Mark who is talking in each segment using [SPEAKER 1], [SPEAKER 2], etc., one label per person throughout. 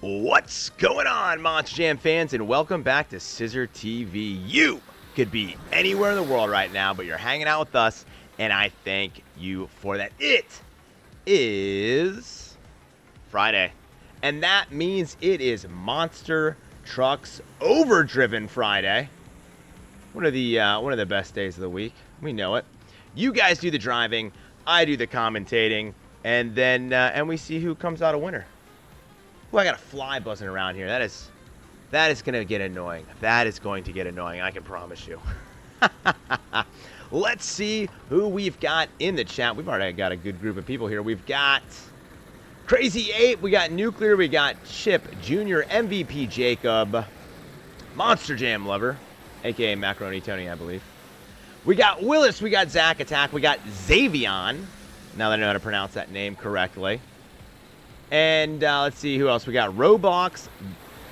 [SPEAKER 1] What's going on, Monster Jam fans, and welcome back to CISRtv. You could be anywhere in the world right now, but you're hanging out with us, and I thank you for that. It is Friday, and that means it is Monster Trucks Overdriven Friday. One of the best days of the week. We know it. You guys do the driving, I do the commentating, and then and we see who comes out a winner. Well, I got a fly buzzing around here. That is going to get annoying. That is going to get annoying, I can promise you. Let's see who we've got in the chat. We've already got a good group of people here. We've got Crazy Ape, we got Nuclear, we got Chip Jr., MVP Jacob, Monster Jam Lover, a.k.a. Macaroni Tony, I believe. We got Willis, we got Zach Attack, we got Xavon, now that I know how to pronounce that name correctly. And let's see who else. We got Roblox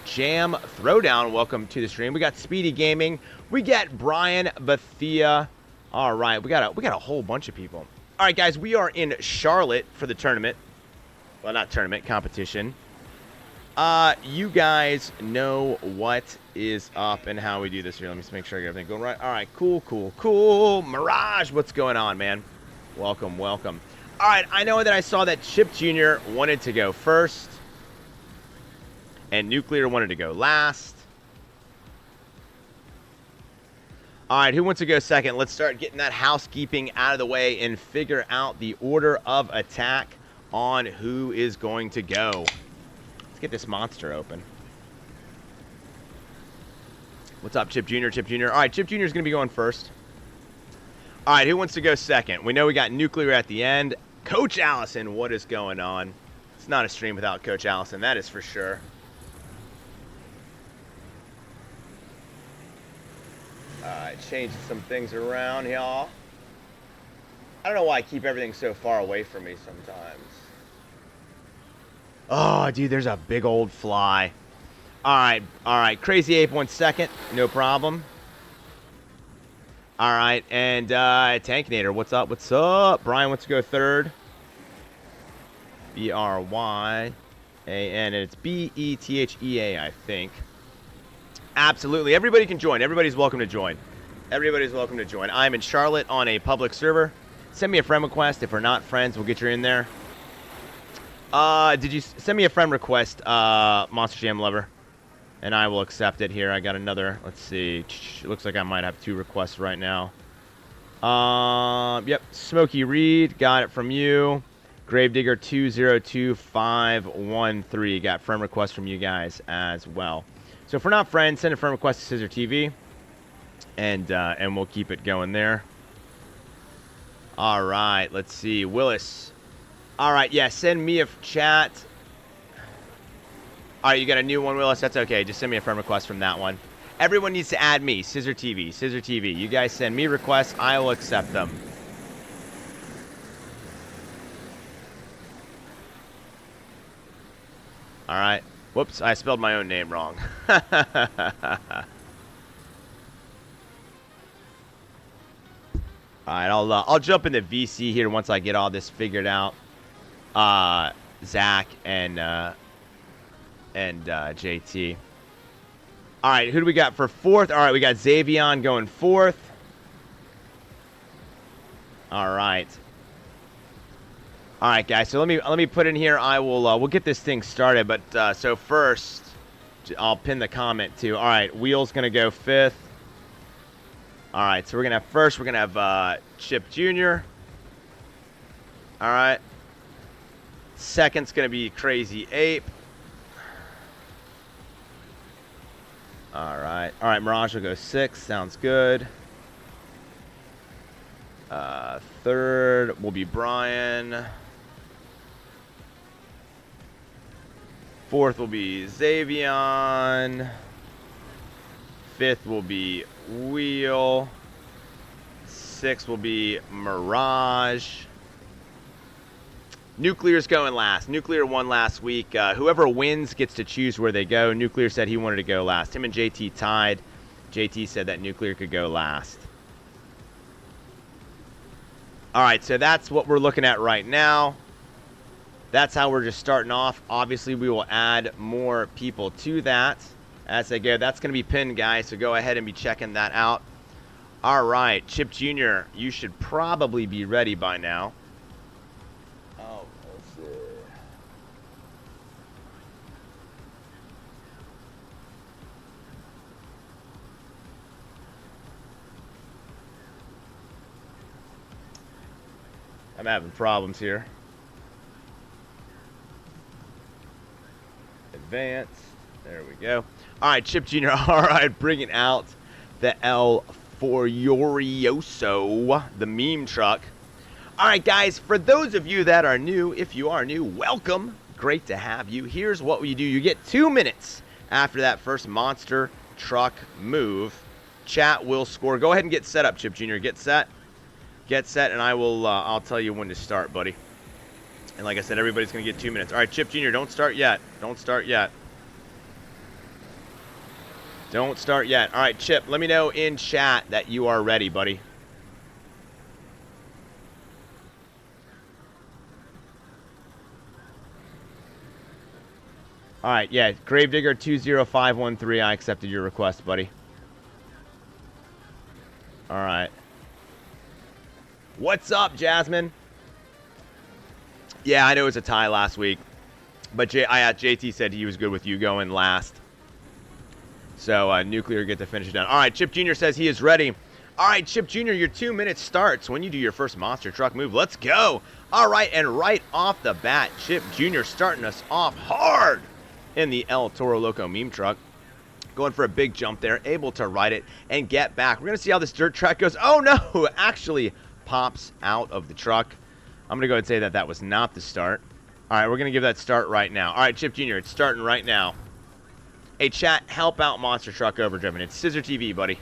[SPEAKER 1] Jam Throwdown. Welcome to the stream. We got Speedy Gaming. We got Brian Bethia. All right, we got a whole bunch of people. All right, guys, we are in Charlotte for the tournament. Well, not tournament, competition. You guys know what is up and how we do this here. Let me just make sure I got everything going right. All right, cool. Mirage, what's going on, man? Welcome. All right, I know that I saw that Chip Jr. wanted to go first, and Nuclear wanted to go last. All right, who wants to go second? Let's start getting that housekeeping out of the way and figure out the order of attack on who is going to go. Let's get this monster open. What's up, Chip Jr.? All right, Chip Jr. is going to be going first. All right, who wants to go second? We know we got Nuclear at the end. Coach Allison, what is going on? It's not a stream without Coach Allison, that is for sure. Changing some things around, y'all. I don't know why I keep everything so far away from me sometimes. Oh, dude, there's a big old fly. All right. Crazy Ape 1 second, no problem. All right, and Tankinator, what's up? Brian wants to go third. B-R-Y-A-N, and it's B-E-T-H-E-A, I think. Absolutely, everybody can join. Everybody's welcome to join. I'm in Charlotte on a public server. Send me a friend request. If we're not friends, we'll get you in there. Did you send me a friend request, Monster Jam Lover? And I will accept it here. I got another. Let's see. It looks like I might have 2 requests right now. Yep. Smokey Reed. Got it from you. Gravedigger 202513. Got friend requests from you guys as well. So if we're not friends, send a friend request to CISRtv. And we'll keep it going there. All right. Let's see. Willis. All right. Yeah. Send me a chat. All right, you got a new one, Willis? That's okay. Just send me a friend request from that one. Everyone needs to add me, CISRtv. You guys send me requests. I will accept them. All right. Whoops, I spelled my own name wrong. All right, I'll jump into VC here once I get all this figured out. Zach and JT. All right, who do we got for fourth? All right, we got Xavon going fourth. All right, guys. So let me put in here. I will we'll get this thing started. But so first, I'll pin the comment too. All right, Wheel's gonna go fifth. All right, so we're gonna have Chip Jr. All right. Second's gonna be Crazy Ape. All right, Mirage will go 6th. Sounds good. Third will be Brian. Fourth will be Xavon. Fifth will be Wheel. 6th will be Mirage. Nuclear's going last. Nuclear won last week. Whoever wins gets to choose where they go. Nuclear said he wanted to go last. Him and JT tied. JT said that Nuclear could go last. All right, so that's what we're looking at right now. That's how we're just starting off. Obviously, we will add more people to that as they go. That's going to be pinned, guys, so go ahead and be checking that out. All right, Chip Jr., you should probably be ready by now. Oh, let's see. I'm having problems here. Advanced. There we go. All right, Chip Jr. All right, bringing out the El Furioso, the meme truck. All right, guys, for those of you that are new, if you are new, welcome. Great to have you. Here's what we do. You get 2 minutes after that first monster truck move. Chat will score. Go ahead and get set up, Chip Jr. Get set. Get set, and I'll tell you when to start, buddy. And like I said, everybody's going to get 2 minutes. All right, Chip Jr., don't start yet. Don't start yet. Don't start yet. All right, Chip, let me know in chat that you are ready, buddy. All right, yeah, Gravedigger 20513, I accepted your request, buddy. All right. What's up, Jasmine? Yeah, I know it was a tie last week, but JT said he was good with you going last. So, Nuclear get to finish it down. All right, Chip Jr. says he is ready. All right, Chip Jr., your 2 minutes starts when you do your first monster truck move. Let's go. All right, and right off the bat, Chip Jr. starting us off hard in the El Toro Loco meme truck. Going for a big jump there, able to ride it and get back. We're going to see how this dirt track goes. Oh, no, actually pops out of the truck. I'm going to go ahead and say that that was not the start. All right, we're going to give that start right now. All right, Chip Jr., it's starting right now. Hey, chat, help out Monster Truck Overdriven. It's CISRtv, buddy.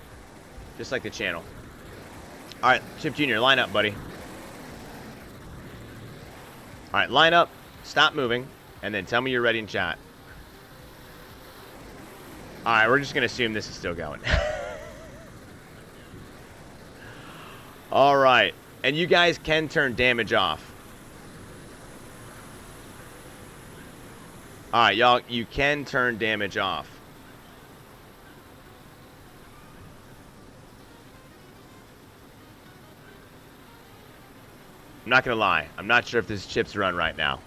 [SPEAKER 1] Just like the channel. All right, Chip Jr., line up, buddy. All right, line up, stop moving, and then tell me you're ready in chat. All right, we're just going to assume this is still going. All right, and you guys can turn damage off. All right, y'all, you can turn damage off. I'm not going to lie. I'm not sure if this is Chip's run right now.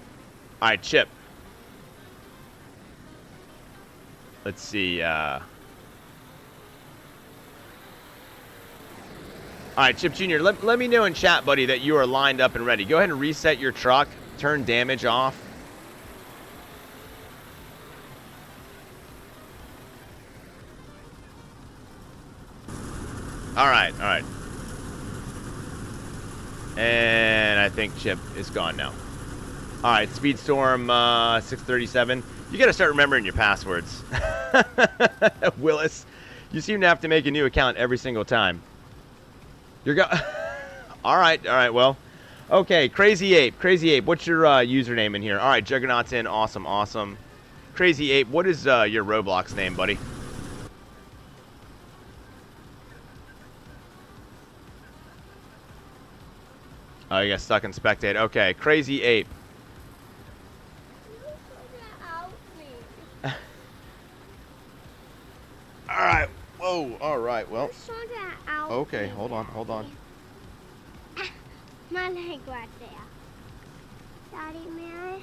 [SPEAKER 1] All right, Chip. Let's see. All right, Chip Jr., let me know in chat, buddy, that you are lined up and ready. Go ahead and reset your truck. Turn damage off. All right, all right. And I think Chip is gone now. All right, Speedstorm 637. You got to start remembering your passwords. Willis, you seem to have to make a new account every single time. You're all right, well. Okay, Crazy Ape, what's your username in here? All right, Juggernaut's in, awesome, awesome. Crazy Ape, what is your Roblox name, buddy? Oh, you got stuck in spectate. Okay, Crazy Ape. All right. Whoa. All right. Well. Okay. Hold on.
[SPEAKER 2] My leg right there. Daddy, may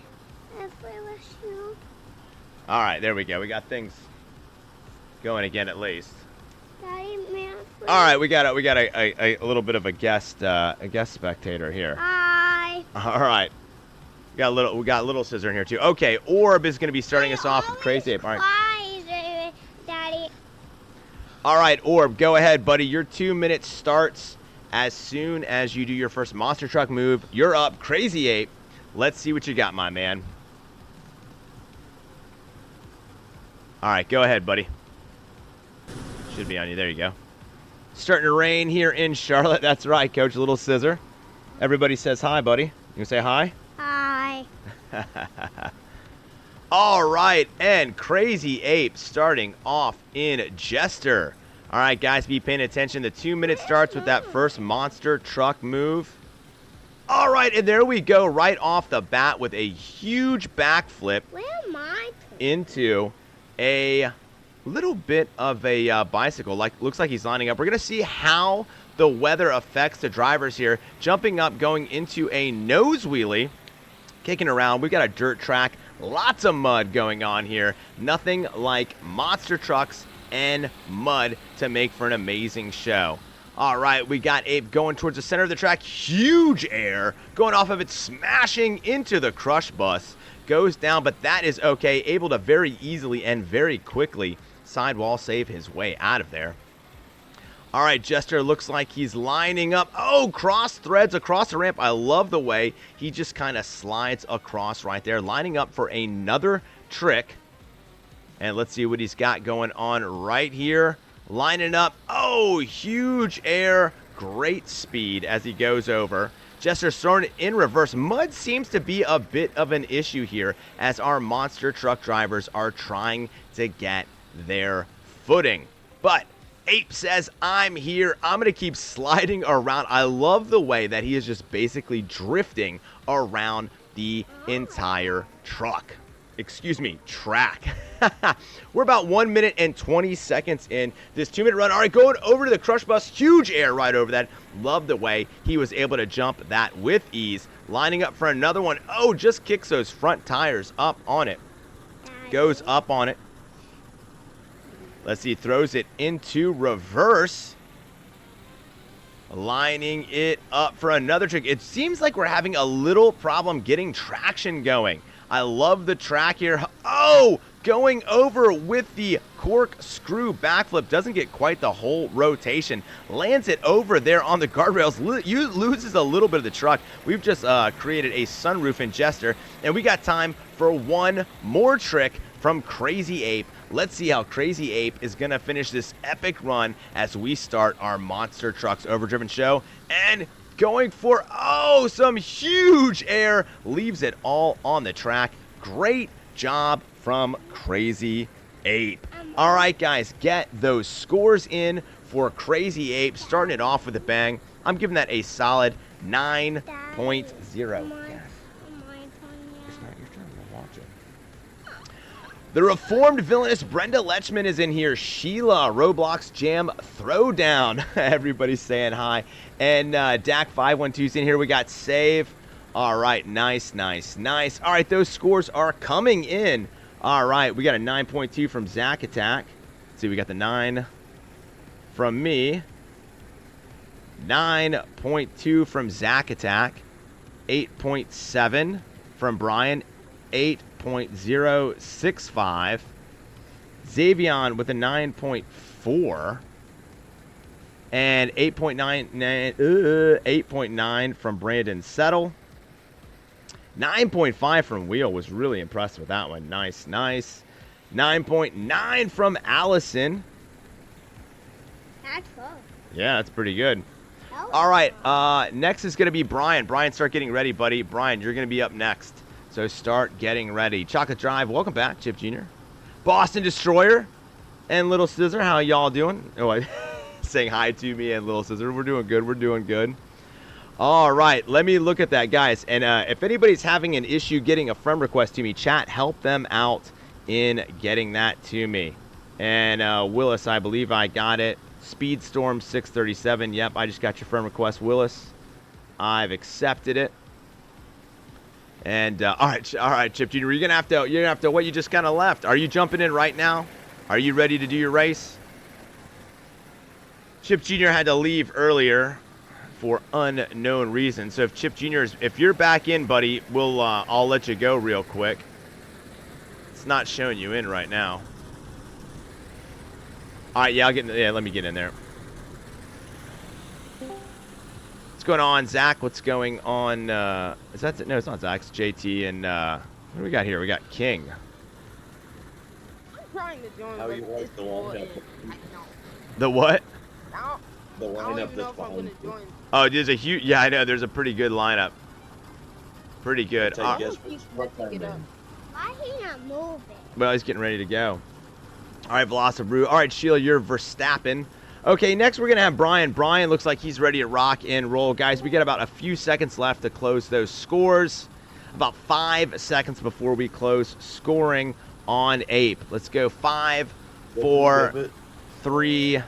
[SPEAKER 2] I play with you?
[SPEAKER 1] All right. There we go. We got things going again at least.
[SPEAKER 2] Daddy, may I play?
[SPEAKER 1] All right. We got a little bit of a guest spectator here.
[SPEAKER 2] Hi.
[SPEAKER 1] All right. We got Little Scissor in here too. Okay. Orb is going to be starting us off with Crazy Ape. All right.
[SPEAKER 2] Daddy.
[SPEAKER 1] All right, Orb, go ahead, buddy. Your 2 minutes starts as soon as you do your first monster truck move. You're up, Crazy Ape. Let's see what you got, my man. All right, go ahead, buddy. Should be on you. There you go. Starting to rain here in Charlotte. That's right, Coach Little Scissor. Everybody says hi, buddy. You can say hi?
[SPEAKER 2] Hi.
[SPEAKER 1] All right, and Crazy Ape starting off in Jester. All right, guys, be paying attention. The 2 minute starts with that first monster truck move. All right, and there we go right off the bat with a huge backflip
[SPEAKER 2] Where am I?
[SPEAKER 1] into a little bit of a bicycle. Looks like he's lining up. We're going to see how the weather affects the drivers here. Jumping up, going into a nose wheelie, kicking around. We've got a dirt track, lots of mud going on here. Nothing like monster trucks and mud to make for an amazing show. All right, we got Ape going towards the center of the track. Huge air going off of it, smashing into the crush bus. Goes down, but that is okay. Able to very easily and very quickly sidewall save his way out of there. All right, Jester looks like he's lining up. Oh, cross threads across the ramp. I love the way he just kind of slides across right there, lining up for another trick. And let's see what he's got going on right here. Lining up. Oh, huge air. Great speed as he goes over. Jester's throwing it in reverse. Mud seems to be a bit of an issue here as our monster truck drivers are trying to get their footing. But Ape says, I'm here. I'm going to keep sliding around. I love the way that he is just basically drifting around the entire truck. Excuse me, track. We're about 1 minute and 20 seconds in this 2-minute run. All right, going over to the crush bus. Huge air right over that. Love the way he was able to jump that with ease. Lining up for another one. Oh, just kicks those front tires up on it. Goes up on it. Let's see, throws it into reverse. Lining it up for another trick. It seems like we're having a little problem getting traction going. I love the track here. Oh, going over with the corkscrew backflip. Doesn't get quite the whole rotation. Lands it over there on the guardrails. Loses a little bit of the truck. We've just created a sunroof in Jester. And we got time for one more trick from Crazy Ape. Let's see how Crazy Ape is going to finish this epic run as we start our Monster Trucks Overdriven show. And going for, oh, some huge air. Leaves it all on the track. Great job from Crazy Ape. All right, guys, get those scores in for Crazy Ape. Starting it off with a bang. I'm giving that a solid 9.0. The reformed villainous Brenda Lechman is in here. Sheila, Roblox Jam Throwdown. Everybody's saying hi. And Dak512's in here. We got Save. All right, nice, nice, nice. All right, those scores are coming in. All right, we got a 9.2 from Zach Attack. Let's see, we got the 9 from me. 9.2 from Zach Attack. 8.7 from Brian. 8.065. Xavon with a 9.4. And 8.9 from Brandon Settle. 9.5 from Wheel. Was really impressed with that one. Nice, nice. 9.9 from Allison.
[SPEAKER 2] That's close.
[SPEAKER 1] Yeah, that's pretty good. All right, next is going to be Brian. Brian, start getting ready, buddy. Brian, you're going to be up next. So start getting ready. Chocolate Drive, welcome back, Chip Jr. Boston Destroyer and Little Scissor, how y'all doing? Oh, saying hi to me and Little Scissor. We're doing good. We're doing good. All right, let me look at that, guys. And if anybody's having an issue getting a friend request to me, chat, help them out in getting that to me. And Willis, I believe I got it. Speedstorm 637. Yep, I just got your friend request, Willis. I've accepted it. And all right, Chip Jr. You're gonna have to. What, you just kind of left? Are you jumping in right now? Are you ready to do your race? Chip Jr. had to leave earlier for unknown reasons. So if Chip Jr. if you're back in, buddy, I'll let you go real quick. It's not showing you in right now. All right, yeah, let me get in there. What's going on, Zach? What's going on? Is that no? It's not Zach. It's JT and what do we got here? We got King.
[SPEAKER 3] I'm trying to join.
[SPEAKER 4] How you like the lineup?
[SPEAKER 3] The
[SPEAKER 1] what?
[SPEAKER 4] The lineup that's
[SPEAKER 3] behind you.
[SPEAKER 1] Oh, there's a huge. Yeah, I know. There's a pretty good lineup. Pretty good.
[SPEAKER 4] Why is
[SPEAKER 2] he not moving?
[SPEAKER 1] Well, he's getting ready to go. All right, Velocibrew. All right, Sheila, you're Verstappen. Okay, next we're going to have Brian. Brian looks like he's ready to rock and roll. Guys, we got about a few seconds left to close those scores. About 5 seconds before we close scoring on Ape. Let's go 5, 4, 3,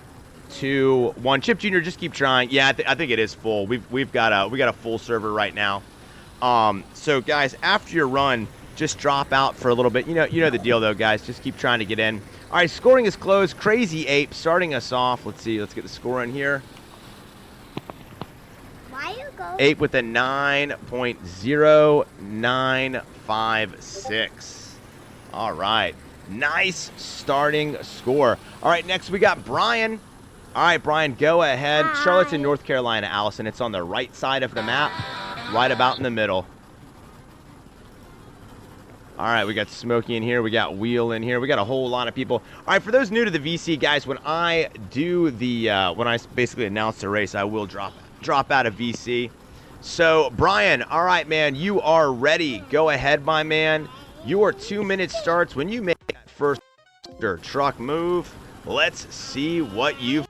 [SPEAKER 1] 2, 1. Chip Jr., just keep trying. Yeah, I think it is full. We've got a full server right now. So guys, after your run, just drop out for a little bit. You know the deal though, guys. Just keep trying to get in. All right, scoring is closed. Crazy Ape starting us off. Let's see. Let's get the score in here.
[SPEAKER 2] Why you go?
[SPEAKER 1] Ape with a 9.0956. All right. Nice starting score. All right, next we got Brian. All right, Brian, go ahead.
[SPEAKER 2] Hi.
[SPEAKER 1] Charlotte's in North Carolina, Allison. It's on the right side of the map, right about in the middle. All right, we got Smokey in here. We got Wheel in here. We got a whole lot of people. All right, for those new to the VC, guys, when I do the, when I basically announce the race, I will drop out of VC. So, Brian, all right, man, you are ready. Go ahead, my man. Your 2 minute starts when you make that first truck move. Let's see what you've.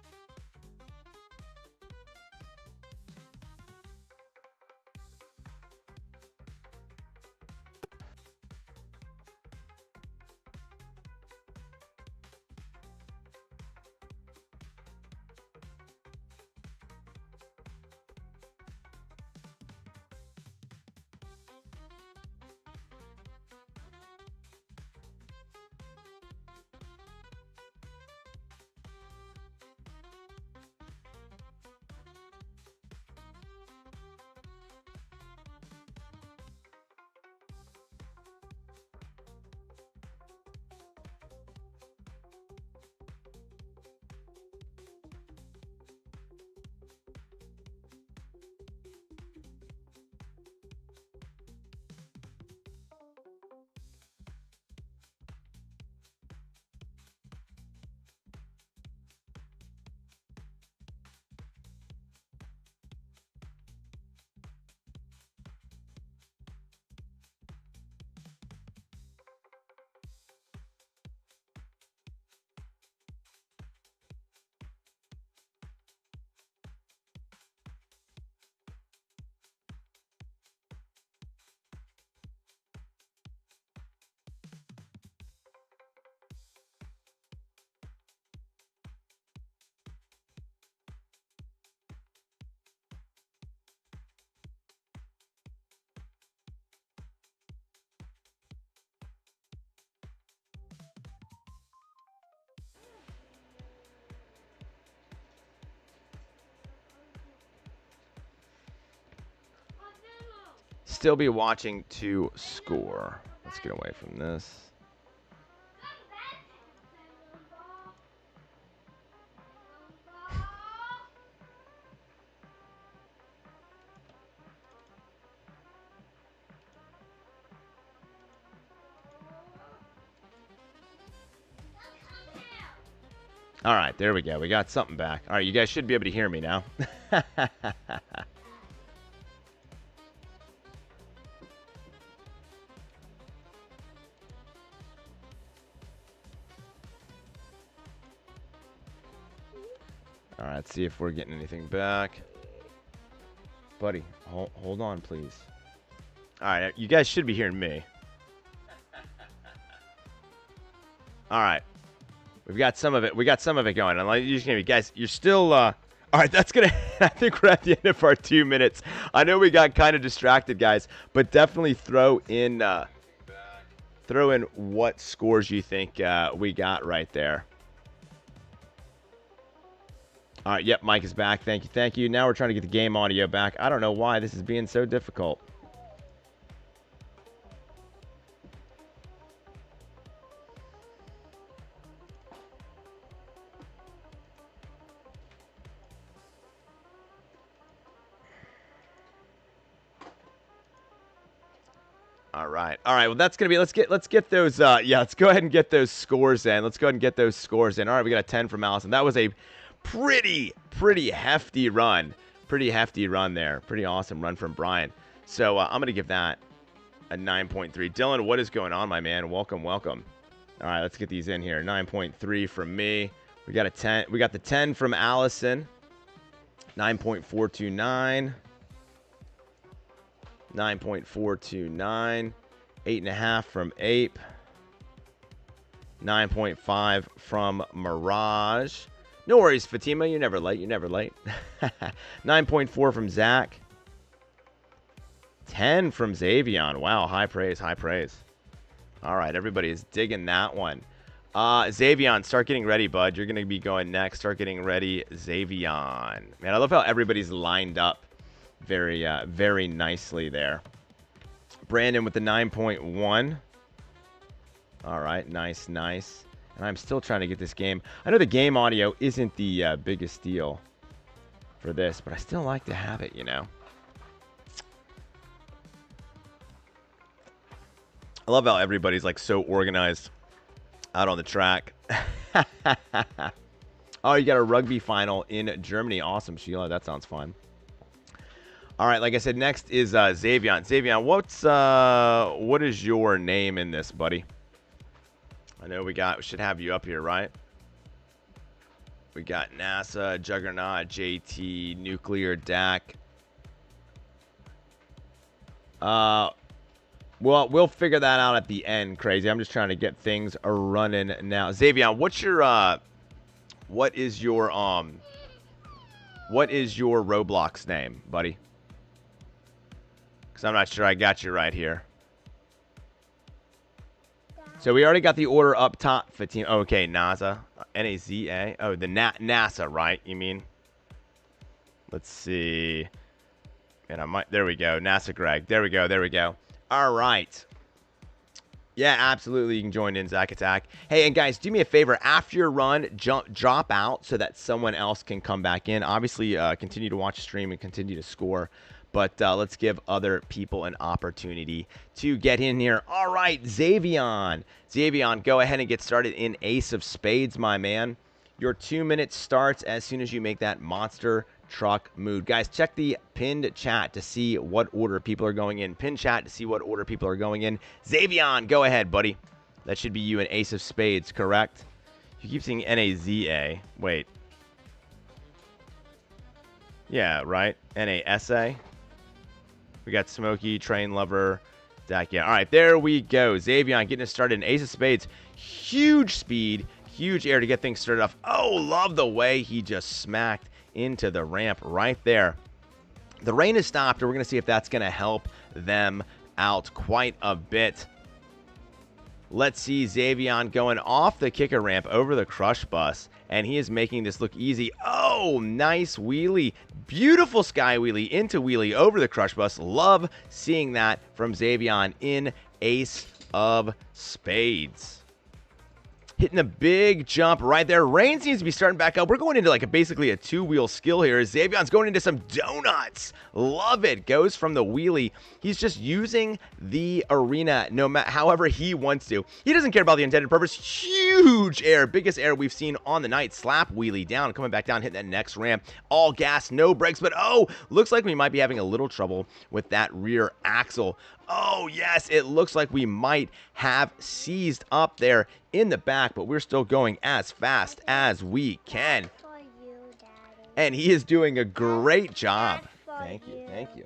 [SPEAKER 1] Still be watching to score. Let's get away from this. All right, there we go. We got something back. All right, you guys should be able to hear me now. All right, let's see if we're getting anything back. Buddy, hold on, please. All right, you guys should be hearing me. All right. We've got some of it. We got some of it going. And like, guys, you're still... all right, that's going to... I think we're at the end of our 2 minutes. I know we got kind of distracted, guys. But definitely throw in what scores you think we got right there. All right, yep, Mike is back. Thank you, thank you. Now we're trying to get the game audio back. I don't know why this is being so difficult. All right. Well, that's gonna be. Let's get those. Let's go ahead and get those scores in. Let's go ahead and get those scores in. All right, we got a 10 from Allison. That was a pretty hefty run. Pretty hefty run there. Pretty awesome run from Brian. So I'm gonna give that a 9.3. Dylan, what is going on, my man? Welcome. All right, let's get these in here. 9.3 from me. We got a 10. We got the 10 from Allison. 9.429. 9.429. 8.5 from Ape. 9.5 from Mirage. No worries, Fatima. You're never late. You're never late. 9.4 from Zach. 10 from Xavon. Wow, high praise, high praise. All right, everybody is digging that one. Xavon, start getting ready, bud. You're going to be going next. Start getting ready, Xavon. Man, I love how everybody's lined up very, very nicely there. Brandon with the 9.1. All right, nice, nice. And I'm still trying to get this game. I know the game audio isn't the biggest deal for this, but I still like to have it, you know. I love how everybody's like so organized out on the track. Oh, you got a rugby final in Germany. Awesome, Sheila. That sounds fun. All right, like I said, next is Xavon. Xavon, what is your name in this, buddy? I know we should have you up here, right? We got NASA, Juggernaut, JT, Nuclear, DAC. Well, we'll figure that out at the end, Crazy. I'm just trying to get things running now. Xavon, what is your Roblox name, buddy? Because I'm not sure I got you right here. So we already got the order up top, Fatima. Okay, NASA. N-A-Z-A. Oh, the NASA, right? You mean? Let's see. And there we go. NASA Greg. There we go. There we go. All right. Yeah, absolutely. You can join in, Zach Attack. Hey, and guys, do me a favor. After your run, drop out so that someone else can come back in. Obviously, continue to watch the stream and continue to score. But let's give other people an opportunity to get in here. All right, Xavon. Xavon, go ahead and get started in Ace of Spades, my man. Your 2 minutes starts as soon as you make that monster truck mood. Guys, check the pinned chat to see what order people are going in. Pinned chat to see what order people are going in. Xavon, go ahead, buddy. That should be you in Ace of Spades, correct? You keep saying N-A-Z-A. Wait. Yeah, right? N-A-S-A. We got Smokey, Train Lover, Dak. Yeah, all right, there we go. Xavon getting us started in Ace of Spades. Huge speed, huge air to get things started off. Oh, love the way he just smacked into the ramp right there. The rain has stopped, and we're going to see if that's going to help them out quite a bit. Let's see Xavon going off the kicker ramp over the crush bus, and he is making this look easy. Oh, nice wheelie. Beautiful sky wheelie into wheelie over the crush bus. Love seeing that from Xavon in Ace of Spades. Hitting a big jump right there. Rain seems to be starting back up. We're going into like basically a two-wheel skill here. Xavon's going into some donuts. Love it. Goes from the wheelie. He's just using the arena however he wants to. He doesn't care about the intended purpose. Huge air. Biggest air we've seen on the night. Slap wheelie down. Coming back down. Hitting that next ramp. All gas. No brakes. But oh, looks like we might be having a little trouble with that rear axle. Oh, yes, it looks like we might have seized up there in the back, but we're still going as fast as we can. And he is doing a great job. Thank you, thank you.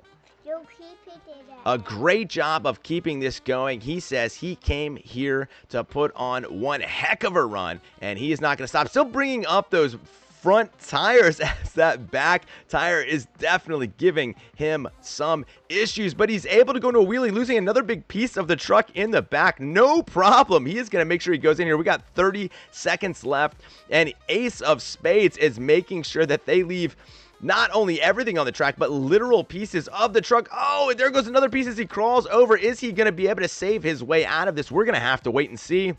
[SPEAKER 1] A great job of keeping this going. He says he came here to put on one heck of a run, and he is not going to stop. Still bringing up those front tires as that back tire is definitely giving him some issues, but he's able to go into a wheelie, losing another big piece of the truck in the back. No problem. He is going to make sure he goes in here. We got 30 seconds left, and Ace of Spades is making sure that they leave not only everything on the track, but literal pieces of the truck. Oh, and there goes another piece as he crawls over. Is he going to be able to save his way out of this? We're going to have to wait and see.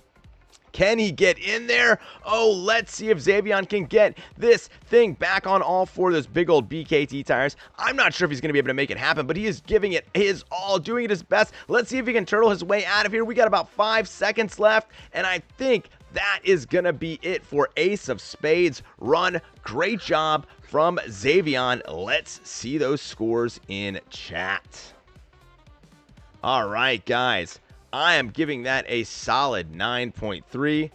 [SPEAKER 1] Can he get in there? Oh, let's see if Xavon can get this thing back on all four of those big old BKT tires. I'm not sure if he's going to be able to make it happen, but he is giving it his all, doing it his best. Let's see if he can turtle his way out of here. We got about 5 seconds left, and I think that is going to be it for Ace of Spades run. Great job from Xavon. Let's see those scores in chat. All right, guys. I am giving that a solid 9.3.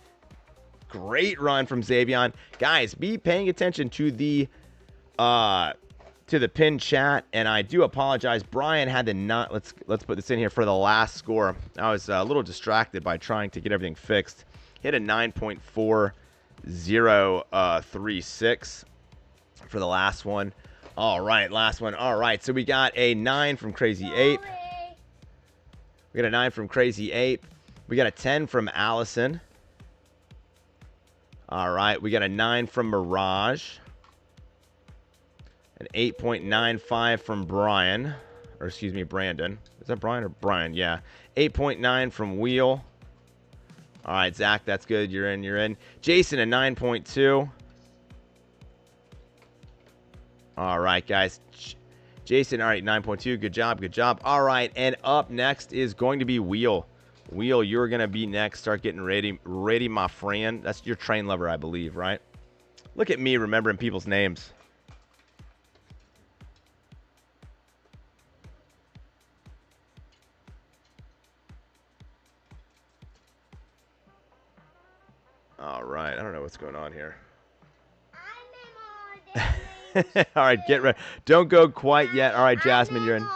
[SPEAKER 1] Great run from Xavon. Guys, be paying attention to the pinned chat, and I do apologize. Brian had to not. Let's put this in here for the last score. I was a little distracted by trying to get everything fixed. Hit a 9.4036 for the last one. All right, last one. All right, so we got a 9 from Crazy Ape. We got a 9 from Crazy Ape. We got a 10 from Allison. All right, we got a 9 from Mirage. An 8.95 from Brian. Or excuse me, Brandon. Is that Brian or Brian? Yeah. 8.9 from Wheel. All right, Zach, that's good. You're in, you're in. Jason, a 9.2. All right, guys. Jason, all right, 9.2. Good job, good job. All right, and up next is going to be Wheel. Wheel, you're going to be next. Start getting ready, my friend. That's your train lover, I believe, right? Look at me remembering people's names. All right, I don't know what's going on here. All right, get ready. Don't go quite yet. All right, Jasmine, you're in.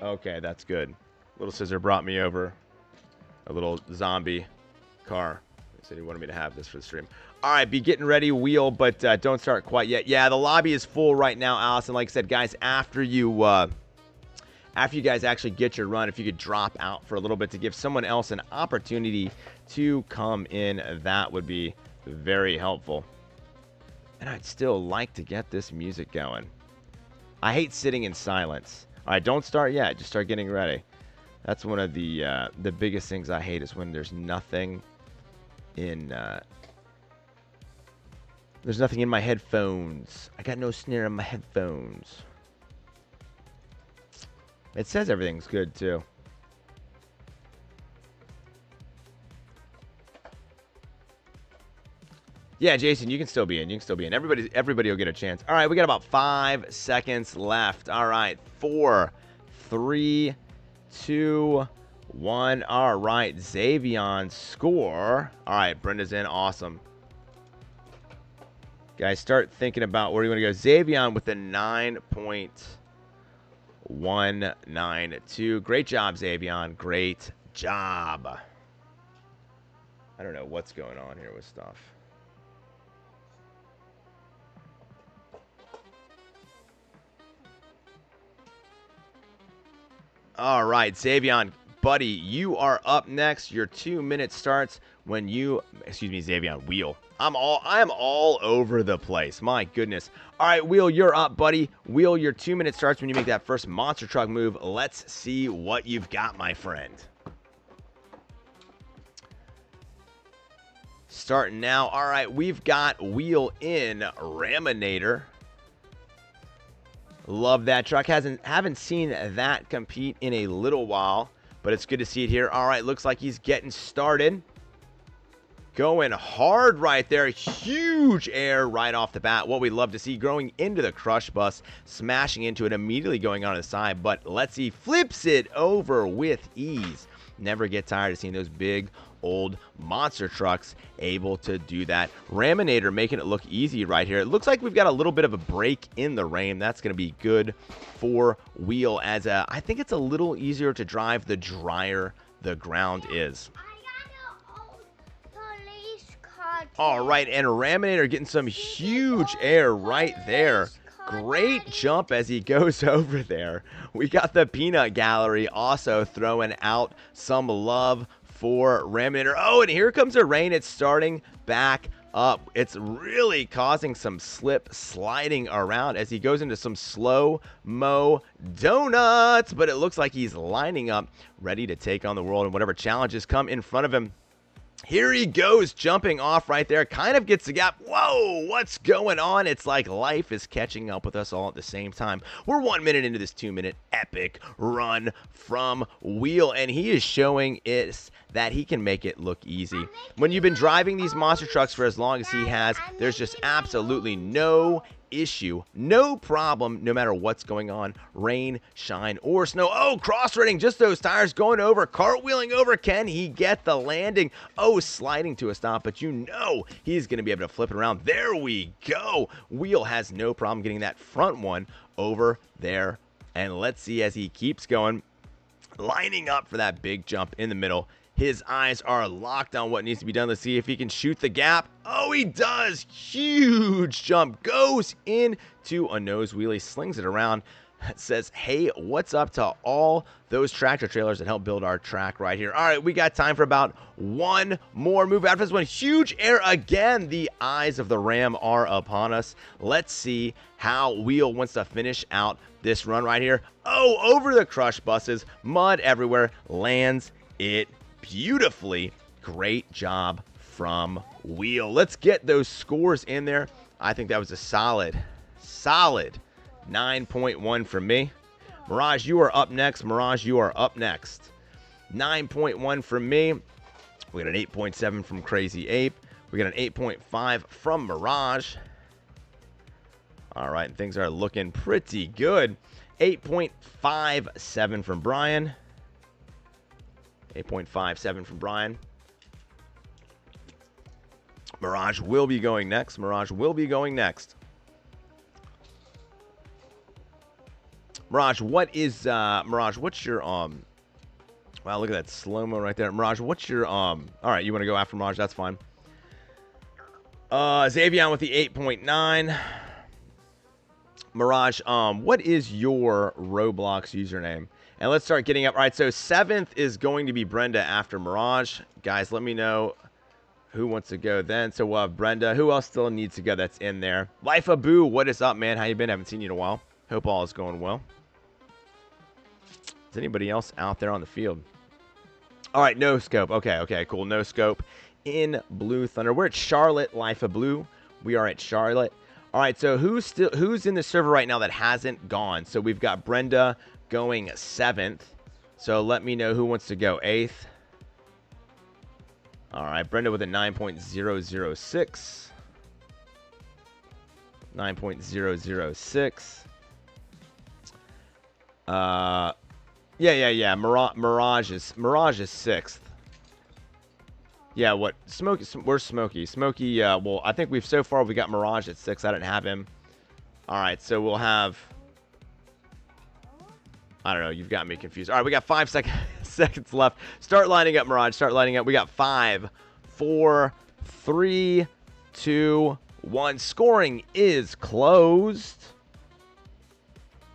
[SPEAKER 1] Okay, that's good. Little Scissor brought me over a little zombie car. He said he wanted me to have this for the stream. All right, be getting ready, Wheel, but don't start quite yet. Yeah, the lobby is full right now, Allison. Like I said, guys, after you guys actually get your run, if you could drop out for a little bit to give someone else an opportunity to come in, that would be very helpful. And I'd still like to get this music going. I hate sitting in silence. All right, don't start yet. Just start getting ready. That's one of the biggest things I hate is when there's nothing in my headphones. I got no snare in my headphones. It says everything's good too. Yeah, Jason, you can still be in. You can still be in. Everybody will get a chance. All right, we got about 5 seconds left. All right, 4, 3, 2, 1. All right, Xavon score. All right, Brenda's in. Awesome. Guys, start thinking about where you want to go. Xavon with a 9.192. Great job, Xavon. Great job. I don't know what's going on here with stuff. All right, Xavon, buddy, you are up next. Your 2 minutes starts when you, excuse me, Xavon, Wheel. I am all over the place. My goodness. All right, Wheel, you're up, buddy. Wheel, your 2 minutes starts when you make that first monster truck move. Let's see what you've got, my friend. Starting now. All right, we've got Wheel in Raminator. Love that truck. Haven't seen that compete in a little while, but it's good to see it here. All right, looks like he's getting started. Going hard right there. Huge air right off the bat. What we love to see, growing into the crush bus, smashing into it, immediately going on the side. But let's see, flips it over with ease. Never get tired of seeing those big old monster trucks able to do that. Raminator making it look easy right here. It looks like we've got a little bit of a break in the rain. That's going to be good for Wheel, as I think it's a little easier to drive the drier the ground is. All right, and Raminator getting some huge air right there. Great jump as he goes over there. We got the Peanut Gallery also throwing out some love for Raminator. Oh, and here comes the rain. It's starting back up. It's really causing some sliding around as he goes into some slow-mo donuts. But it looks like he's lining up, ready to take on the world and whatever challenges come in front of him. Here he goes, jumping off right there. Kind of gets the gap. Whoa, what's going on? It's like life is catching up with us all at the same time. We're 1 minute into this 2 minute epic run from Wheel, and he is showing us that he can make it look easy. When you've been driving these monster trucks for as long as he has, there's just absolutely no issue, no problem, no matter what's going on, rain, shine, or snow. Oh, cross-rating, just those tires going over, cartwheeling over. Can he get the landing? Oh, sliding to a stop, but you know he's going to be able to flip it around. There we go. Wheel has no problem getting that front one over there. And let's see as he keeps going, lining up for that big jump in the middle. His eyes are locked on what needs to be done. Let's see if he can shoot the gap. Oh, he does. Huge jump. Goes into a nose wheelie. Slings it around. Says, hey, what's up to all those tractor trailers that help build our track right here. All right, we got time for about one more move. After this one, huge air again. The eyes of the Ram are upon us. Let's see how Wheel wants to finish out this run right here. Oh, over the crush buses. Mud everywhere. Lands it beautifully. Great job from Wheel. Let's get those scores in there. I think that was a solid 9.1 from me. Mirage, you are up next. Mirage, you are up next. 9.1 from me. We got an 8.7 from Crazy Ape. We got an 8.5 from Mirage. All right, things are looking pretty good. 8.57 from Brian. 8.57 from Brian. Mirage will be going next. Mirage will be going next. Mirage, what is Mirage, what's your wow, look at that slow-mo right there. Mirage, what's your all right, you want to go after Mirage, that's fine. Xavon with the 8.9. Mirage, what is your Roblox username? And let's start getting up. All right, so 7th is going to be Brenda after Mirage. Guys, let me know who wants to go then. So we'll have Brenda. Who else still needs to go that's in there? Life of Boo, what is up, man? How you been? Haven't seen you in a while. Hope all is going well. Is anybody else out there on the field? All right, no scope. Okay, cool. No scope in Blue Thunder. We're at Charlotte, Life of Blue. We are at Charlotte. All right, so who's in the server right now that hasn't gone? So we've got Brenda going 7th. So let me know who wants to go 8th. All right, Brenda with a 9.006. 9.006. Yeah. Mirage is 6th. Yeah, what? Smokey, where's Smokey? Smokey, well, I think so far we got Mirage at 6. I didn't have him. All right, so we'll have, I don't know, you've got me confused. All right, we got 5 seconds left. Start lining up, Mirage. Start lining up. We got 5, 4, 3, 2, 1. Scoring is closed.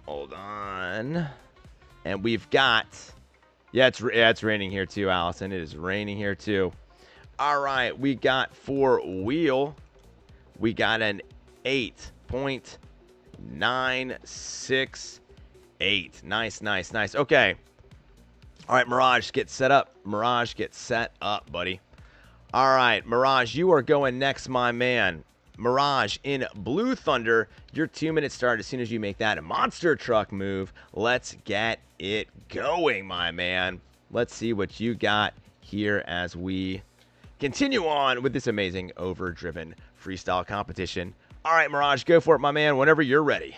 [SPEAKER 1] Hold on. And we've got, yeah, it's raining here too, Allison. It is raining here too. All right, we got for Wheel, we got an 8.968. Nice. Okay. All right, Mirage, get set up. Mirage, get set up, buddy. All right, Mirage, you are going next, my man. Mirage in Blue Thunder, your 2-minute start as soon as you make that monster truck move. Let's get it going, my man. Let's see what you got here as we continue on with this amazing Overdriven freestyle competition. All right, Mirage, go for it, my man, whenever you're ready.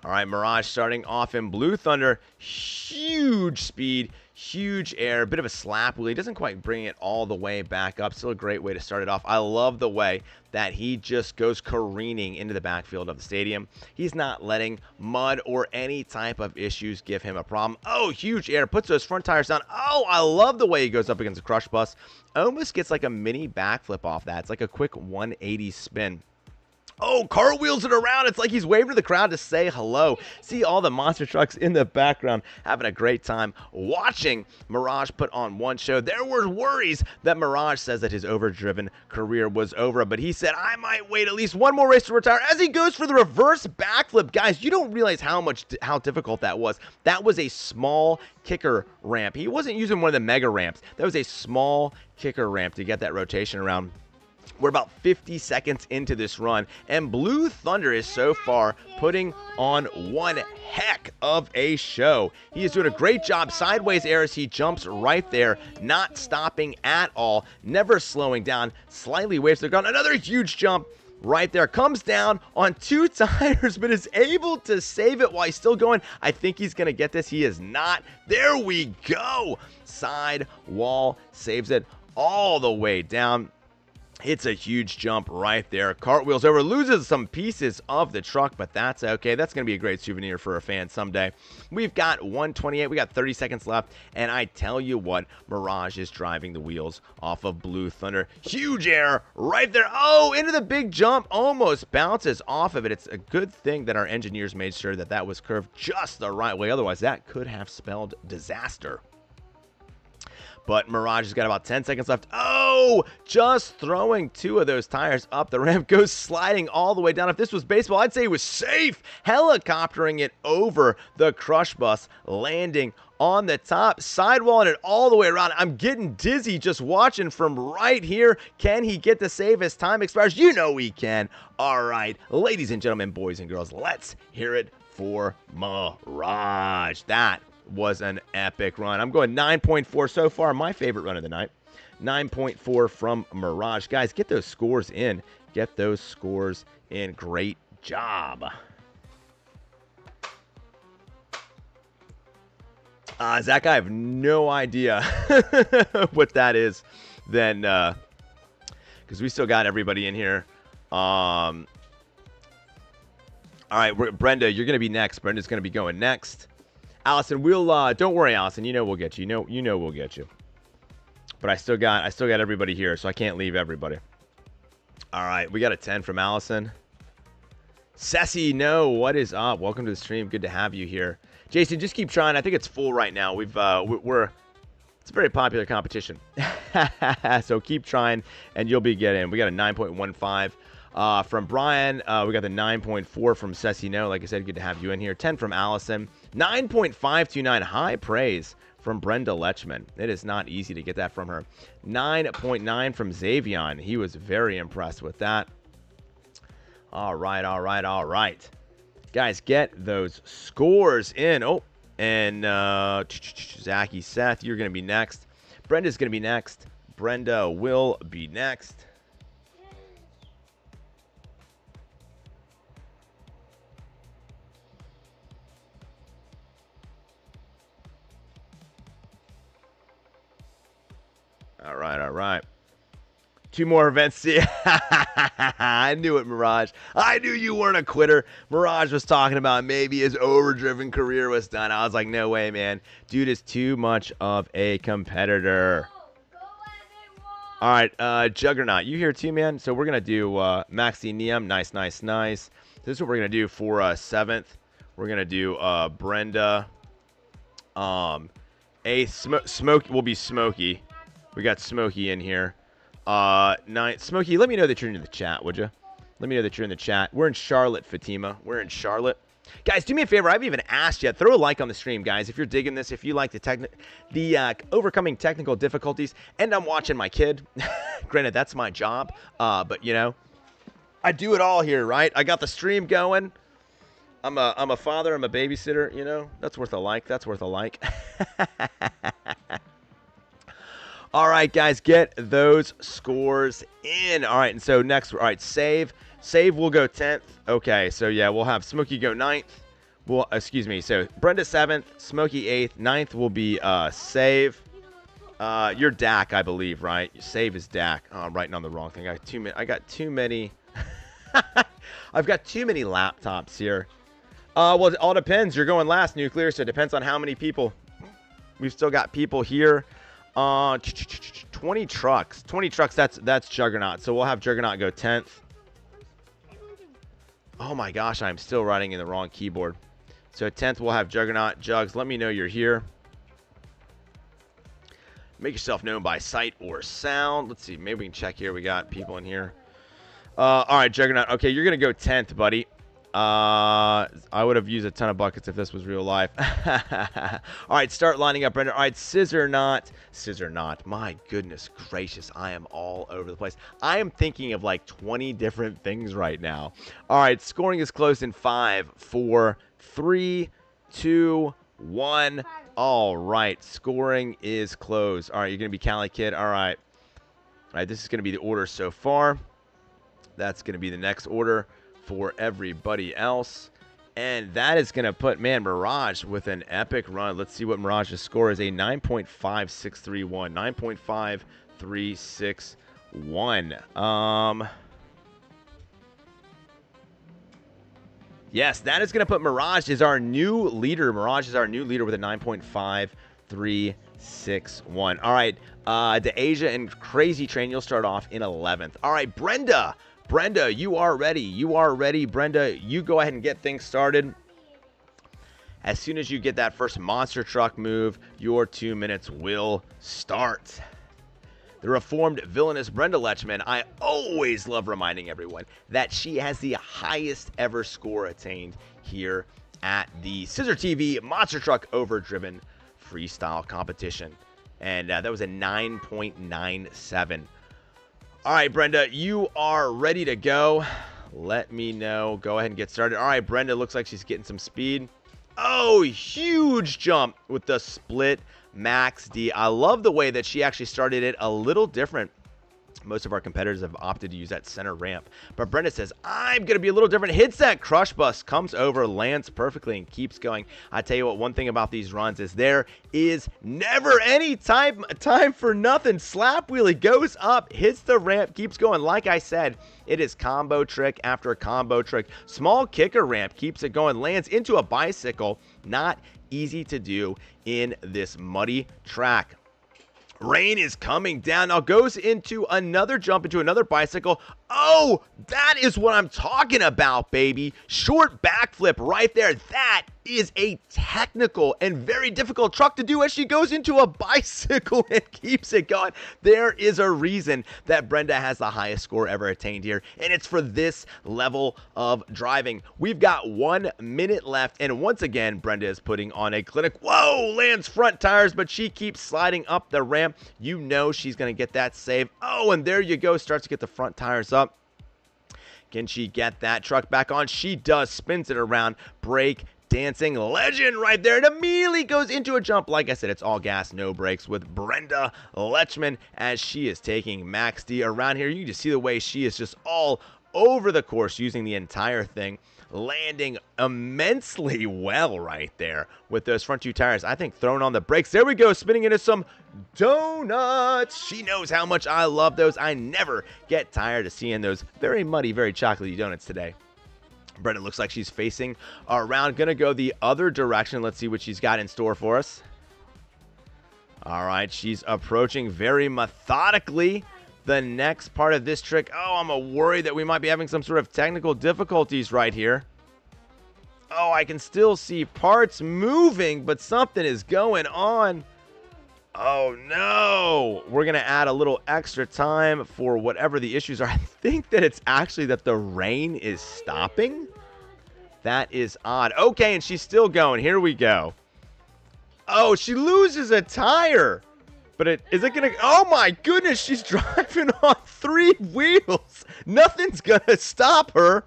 [SPEAKER 1] All right, Mirage starting off in Blue Thunder. Huge speed, huge air, bit of a slap wheel. He doesn't quite bring it all the way back up. Still a great way to start it off. I love the way that he just goes careening into the backfield of the stadium. He's not letting mud or any type of issues give him a problem. Oh, huge air, puts those front tires down. Oh, I love the way he goes up against a crush bus. Almost gets like a mini backflip off that. It's like a quick 180 spin. Oh, cartwheels it around. It's like he's waving to the crowd to say hello. See all the monster trucks in the background having a great time watching Mirage put on one show. There were worries that Mirage says that his Overdriven career was over, but he said, I might wait at least one more race to retire as he goes for the reverse backflip. Guys, you don't realize how difficult that was. That was a small kicker ramp. He wasn't using one of the mega ramps. That was a small kicker ramp to get that rotation around. We're about 50 seconds into this run, and Blue Thunder is so far putting on one heck of a show. He is doing a great job. Sideways air as he jumps right there, not stopping at all, never slowing down, slightly waves the ground. Another huge jump. right there. Comes down on 2 tires, but is able to save it while he's still going. I think he's going to get this. He is not. There we go. Side wall saves it all the way down. It's a huge jump right there. Cartwheels over, loses some pieces of the truck, but that's okay. That's going to be a great souvenir for a fan someday. We've got 128. We got 30 seconds left, and I tell you what, Mirage is driving the wheels off of Blue Thunder. Huge air right there. Oh, into the big jump. Almost bounces off of it. It's a good thing that our engineers made sure that that was curved just the right way. Otherwise, that could have spelled disaster. But Mirage has got about 10 seconds left. Oh, just throwing 2 of those tires up the ramp. Goes sliding all the way down. If this was baseball, I'd say he was safe. Helicoptering it over the crush bus. Landing on the top. Sidewalling it all the way around. I'm getting dizzy just watching from right here. Can he get the save as time expires? You know he can. All right, ladies and gentlemen, boys and girls, let's hear it for Mirage. That was an epic run. I'm going 9.4 so far. My favorite run of the night. 9.4 from Mirage. Guys, get those scores in. Get those scores in. Great job. Zach, I have no idea what that is. Then, because we still got everybody in here. All right, Brenda, you're going to be next. Brenda's going to be going next. Allison, we'll don't worry, Allison. You know we'll get you. You know we'll get you. But I still got everybody here, so I can't leave everybody. All right, we got a 10 from Allison. Ceci, no, what is up? Welcome to the stream. Good to have you here. Jason, just keep trying. I think it's full right now. It's a very popular competition. So keep trying, and you'll be getting. We got a 9.15 from Brian. We got the 9.4 from Ceci, no. Like I said, good to have you in here. 10 from Allison. 9.529, high praise from Brenda Lechman. It is not easy to get that from her. 9.9 from Xavon. He was very impressed with that. All right, all right, all right. Guys, get those scores in. Oh, and Zachy, Seth, you're going to be next. Brenda's going to be next. Brenda will be next. All right, all right. 2 more events. See, I knew it, Mirage. I knew you weren't a quitter. Mirage was talking about maybe his overdriven career was done. I was like, no way, man. Dude is too much of a competitor. All right, Juggernaut, you here too, man? So we're going to do Maxi Neum. Nice, nice, nice. This is what we're going to do for 7th. We're going to do Brenda. 8th, Smokey will be Smokey. We got Smokey in here. 9th, Smokey, let me know that you're in the chat, would you? Let me know that you're in the chat. We're in Charlotte, Fatima. We're in Charlotte. Guys, do me a favor. I haven't even asked yet. Throw a like on the stream, guys. If you're digging this, if you like the overcoming technical difficulties, and I'm watching my kid. Granted, that's my job. But you know, I do it all here, right? I got the stream going. I'm a father. I'm a babysitter. You know, that's worth a like. That's worth a like. All right, guys, get those scores in. All right, and so next, all right, save will go 10th. Okay, so yeah, we'll have Smokey go 9th. Well, excuse me. So Brenda 7th, Smokey 8th, 9th will be save. You're Dak, I believe, right? Save is Dak. Oh, I'm writing on the wrong thing. I got too many. I've got too many laptops here. Well, it all depends. You're going last, Nuclear, so it depends on how many people. We've still got people here. 20 trucks. 20 trucks, that's Juggernaut. So we'll have Juggernaut go 10th. Oh my gosh, I'm still writing in the wrong keyboard. So 10th we'll have Juggernaut. Jugs, let me know you're here. Make yourself known by sight or sound. Let's see, maybe we can check here. We got people in here. All right, Juggernaut. Okay, you're going to go 10th, buddy. I would have used a ton of buckets if this was real life. All right, start lining up, Brenda. All right, CISRtv. My goodness gracious, I am all over the place. I am thinking of like 20 different things right now. All right, scoring is close in 5, 4, 3, 2, 1. All right, scoring is closed. All right, you're going to be Cali Kid. All right. All right, this is going to be the order so far. That's going to be the next order for everybody else. And that is going to put, man, Mirage with an epic run. Let's see what Mirage's score is. A 9.5631. 9.5361. Yes, that is going to put Mirage as our new leader. Mirage is our new leader with a 9.5361. All right, Deasia and Crazy Train, you'll start off in 11th. All right, Brenda. Brenda, you are ready. You are ready. Brenda, you go ahead and get things started. As soon as you get that first monster truck move, your 2 minutes will start. The reformed villainous Brenda Lechman, I always love reminding everyone that she has the highest ever score attained here at the CISRtv Monster Truck Overdriven Freestyle competition. And that was a 9.97. All right, Brenda, you are ready to go. Let me know. Go ahead and get started. All right, Brenda, looks like she's getting some speed. Oh, huge jump with the split Max D. I love the way that she actually started it a little different. Most of our competitors have opted to use that center ramp. But Brenda says, I'm going to be a little different. Hits that crush bus, comes over, lands perfectly, and keeps going. I tell you what, one thing about these runs is there is never any time for nothing. Slap wheelie goes up, hits the ramp, keeps going. Like I said, it is combo trick after combo trick. Small kicker ramp, keeps it going, lands into a bicycle. Not easy to do in this muddy track. Rain is coming down. Now goes into another jump into another bicycle. Oh, that is what I'm talking about, baby. Short backflip right there. That is a technical and very difficult truck to do as she goes into a bicycle and keeps it going. There is a reason that Brenda has the highest score ever attained here, and it's for this level of driving. We've got 1 minute left, and once again, Brenda is putting on a clinic. Whoa, lands front tires, but she keeps sliding up the ramp. You know she's going to get that save. Oh, and there you go. Starts to get the front tires up. Can she get that truck back on? She does. Spins it around. Break dancing legend right there. It immediately goes into a jump. Like I said, it's all gas, no brakes with Brenda Lechman as she is taking Max D around here. You can just see the way she is just all over the course using the entire thing. Landing immensely well right there with those front 2 tires. I think throwing on the brakes. There we go, spinning into some donuts. She knows how much I love those. I never get tired of seeing those very muddy, very chocolatey donuts today. Brenda looks like she's facing around. Gonna go the other direction. Let's see what she's got in store for us. All right, she's approaching very methodically the next part of this trick. Oh, I'm worried that we might be having some sort of technical difficulties right here. Oh, I can still see parts moving, but something is going on. Oh, no. We're going to add a little extra time for whatever the issues are. I think that it's actually that the rain is stopping. That is odd. Okay, and she's still going. Here we go. Oh, she loses a tire. But is it going to... Oh, my goodness. She's driving on 3 wheels. Nothing's going to stop her.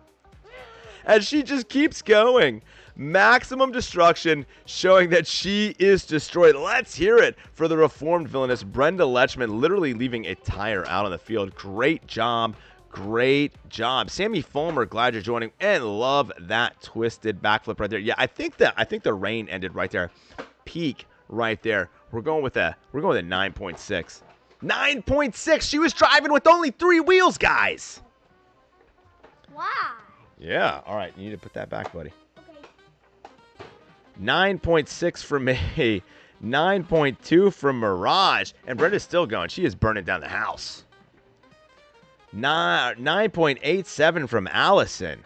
[SPEAKER 1] And she just keeps going. Maximum destruction, showing that she is destroyed. Let's hear it for the reformed villainous Brenda Lechman, literally leaving a tire out on the field. Great job. Great job. Sammy Fulmer, glad you're joining. And love that twisted backflip right there. Yeah, I think the rain ended right there. Peak right there. We're going with a 9.6. 9.6. She was driving with only 3 wheels, guys.
[SPEAKER 2] Why?
[SPEAKER 1] Yeah. All right. You need to put that back, buddy.
[SPEAKER 2] Okay.
[SPEAKER 1] 9.6 from me. 9.2 from Mirage. And Brenda's still going. She is burning down the house. 9.87 from Allison.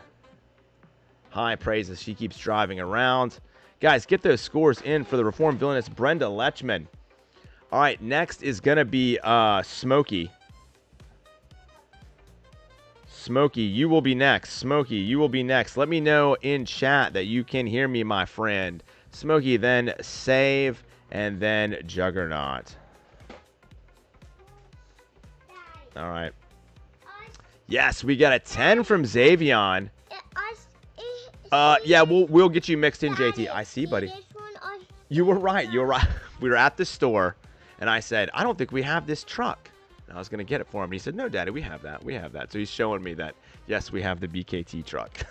[SPEAKER 1] High praise as she keeps driving around. Guys, get those scores in for the reformed villainous Brenda Lechman. All right, next is going to be Smokey. Smokey, you will be next. Smokey, you will be next. Let me know in chat that you can hear me, my friend. Smokey, then Save, and then Juggernaut. All right. Yes, we got a 10 from Xavon. Yeah, we'll get you mixed in, JT. I see, buddy. You were right. You were right. We were at the store, and I said, I don't think we have this truck. And I was going to get it for him. And he said, no, Daddy, we have that. We have that. So he's showing me that, yes, we have the BKT truck.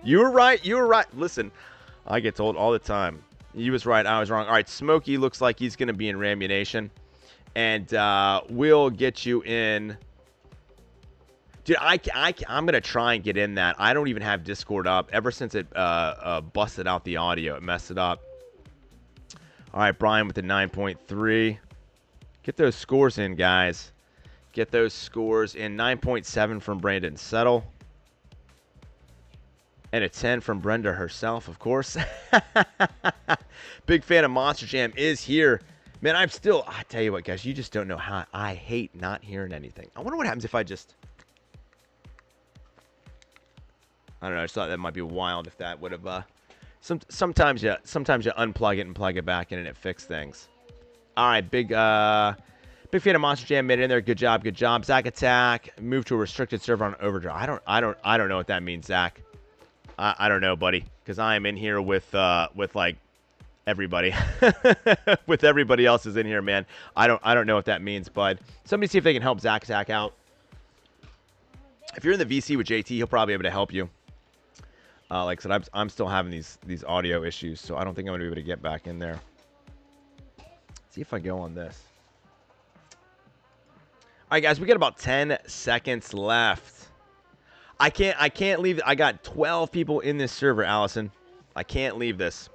[SPEAKER 1] You were right. You were right. Listen, I get told all the time. He was right. I was wrong. All right, Smokey looks like he's going to be in Rammunation. And we'll get you in. Dude, I'm going to try and get in that. I don't even have Discord up. Ever since it busted out the audio, it messed it up. All right, Brian with the 9.3. Get those scores in, guys. Get those scores in. 9.7 from Brandon Settle. And a 10 from Brenda herself, of course. Big fan of Monster Jam is here. Man, I tell you what, guys, you just don't know how I hate not hearing anything. I wonder what happens if I just... I don't know, I just thought that might be wild if that would have... Sometimes you unplug it and plug it back in and it fixes things. All right, big fan of Monster Jam made it in there. Good job, good job. Zach Attack moved to a restricted server on Overdrive. I don't know what that means, Zach. I don't know, buddy, because I am in here with like everybody, with everybody else is in here, man. I don't know what that means, bud. Somebody see if they can help Zach Attack out. If you're in the VC with JT, he'll probably be able to help you. Like I said, I'm still having these audio issues, so I don't think I'm gonna be able to get back in there. See if I go on this. All right, guys, we got about 10 seconds left. I can't leave. I got 12 people in this server, Allison. I can't leave this.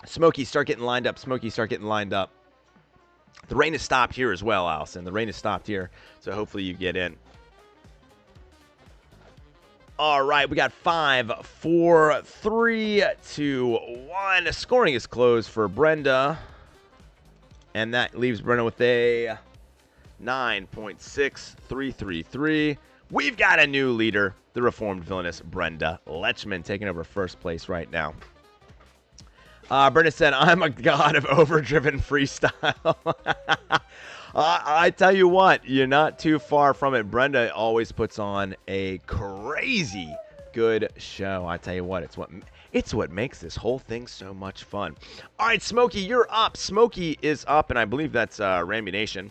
[SPEAKER 1] Smokey, start getting lined up. Smokey, start getting lined up. The rain has stopped here as well, Allison. The rain has stopped here, so hopefully you get in. All right, we got 5, 4, 3, 2, 1. Scoring is closed for Brenda. And that leaves Brenda with a 9.6333. We've got a new leader, the reformed villainous Brenda Lechman, taking over first place right now. Brenda said, I'm a god of overdriven freestyle. I tell you what, you're not too far from it. Brenda always puts on a crazy good show. I tell you what, it's what makes this whole thing so much fun. All right, Smokey, you're up. Smokey is up, and I believe that's Rammunation.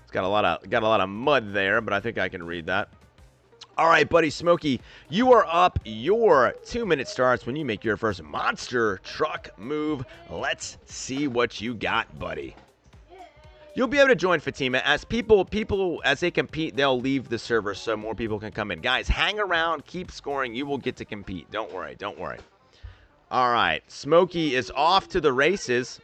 [SPEAKER 1] It's got a lot of mud there, but I think I can read that. All right, buddy, Smokey, you are up. Your 2-minute starts when you make your first monster truck move. Let's see what you got, buddy. You'll be able to join Fatima. As people, as they compete, they'll leave the server so more people can come in. Guys, hang around, keep scoring. You will get to compete. Don't worry, don't worry. All right, Smokey is off to the races.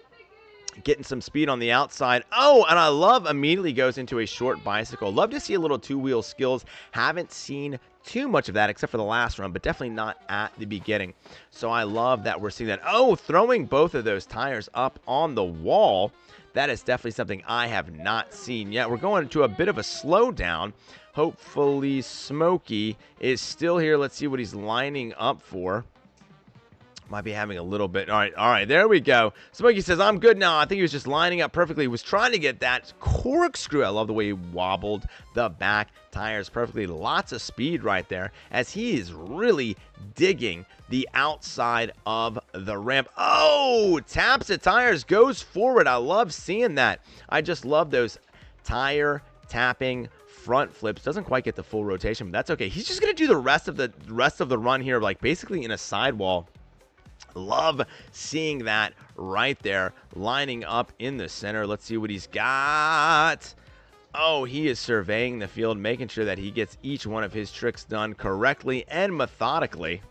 [SPEAKER 1] Getting some speed on the outside. Oh, and I love immediately goes into a short bicycle. Love to see a little two-wheel skills. Haven't seen too much of that except for the last run, but definitely not at the beginning. So I love that we're seeing that. Oh, throwing both of those tires up on the wall. That is definitely something I have not seen yet. We're going to a bit of a slowdown. Hopefully Smokey is still here. Let's see what he's lining up for. Might be having a little bit. All right, there we go. Smokey says, I'm good now. I think he was just lining up perfectly. He was trying to get that corkscrew. I love the way he wobbled the back tires perfectly. Lots of speed right there as he is really digging the outside of the ramp. Oh, taps the tires, goes forward. I love seeing that. I just love those tire tapping front flips. Doesn't quite get the full rotation, but that's okay. He's just going to do the rest of the run here, like basically in a sidewall. Love seeing that right there, lining up in the center. Let's see what he's got. Oh, he is surveying the field, making sure that he gets each one of his tricks done correctly and methodically.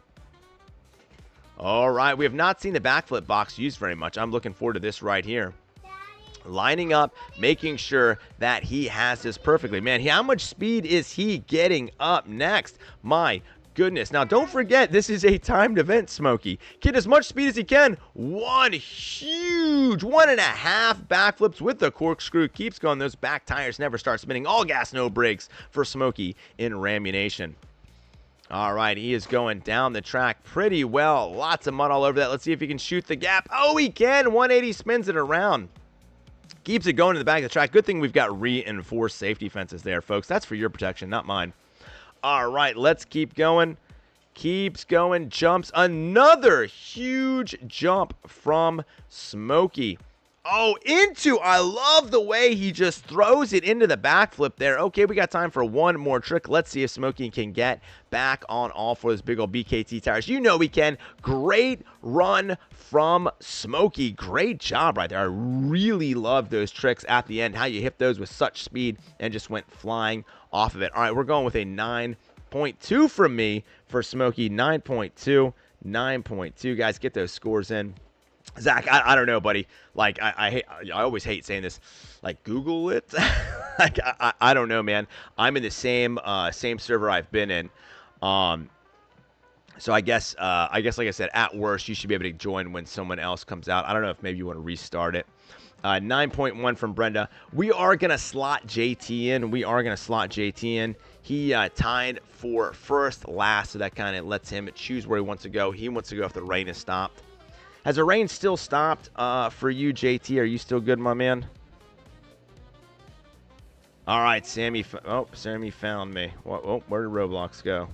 [SPEAKER 1] All right, we have not seen the backflip box used very much. I'm looking forward to this right here. Lining up, making sure that he has this perfectly. Man, how much speed is he getting up next? My goodness. Now, don't forget, this is a timed event, Smokey. Get as much speed as he can. One huge 1.5 backflips with the corkscrew. Keeps going. Those back tires never start spinning. All gas, no brakes for Smokey in Rammunation. All right, he is going down the track pretty well. Lots of mud all over that. Let's see if he can shoot the gap. Oh, he can. 180 spins it around. Keeps it going to the back of the track. Good thing we've got reinforced safety fences there, folks. That's for your protection, not mine. All right, let's keep going. Keeps going, jumps. Another huge jump from Smokey. Oh, I love the way he just throws it into the backflip there. Okay, we got time for one more trick. Let's see if Smokey can get back on all for those big old BKT tires. You know we can. Great run from Smokey. Great job right there. I really love those tricks at the end, how you hit those with such speed and just went flying off of it. All right, we're going with a 9.2 from me for Smokey. 9.2. 9.2. Guys, get those scores in. Zach, I don't know, buddy. Like, I always hate saying this. Like, Google it. Like, I don't know, man. I'm in the same server I've been in. So I guess, like I said, at worst, you should be able to join when someone else comes out. I don't know if maybe you want to restart it. 9.1 from Brenda. We are going to slot JT in. He tied for first last, so that kind of lets him choose where he wants to go. He wants to go if the rain is stopped. Has the rain still stopped for you, JT? Are you still good, my man? All right, Sammy. Sammy found me. Whoa, where did Roblox go?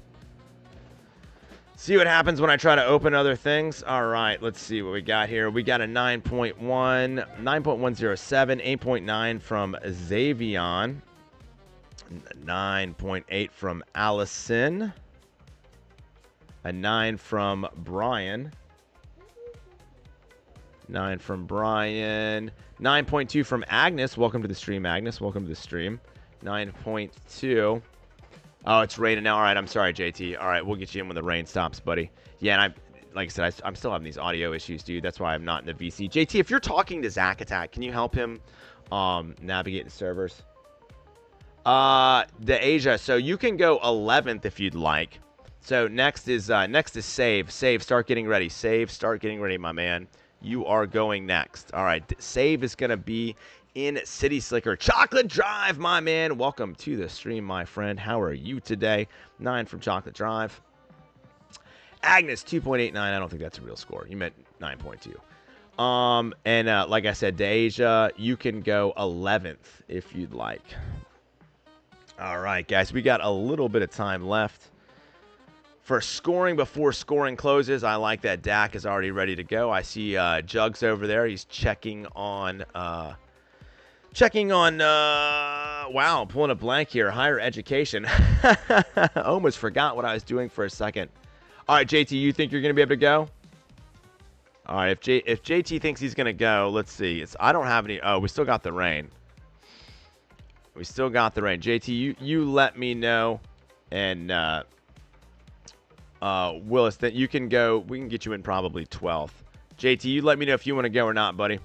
[SPEAKER 1] See what happens when I try to open other things. All right, let's see what we got here. We got a 9.1, 9.107, 8.9 from Xavon, 9.8 from Allison, a 9 from Brian. 9 from Brian. 9.2 from Agnes. Welcome to the stream, Agnes. Welcome to the stream. 9.2. Oh, it's raining now. All right, I'm sorry, JT. All right, we'll get you in when the rain stops, buddy. Yeah, and like I said, I'm still having these audio issues, dude. That's why I'm not in the VC. JT, if you're talking to Zach Attack, can you help him navigate the servers? Deasia. So you can go 11th if you'd like. So next is Save. Save, start getting ready. Save, start getting ready, my man. You are going next. All right, Save is going to be in City Slicker. Chocolate Drive, my man. Welcome to the stream, my friend. How are you today? 9 from Chocolate Drive. Agnes, 2.89. I don't think that's a real score. You meant 9.2. And like I said, Deasia, you can go 11th if you'd like. All right, guys, we got a little bit of time left for scoring before scoring closes. I like that Dak is already ready to go. I see Jugs over there. He's checking on, wow, pulling a blank here. Higher education. Almost forgot what I was doing for a second. All right, JT, you think you're going to be able to go? All right, if JT thinks he's going to go, let's see. I don't have any. Oh, we still got the rain. We still got the rain. JT, you let me know. And, Willis, that you can go. We can get you in probably 12th. JT, you let me know if you want to go or not, buddy.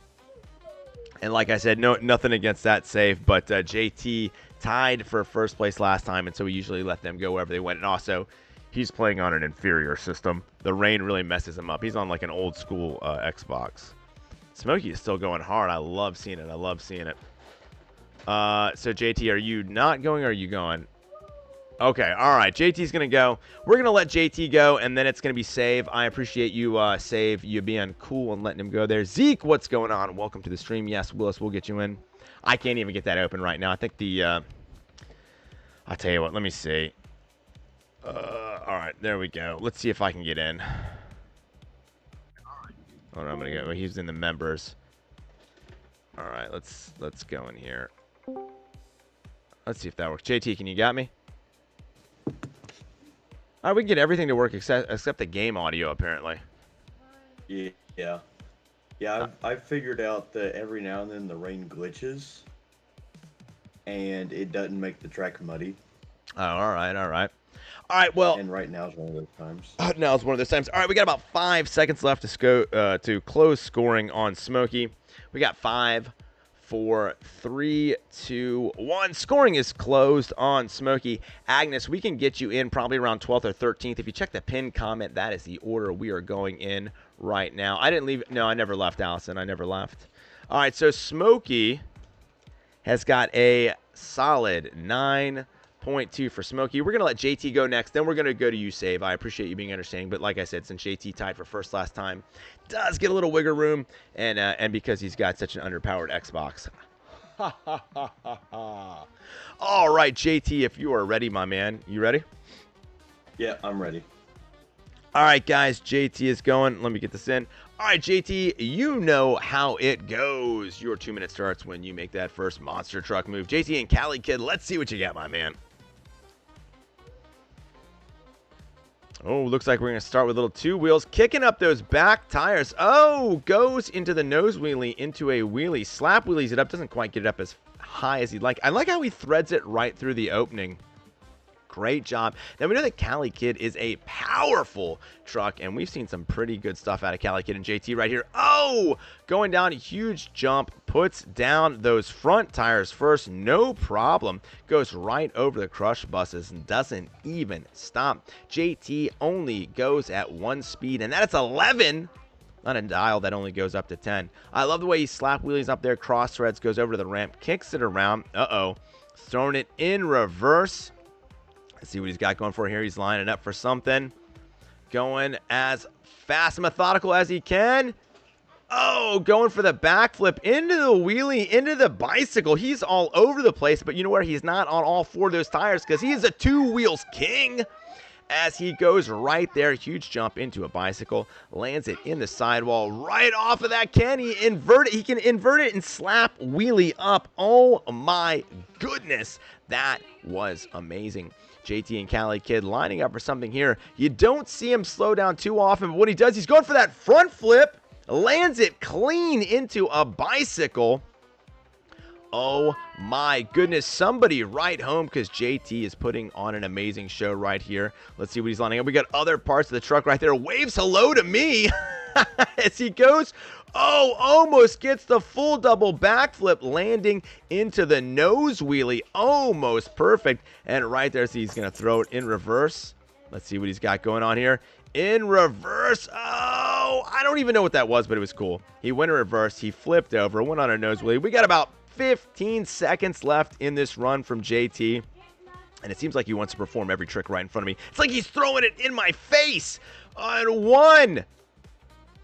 [SPEAKER 1] And like I said, nothing against that save, but JT tied for first place last time, and so we usually let them go wherever they went. And also, he's playing on an inferior system. The rain really messes him up. He's on like an old school Xbox. Smokey is still going hard. I love seeing it. So JT, are you not going or are you going? Okay, all right. JT's going to go. We're going to let JT go, and then it's going to be Save. I appreciate you, Save, you being cool and letting him go there. Zeke, what's going on? Welcome to the stream. Yes, Willis, we'll get you in. I can't even get that open right now. I think I'll tell you what. Let me see. All right, there we go. Let's see if I can get in. Oh, no, I'm going to go. He's in the members. All right, let's go in here. Let's see if that works. JT, can you got me? All right, we can get everything to work except the game audio, apparently.
[SPEAKER 4] Yeah. I've figured out that every now and then the rain glitches, and it doesn't make the track muddy.
[SPEAKER 1] Oh, all right. All right, well.
[SPEAKER 4] And right now is one of those times.
[SPEAKER 1] Now it's one of those times. All right, we got about 5 seconds left to close scoring on Smokey. We got 5, 4, 3, 2, 1. Scoring is closed on Smokey. Agnes, we can get you in probably around 12th or 13th. If you check the pinned comment, that is the order we are going in right now. I didn't leave. No, I never left, Allison. I never left. All right, so Smokey has got a solid 9.2 for Smokey. We're going to let JT go next. Then we're going to go to you, Save. I appreciate you being understanding. But like I said, since JT tied for first last time, does get a little wiggle room. And because he's got such an underpowered Xbox. All right, JT, if you are ready, my man. You ready?
[SPEAKER 4] Yeah, I'm ready.
[SPEAKER 1] All right, guys. JT is going. Let me get this in. All right, JT, you know how it goes. Your 2 minute starts when you make that first monster truck move. JT and Cali Kid, let's see what you got, my man. Oh, looks like we're going to start with little 2 wheels, kicking up those back tires. Oh, goes into the nose wheelie, into a wheelie. Slap wheelies it up, doesn't quite get it up as high as he'd like. I like how he threads it right through the opening. Great job. Now, we know that Cali Kid is a powerful truck, and we've seen some pretty good stuff out of Cali Kid and JT right here. Oh, going down, a huge jump, puts down those front tires first, no problem. Goes right over the crush buses and doesn't even stop. JT only goes at 1 speed, and that is 11 on a dial that only goes up to 10. I love the way he slap wheelies up there, cross threads, goes over to the ramp, kicks it around. Uh-oh, throwing it in reverse. Let's see what he's got going for here. He's lining up for something. Going as fast and methodical as he can. Oh, going for the backflip into the wheelie, into the bicycle. He's all over the place, but you know where he's not on all 4 of those tires because he's a 2 wheels king. As he goes right there, huge jump into a bicycle, lands it in the sidewall right off of that. Can he invert it? He can invert it and slap wheelie up. Oh my goodness, that was amazing. JT and Cali Kid lining up for something here. You don't see him slow down too often, but what he does, he's going for that front flip, lands it clean into a bicycle. Oh my goodness, somebody right home because JT is putting on an amazing show right here. Let's see what he's lining up. We got other parts of the truck right there. Waves hello to me as he goes. Oh, almost gets the full double backflip, landing into the nose wheelie. Almost perfect. And right there, so he's going to throw it in reverse. Let's see what he's got going on here. In reverse. Oh, I don't even know what that was, but it was cool. He went in reverse. He flipped over, went on a nose wheelie. We got about 15 seconds left in this run from JT. And it seems like he wants to perform every trick right in front of me. It's like he's throwing it in my face. On 1,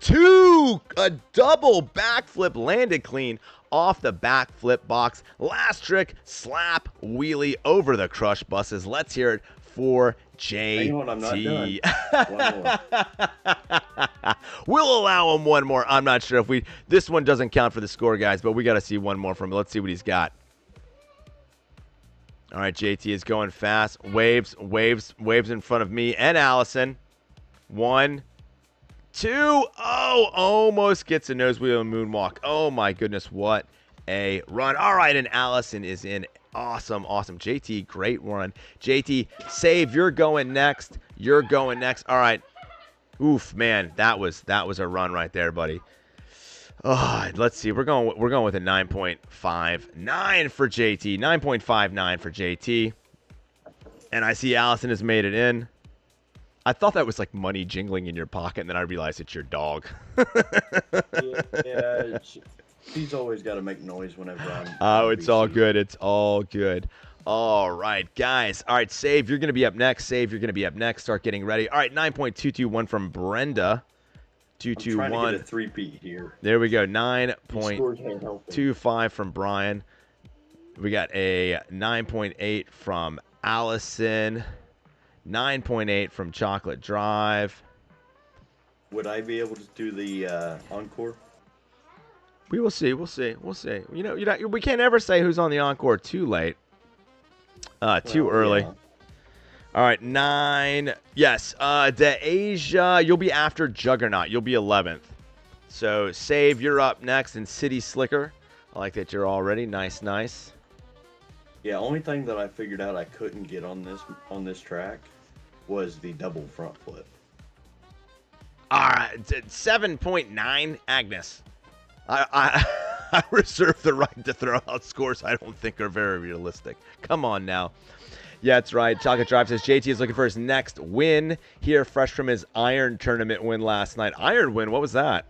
[SPEAKER 1] 2, a double backflip, landed clean off the backflip box. Last trick, slap wheelie over the crush buses. Let's hear it for JT.
[SPEAKER 4] Hang on, I'm not done. One more.
[SPEAKER 1] We'll allow him one more. I'm not sure if this one doesn't count for the score, guys, but we got to see one more from him. Let's see what he's got. All right, JT is going fast. Waves in front of me and Allison. 1, 2. Oh, almost gets a nose wheel and moonwalk. Oh my goodness, what a run. All right, and Allison is in. Awesome. JT, great run. JT, save. You're going next. All right. Oof, man, that was a run right there, buddy. Oh, let's see. We're going with a 9.59 for JT. 9.59 for JT. And I see Allison has made it in. I thought that was like money jingling in your pocket, and then I realized it's your dog.
[SPEAKER 4] Yeah, he's always got to make noise whenever I'm.
[SPEAKER 1] Oh, it's all good. It's all good. All right, guys. All right, Save, you're going to be up next. Start getting ready. All right, 9.221 from Brenda. 221.
[SPEAKER 4] I'm trying to get a three-peat here.
[SPEAKER 1] There we go. 9.25 from Brian. We got a 9.8 from Allison. 9.8 from Chocolate Drive.
[SPEAKER 4] Would I be able to do the encore?
[SPEAKER 1] We will see. We'll see. You know, we can't ever say who's on the encore too late. Too early.
[SPEAKER 4] Yeah.
[SPEAKER 1] All right, 9. Yes, Deasia, you'll be after Juggernaut. You'll be 11th. So, Save, you're up next, and City Slicker. I like that you're all ready. Nice.
[SPEAKER 4] Yeah, only thing that I figured out I couldn't get on this track was the double front flip.
[SPEAKER 1] All right, 7.9, Agnes. I reserve the right to throw out scores I don't think are very realistic. Come on now. Yeah, that's right. Chocolate Drive says JT is looking for his next win here, fresh from his Iron Tournament win last night. Iron win, what was that?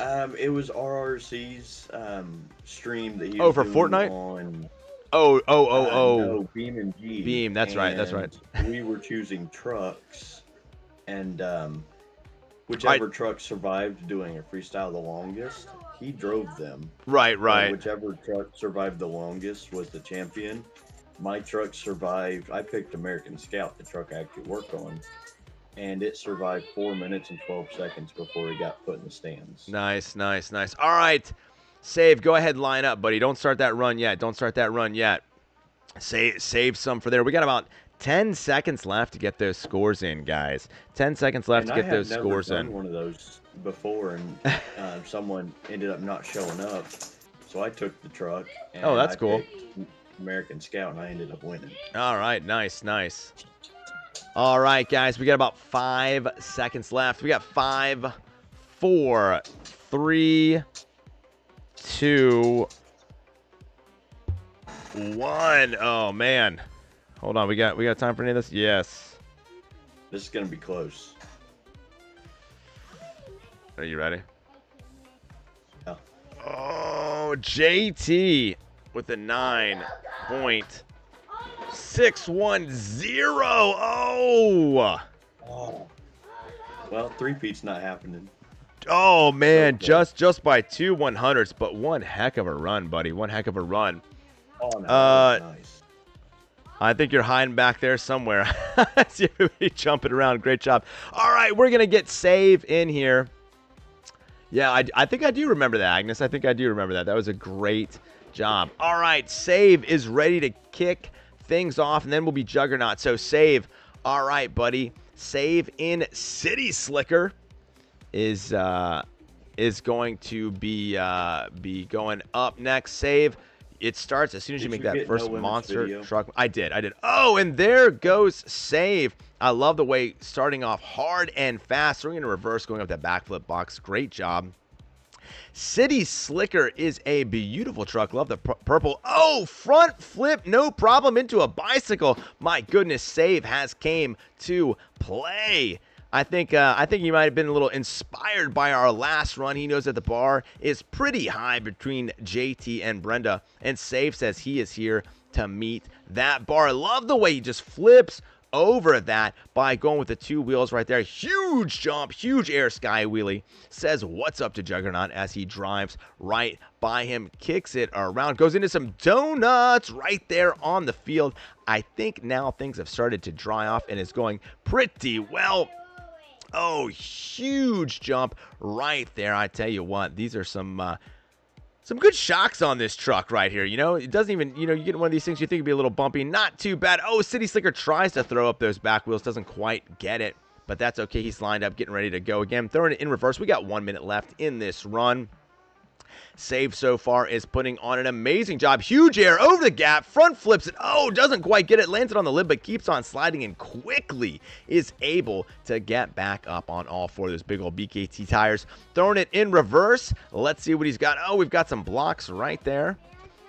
[SPEAKER 4] It was RRC's stream that he was
[SPEAKER 1] for
[SPEAKER 4] doing
[SPEAKER 1] Fortnite?
[SPEAKER 4] On.
[SPEAKER 1] Oh.
[SPEAKER 4] No, Beam and G.
[SPEAKER 1] Beam, that's right.
[SPEAKER 4] We were choosing trucks, and whichever truck survived doing a freestyle the longest, he drove them.
[SPEAKER 1] Right.
[SPEAKER 4] Whichever truck survived the longest was the champion. My truck survived. I picked American Scout, the truck I actually work on, and it survived 4 minutes and 12 seconds before it got put in the stands.
[SPEAKER 1] Nice, nice, nice. All right, Save, go ahead and line up, buddy. Don't start that run yet. Don't start that run yet. Save some for there. We got about 10 seconds left to get those scores in, guys. 10 seconds left to get those scores in.
[SPEAKER 4] I have never done one of those before, and someone ended up not showing up, so I took the truck. And
[SPEAKER 1] oh, that's cool.
[SPEAKER 4] American Scout, and I ended up winning.
[SPEAKER 1] All right, nice, nice. All right, guys, we got about 5 seconds left. We got 5, 4, 3, 2, 1. Oh man, hold on. We got time for any of this? Yes.
[SPEAKER 4] This is gonna be close.
[SPEAKER 1] Are you ready?
[SPEAKER 4] Yeah.
[SPEAKER 1] Oh, JT with a 9.610. Oh.
[SPEAKER 4] Well, 3-peat's not happening.
[SPEAKER 1] Oh man, just by 2 100s, but one heck of a run, buddy. One heck of a run.
[SPEAKER 4] Oh no, nice.
[SPEAKER 1] I think you're hiding back there somewhere. See everybody jumping around. Great job. All right, we're gonna get Save in here. Yeah, I think I do remember that, Agnes. I think I do remember that. That was a great job. All right, Save is ready to kick things off, and then we'll be Juggernaut. So Save, all right, buddy. Save in City Slicker is going to be going up next. Save. It starts as soon as you make that first monster truck. I did. Oh, and there goes Save. I love the way starting off hard and fast. We're going to reverse, going up that backflip box. Great job. City Slicker is a beautiful truck. Love the purple. Oh, front flip, no problem, into a bicycle. My goodness, Save has came to play. I think he might have been a little inspired by our last run. He knows that the bar is pretty high between JT and Brenda, and Save says he is here to meet that bar. I love the way he just flips over that by going with the 2 wheels right there. Huge jump, huge air sky wheelie. Says what's up to Juggernaut as he drives right by him, kicks it around, goes into some donuts right there on the field. I think now things have started to dry off and is going pretty well. Oh, huge jump right there. I tell you what, these are some good shocks on this truck right here. You know, it doesn't even, you get one of these things you think would be a little bumpy. Not too bad. Oh, City Slicker tries to throw up those back wheels. Doesn't quite get it, but that's okay. He's lined up, getting ready to go again. Throwing it in reverse. We got 1 minute left in this run. Save so far is putting on an amazing job. Huge air over the gap, front flips it. Oh, doesn't quite get it. Lands it on the lid, but keeps on sliding and quickly is able to get back up on all 4 of those big old BKT tires. Throwing it in reverse. Let's see what he's got. Oh, we've got some blocks right there.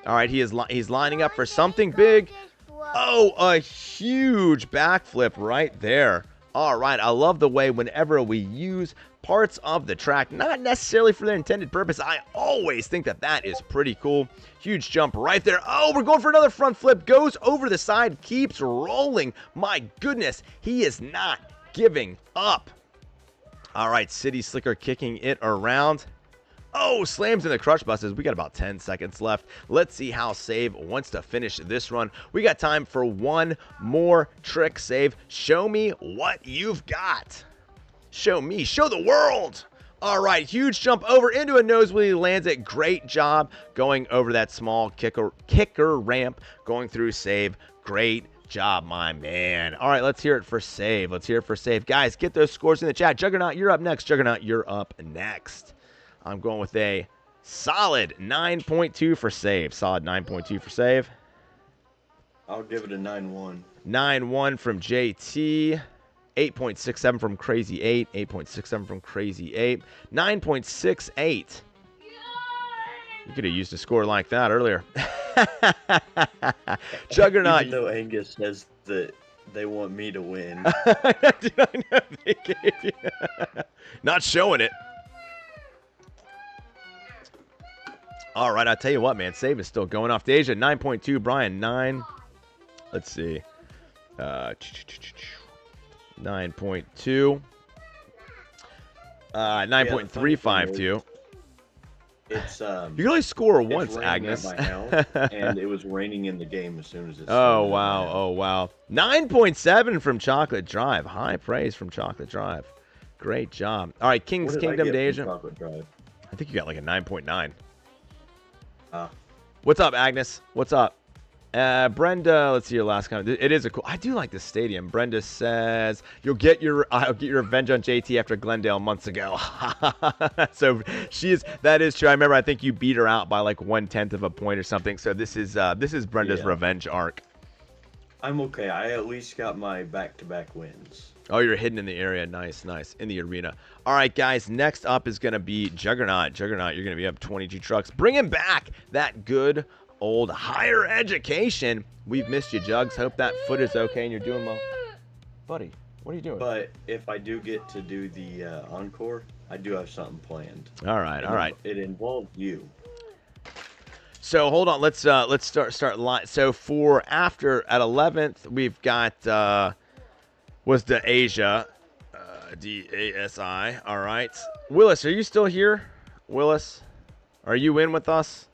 [SPEAKER 1] All right, he's lining up for something big. Oh, a huge backflip right there. All right, I love the way whenever we use parts of the track, not necessarily for their intended purpose, I always think that is pretty cool. Huge jump right there. Oh, we're going for another front flip. Goes over the side, keeps rolling. My goodness, he is not giving up. All right, City Slicker kicking it around. Oh, slams in the crush buses. We got about 10 seconds left. Let's see how Save wants to finish this run. We got time for one more trick, Save. Show me what you've got. Show me. Show the world. All right, huge jump over into a nose wheel. He lands it. Great job going over that small kicker ramp, going through Save. Great job, my man. All right, let's hear it for Save. Let's hear it for Save. Guys, get those scores in the chat. Juggernaut, you're up next. Juggernaut, you're up next. I'm going with a solid 9.2 for Save. Solid 9.2 for Save.
[SPEAKER 4] I'll give it a 9.1.
[SPEAKER 1] 9.1 from JT. 8.67 from Crazy 8. 8.67 from Crazy 8. 9.68. You could have used a score like that earlier. Juggernaut.
[SPEAKER 4] Even though Angus says that they want me to win.
[SPEAKER 1] Did I know they gave you? Not showing it. All right, I'll tell you what, man. Save is still going off. Deasia, 9.2. Brian, 9. Let's see. 9.2. 9.352.
[SPEAKER 4] It's
[SPEAKER 1] You can only score
[SPEAKER 4] it's
[SPEAKER 1] once,
[SPEAKER 4] raining
[SPEAKER 1] Agnes.
[SPEAKER 4] at my house, and it was raining in the game as soon as it
[SPEAKER 1] Oh,
[SPEAKER 4] started.
[SPEAKER 1] wow. Oh, wow. 9.7 from Chocolate Drive. High praise from Chocolate Drive. Great job. All right, King's
[SPEAKER 4] What did I
[SPEAKER 1] Kingdom,
[SPEAKER 4] get from
[SPEAKER 1] Deasia.
[SPEAKER 4] Chocolate Drive?
[SPEAKER 1] I think you got like a 9.9.
[SPEAKER 4] Ah.
[SPEAKER 1] What's up, Agnes? What's up? Brenda, let's see your last comment. It is a cool. I do like this stadium. Brenda says, I'll get your revenge on JT after Glendale months ago. So that is true. I remember, I think you beat her out by like 1/10 of a point or something. So this is Brenda's revenge arc.
[SPEAKER 4] I'm okay. I at least got my back-to-back wins.
[SPEAKER 1] Oh, you're hidden in the area. Nice, nice. In the arena. All right, guys. Next up is going to be Juggernaut. Juggernaut, you're going to be up 22 trucks. Bringing back that good old higher education. We've missed you, Jugs. Hope that foot is okay and you're doing well. Buddy, what are you doing?
[SPEAKER 4] But if I do get to do the encore, I do have something planned.
[SPEAKER 1] All right, all right.
[SPEAKER 4] It involves you.
[SPEAKER 1] So hold on. Let's start line. So for after at 11th, we've got was Deasia, DASI. All right. Willis, are you still here? Willis, are you in with us?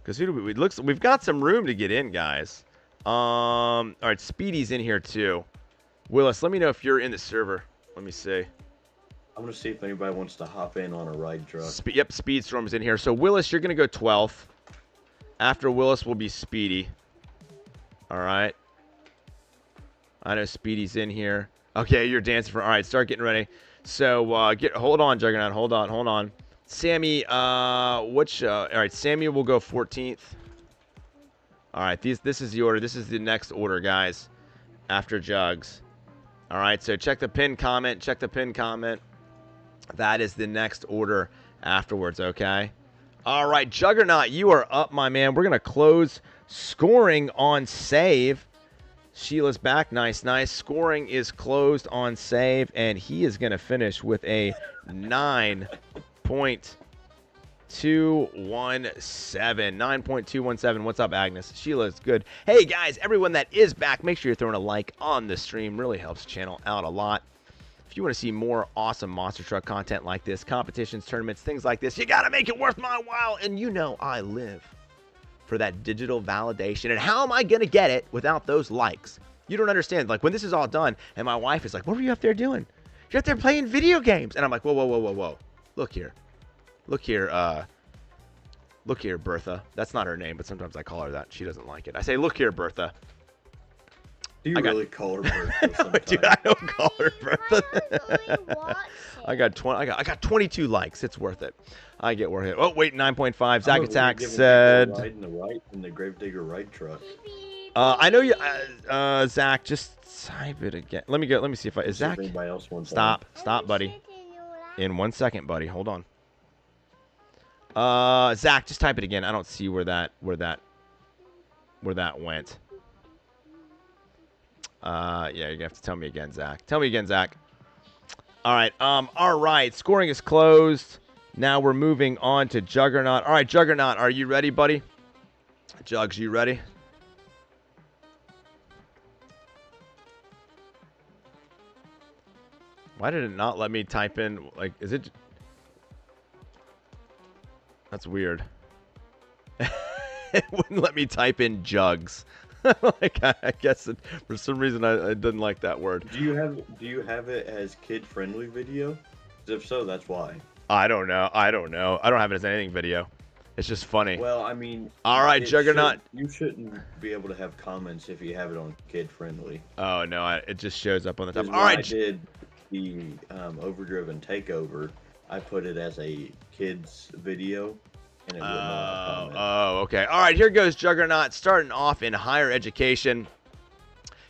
[SPEAKER 1] Because we've got some room to get in, guys. All right, Speedy's in here too. Willis, let me know if you're in the server. Let me see.
[SPEAKER 4] I'm gonna see if anybody wants to hop in on a ride truck.
[SPEAKER 1] Yep, Speedstorm's in here. So Willis, you're gonna go 12th. After Willis will be Speedy. All right. I know Speedy's in here. Okay, you're dancing for. All right, start getting ready. So hold on, Juggernaut. Hold on. Sammy, all right, Sammy will go 14th. All right, this is the order. This is the next order, guys, after Jugs. All right, so check the pin comment. That is the next order afterwards, okay? All right, Juggernaut, you are up, my man. We're going to close scoring on save. Sheila's back. Nice. Scoring is closed on save, and he is going to finish with a 9.217. What's up, Agnes? Sheila's good. Hey, guys, everyone that is back, make sure you're throwing a like on the stream. Really helps the channel out a lot. If you want to see more awesome monster truck content like this, competitions, tournaments, things like this, you got to make it worth my while. And you know I live for that digital validation. And how am I going to get it without those likes? You don't understand. Like, when this is all done, and my wife is like, what were you up there doing? You're up there playing video games. And I'm like, whoa. Look here, Bertha. That's not her name, but sometimes I call her that. She doesn't like it. I say, look here, Bertha.
[SPEAKER 4] Do you really call her Bertha sometimes?
[SPEAKER 1] Dude, I don't call her Bertha. I got 22 likes. It's worth it. I get worth it. Oh, wait, 9.5. Zach Attack said.
[SPEAKER 4] Ride in the right in the Gravedigger ride truck.
[SPEAKER 1] I know you, Zach. Just type it again. Let me go. Let me see if I. Is Zach?
[SPEAKER 4] Anybody else wants
[SPEAKER 1] Stop, buddy. In 1 second, buddy. Hold on. Zach, just type it again. I don't see where that went. Yeah, you're gonna have to tell me again, Zach. Tell me again, Zach. All right. All right. Scoring is closed. Now we're moving on to Juggernaut. All right, Juggernaut, are you ready, buddy? Jugs, you ready? Why did it not let me type in? Like, is it? That's weird. It wouldn't let me type in Jugs. Like, I guess for some reason I didn't like that word.
[SPEAKER 4] Do you have it as kid-friendly video? 'Cause if so, that's why.
[SPEAKER 1] I don't know. I don't have it as anything video. It's just funny.
[SPEAKER 4] Well, I mean.
[SPEAKER 1] All right, Juggernaut.
[SPEAKER 4] You shouldn't be able to have comments if you have it on kid-friendly.
[SPEAKER 1] Oh no, it just shows up on the top.
[SPEAKER 4] All
[SPEAKER 1] right.
[SPEAKER 4] I did the Overdriven takeover. I put it as a kids video. And it wouldn't allow comments.
[SPEAKER 1] Oh, okay. All right, here goes Juggernaut, starting off in higher education.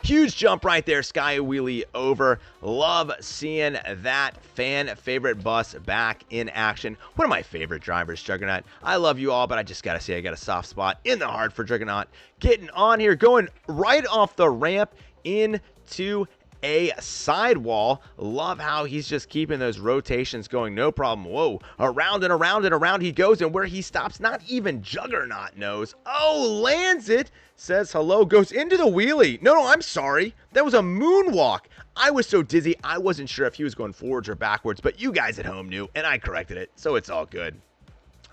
[SPEAKER 1] Huge jump right there, sky wheelie over. Love seeing that fan favorite bus back in action. One of my favorite drivers, Juggernaut. I love you all, but I just got to say I got a soft spot in the heart for Juggernaut. Getting on here, going right off the ramp into a sidewall. Love how he's just keeping those rotations going, no problem. Whoa, around and around and around he goes, and where he stops, not even Juggernaut knows. Oh, lands it, says hello, goes into the wheelie. No, I'm sorry. That was a moonwalk. I was so dizzy, I wasn't sure if he was going forwards or backwards, but you guys at home knew, and I corrected it, so it's all good.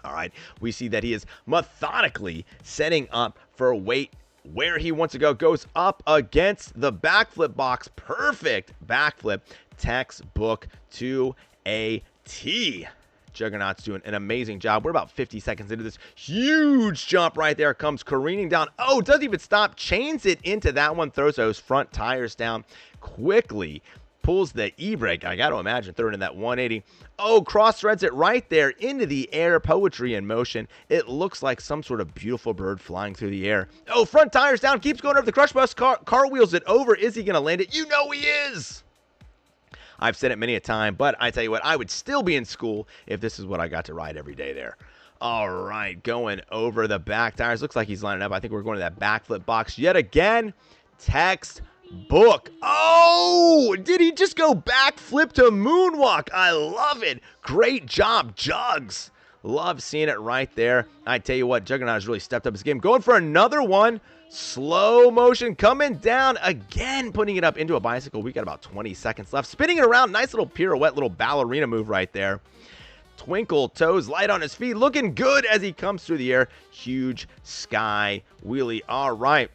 [SPEAKER 1] All right, we see that he is methodically setting up for weight where he wants to go. Goes up against the backflip box. Perfect backflip. Textbook to a T. Juggernaut's doing an amazing job. We're about 50 seconds into this huge jump right there. Comes careening down. Oh, doesn't even stop. Chains it into that one. Throws those front tires down quickly. Pulls the e-brake. I got to imagine throwing in that 180. Oh, cross threads it right there into the air. Poetry in motion. It looks like some sort of beautiful bird flying through the air. Oh, front tires down. Keeps going over the crush bus. Car wheels it over. Is he going to land it? You know he is. I've said it many a time, but I tell you what, I would still be in school if this is what I got to ride every day there. All right, going over the back tires. Looks like he's lining up. I think we're going to that backflip box yet again. Textbook. Oh, did he just go backflip to moonwalk? I love it. Great job, Jugs. Love seeing it right there. I tell you what, Juggernaut has really stepped up his game. Going for another one. Slow motion coming down again, putting it up into a bicycle. We got about 20 seconds left. Spinning it around. Nice little pirouette, little ballerina move right there. Twinkle toes, light on his feet. Looking good as he comes through the air. Huge sky wheelie. All right.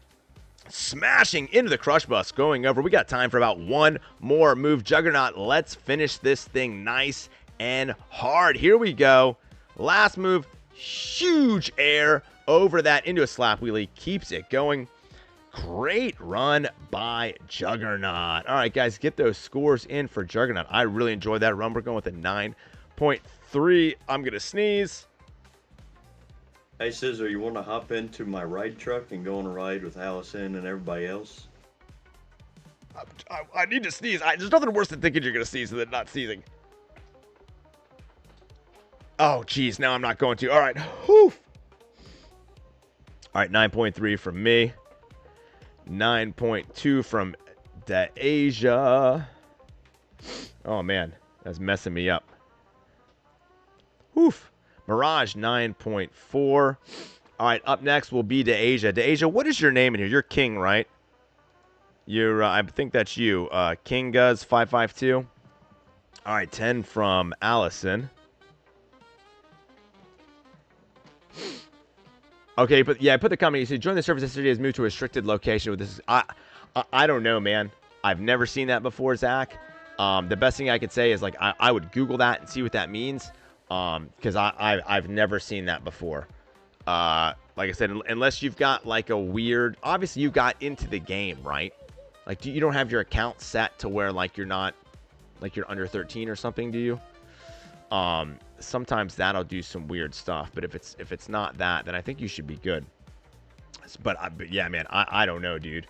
[SPEAKER 1] Smashing into the crush bus, going over. We got time for about one more move. Juggernaut, let's finish this thing nice and hard. Here we go. Last move. Huge air over that into a slap wheelie. Keeps it going. Great run by Juggernaut. All right, guys, get those scores in for Juggernaut. I really enjoyed that run. We're going with a 9.3. I'm going to sneeze.
[SPEAKER 4] Hey, Scissor, you want to hop into my ride truck and go on a ride with Allison and everybody else?
[SPEAKER 1] I need to sneeze. There's nothing worse than thinking you're going to sneeze than not sneezing. Oh, geez. Now I'm not going to. All right. Whew. All right, 9.3 from me. 9.2 from Deasia. Oh, man. That's messing me up. Woof. Mirage, 9.4. All right, up next will be Deasia. Deasia, what is your name in here? You're King, right? You're, I think that's you. King Guz 552. All right, 10 from Allison. Okay, but yeah, I put the comment. You said join the service yesterday has moved to a restricted location with this. I don't know, man. I've never seen that before, Zach. The best thing I could say is like I would Google that and see what that means. Because I've never seen that before. Like I said, unless you've got like a weird. Obviously, you got into the game, right? Like you don't have your account set to where like you're not, like you're under 13 or something, do you? Sometimes that'll do some weird stuff, but if it's not that, then I think you should be good. But yeah, man, I don't know, dude,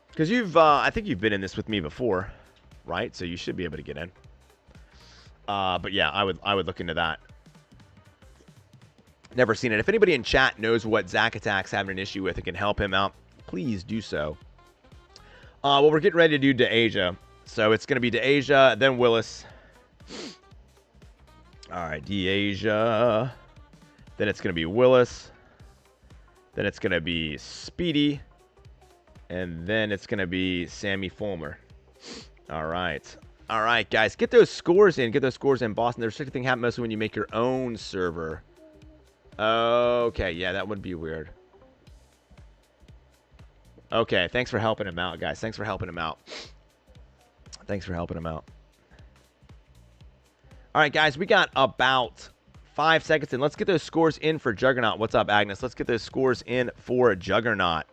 [SPEAKER 1] because I think you've been in this with me before, right? So you should be able to get in. But yeah, I would look into that. Never seen it. If anybody in chat knows what Zach Attack's having an issue with and can help him out, please do so. Well, we're getting ready to do Deasia, so it's gonna be Deasia, then Willis. All right, Deasia. Then it's going to be Willis. Then it's going to be Speedy. And then it's going to be Sammy Fulmer. All right. All right, guys. Get those scores in. Get those scores in, Boston. The restricted thing happens mostly when you make your own server. Okay, yeah, that would be weird. Okay, thanks for helping him out, guys. Thanks for helping him out. Thanks for helping him out. All right, guys, we got about 5 seconds in. Let's get those scores in for Juggernaut. What's up, Agnes? Let's get those scores in for Juggernaut.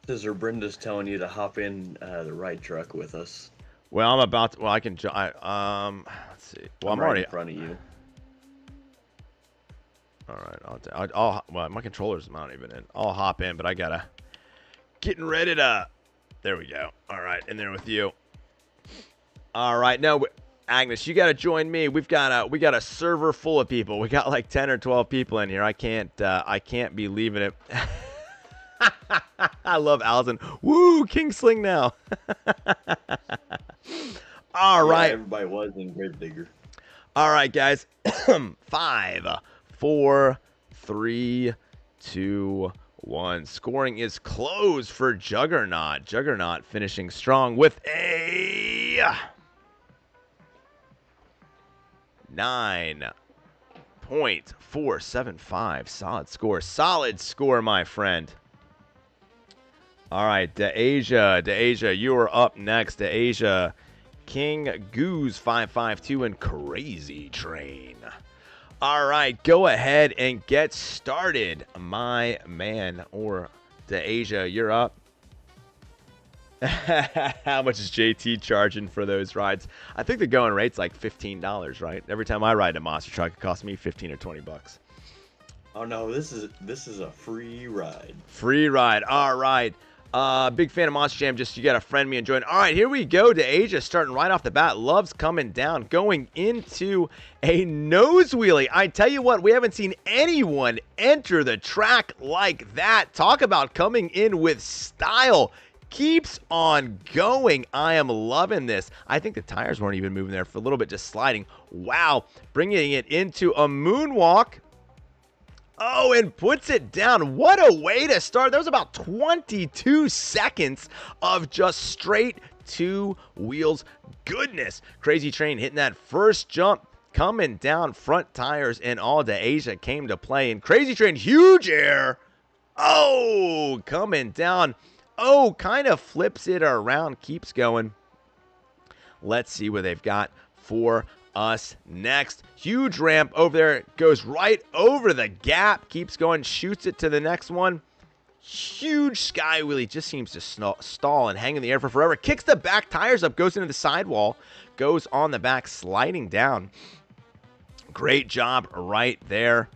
[SPEAKER 4] Scissor, Brenda's telling you to hop in the ride truck with us.
[SPEAKER 1] Well, I'm about to. Well, I can. Let's see. Well, I'm already
[SPEAKER 4] in front of you.
[SPEAKER 1] All right, I'll. Well, my controller's not even in. I'll hop in, but I gotta getting ready to. There we go. All right, in there with you. All right, no. Agnes, you got to join me. We got a server full of people. We got like 10 or 12 people in here. I can't be leaving it. I love Allison. Woo, King Sling now. All right.
[SPEAKER 4] Everybody was in Gravedigger.
[SPEAKER 1] All right, guys. 5, 4, 3, 2, 1. Scoring is closed for Juggernaut. Juggernaut finishing strong with a 9.3. 1.475. Solid score. Solid score, my friend. All right, Deasia, you are up next. Deasia, King Goose 552, and Crazy Train. All right, go ahead and get started, my man. Or Deasia, you're up. How much is JT charging for those rides? I think the going rate's like $15, right? Every time I ride a monster truck, it costs me 15 or 20 bucks.
[SPEAKER 4] Oh no, this is a free ride.
[SPEAKER 1] Free ride. All right. Big fan of Monster Jam. Just you got to friend me and join. All right, here we go. Deasia starting right off the bat. Loves coming down, going into a nose wheelie. I tell you what, we haven't seen anyone enter the track like that. Talk about coming in with style. Keeps on going. I am loving this. I think the tires weren't even moving there for a little bit, just sliding. Wow. Bringing it into a moonwalk. Oh, and puts it down. What a way to start. That was about 22 seconds of just straight two wheels goodness. Crazy Train hitting that first jump, coming down, front tires and all. Deasia came to play. And Crazy Train, huge air. Oh, coming down. Oh, kind of flips it around, keeps going. Let's see what they've got for us next. Huge ramp over there, goes right over the gap, keeps going, shoots it to the next one. Huge sky wheelie, just seems to stall and hang in the air for forever. Kicks the back tires up, goes into the sidewall, goes on the back, sliding down. Great job right there.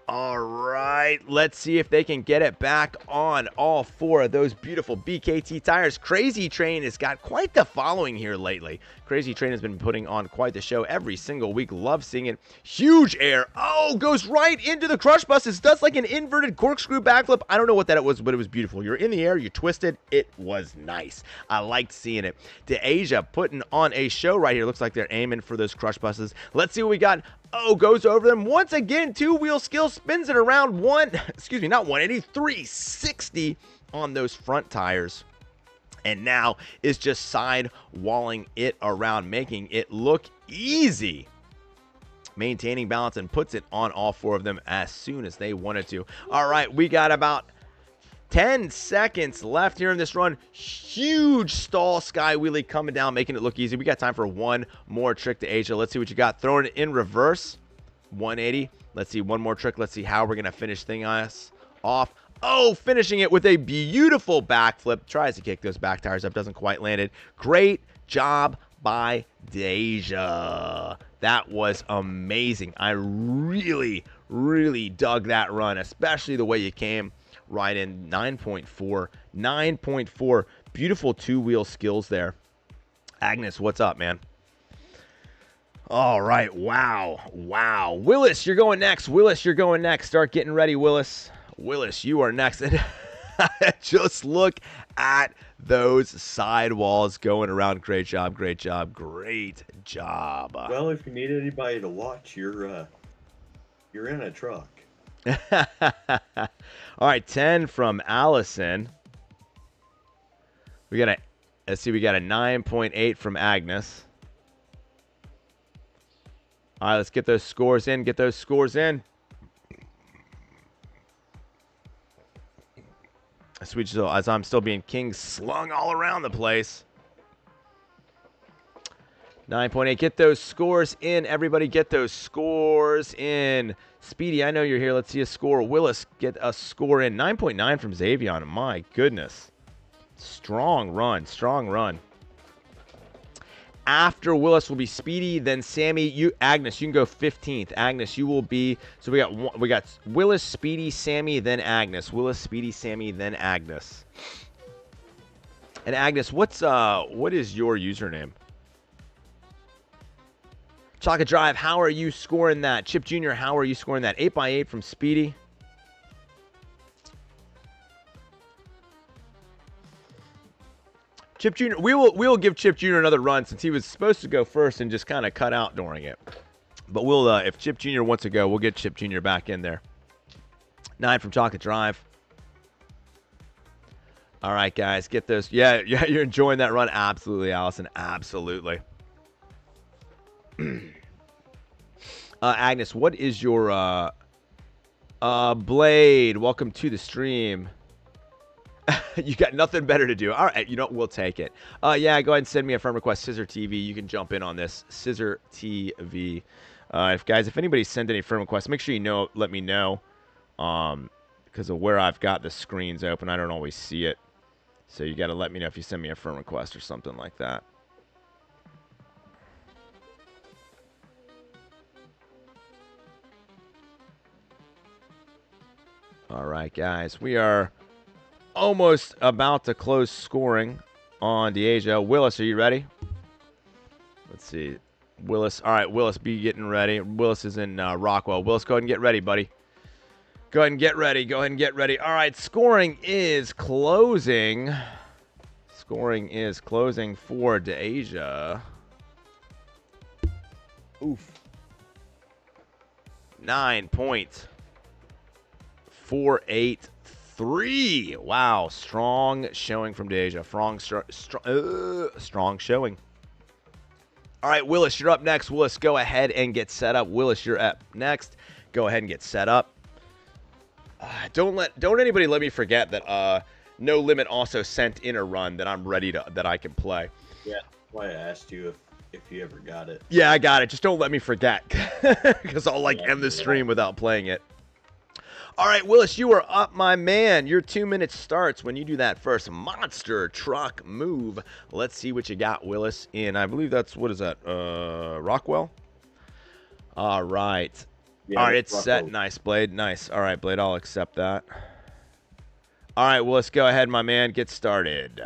[SPEAKER 1] All right, let's see if they can get it back on all four of those beautiful BKT tires. Crazy Train has got quite the following here lately. Crazy Train has been putting on quite the show every single week. Love seeing it. Huge air. Oh, goes right into the crush buses. Does like an inverted corkscrew backflip. I don't know what that was, but it was beautiful. You're in the air, you twisted. It was nice. I liked seeing it. Deasia putting on a show right here. Looks like they're aiming for those crush buses. Let's see what we got. Oh, goes over them. Once again, two-wheel skill, spins it around not 180, 360 on those front tires. And now is just side-walling it around, making it look easy. Maintaining balance and puts it on all four of them as soon as they wanted to. All right, we got about 10 seconds left here in this run. Huge stall sky wheelie coming down, making it look easy. We got time for one more trick to Deasia. Let's see what you got. Throwing it in reverse. 180. Let's see one more trick. Let's see how we're going to finish things off. Oh, finishing it with a beautiful backflip. Tries to kick those back tires up. Doesn't quite land it. Great job by Deasia. That was amazing. I really, really dug that run, especially the way you came right in. 9.4. 9.4. Beautiful two-wheel skills there. Agnes, what's up, man? All right. Wow. Wow. Willis, you're going next. Willis, you're going next. Start getting ready, Willis. Willis, you are next. And just look at those sidewalls going around. Great job. Great job. Great job.
[SPEAKER 4] Well, if you need anybody to watch, you're in a truck.
[SPEAKER 1] All right, 10 from Allison. We got a 9.8 from Agnes. All right, let's get those scores in. Get those scores in. Sweet, as I'm still being king slung all around the place. 9.8. Get those scores in. Everybody get those scores in. Speedy, I know you're here. Let's see a score. Willis, get a score in. 9.9 from Xavon. My goodness. Strong run. Strong run. After Willis will be Speedy, then Sammy. Agnes, you can go 15th. Agnes, you will be. So we got Willis, Speedy, Sammy, then Agnes. Willis, Speedy, Sammy, then Agnes. And Agnes, what is your username? Chocolate Drive, how are you scoring that? Chip Jr., how are you scoring that? 8x8 from Speedy. Chip Jr., we will give Chip Jr. another run since he was supposed to go first and just kind of cut out during it. But we'll if Chip Jr. wants to go, we'll get Chip Jr. back in there. 9 from Chocolate Drive. All right, guys, get those. Yeah, you're enjoying that run. Absolutely, Allison. Absolutely. Agnes, what is your Blade? Welcome to the stream. You got nothing better to do. All right, you know what? We'll take it. Yeah, go ahead and send me a friend request, CISRtv. You can jump in on this, CISRtv. If anybody sent any friend requests, make sure you let me know. Because of where I've got the screens open, I don't always see it. So you got to let me know if you send me a friend request or something like that. All right, guys, we are almost about to close scoring on Deasia. Willis, are you ready? Let's see. Willis. All right, Willis, be getting ready. Willis is in Rockwell. Willis, go ahead and get ready, buddy. Go ahead and get ready. Go ahead and get ready. All right, scoring is closing. Scoring is closing for Deasia. Oof. 9.483. Wow, strong showing from Deasia. Strong showing. All right, Willis, you're up next. Willis, go ahead and get set up. Willis, you're up next. Go ahead and get set up. Don't anybody let me forget that No Limit also sent in a run that I'm ready to that I can play.
[SPEAKER 4] Yeah, that's why I asked you if you ever got it.
[SPEAKER 1] Yeah, I got it. Just don't let me forget, because I'll end the stream without playing it. All right, Willis, you are up, my man. Your 2 minutes starts when you do that first monster truck move. Let's see what you got, Willis. In I believe that's what is that? Rockwell. All right.
[SPEAKER 4] Yeah,
[SPEAKER 1] all right, it's
[SPEAKER 4] Rockwell.
[SPEAKER 1] set. Nice, Blade. Nice. All right, Blade, I'll accept that. All right, Willis, go ahead, my man. Get started.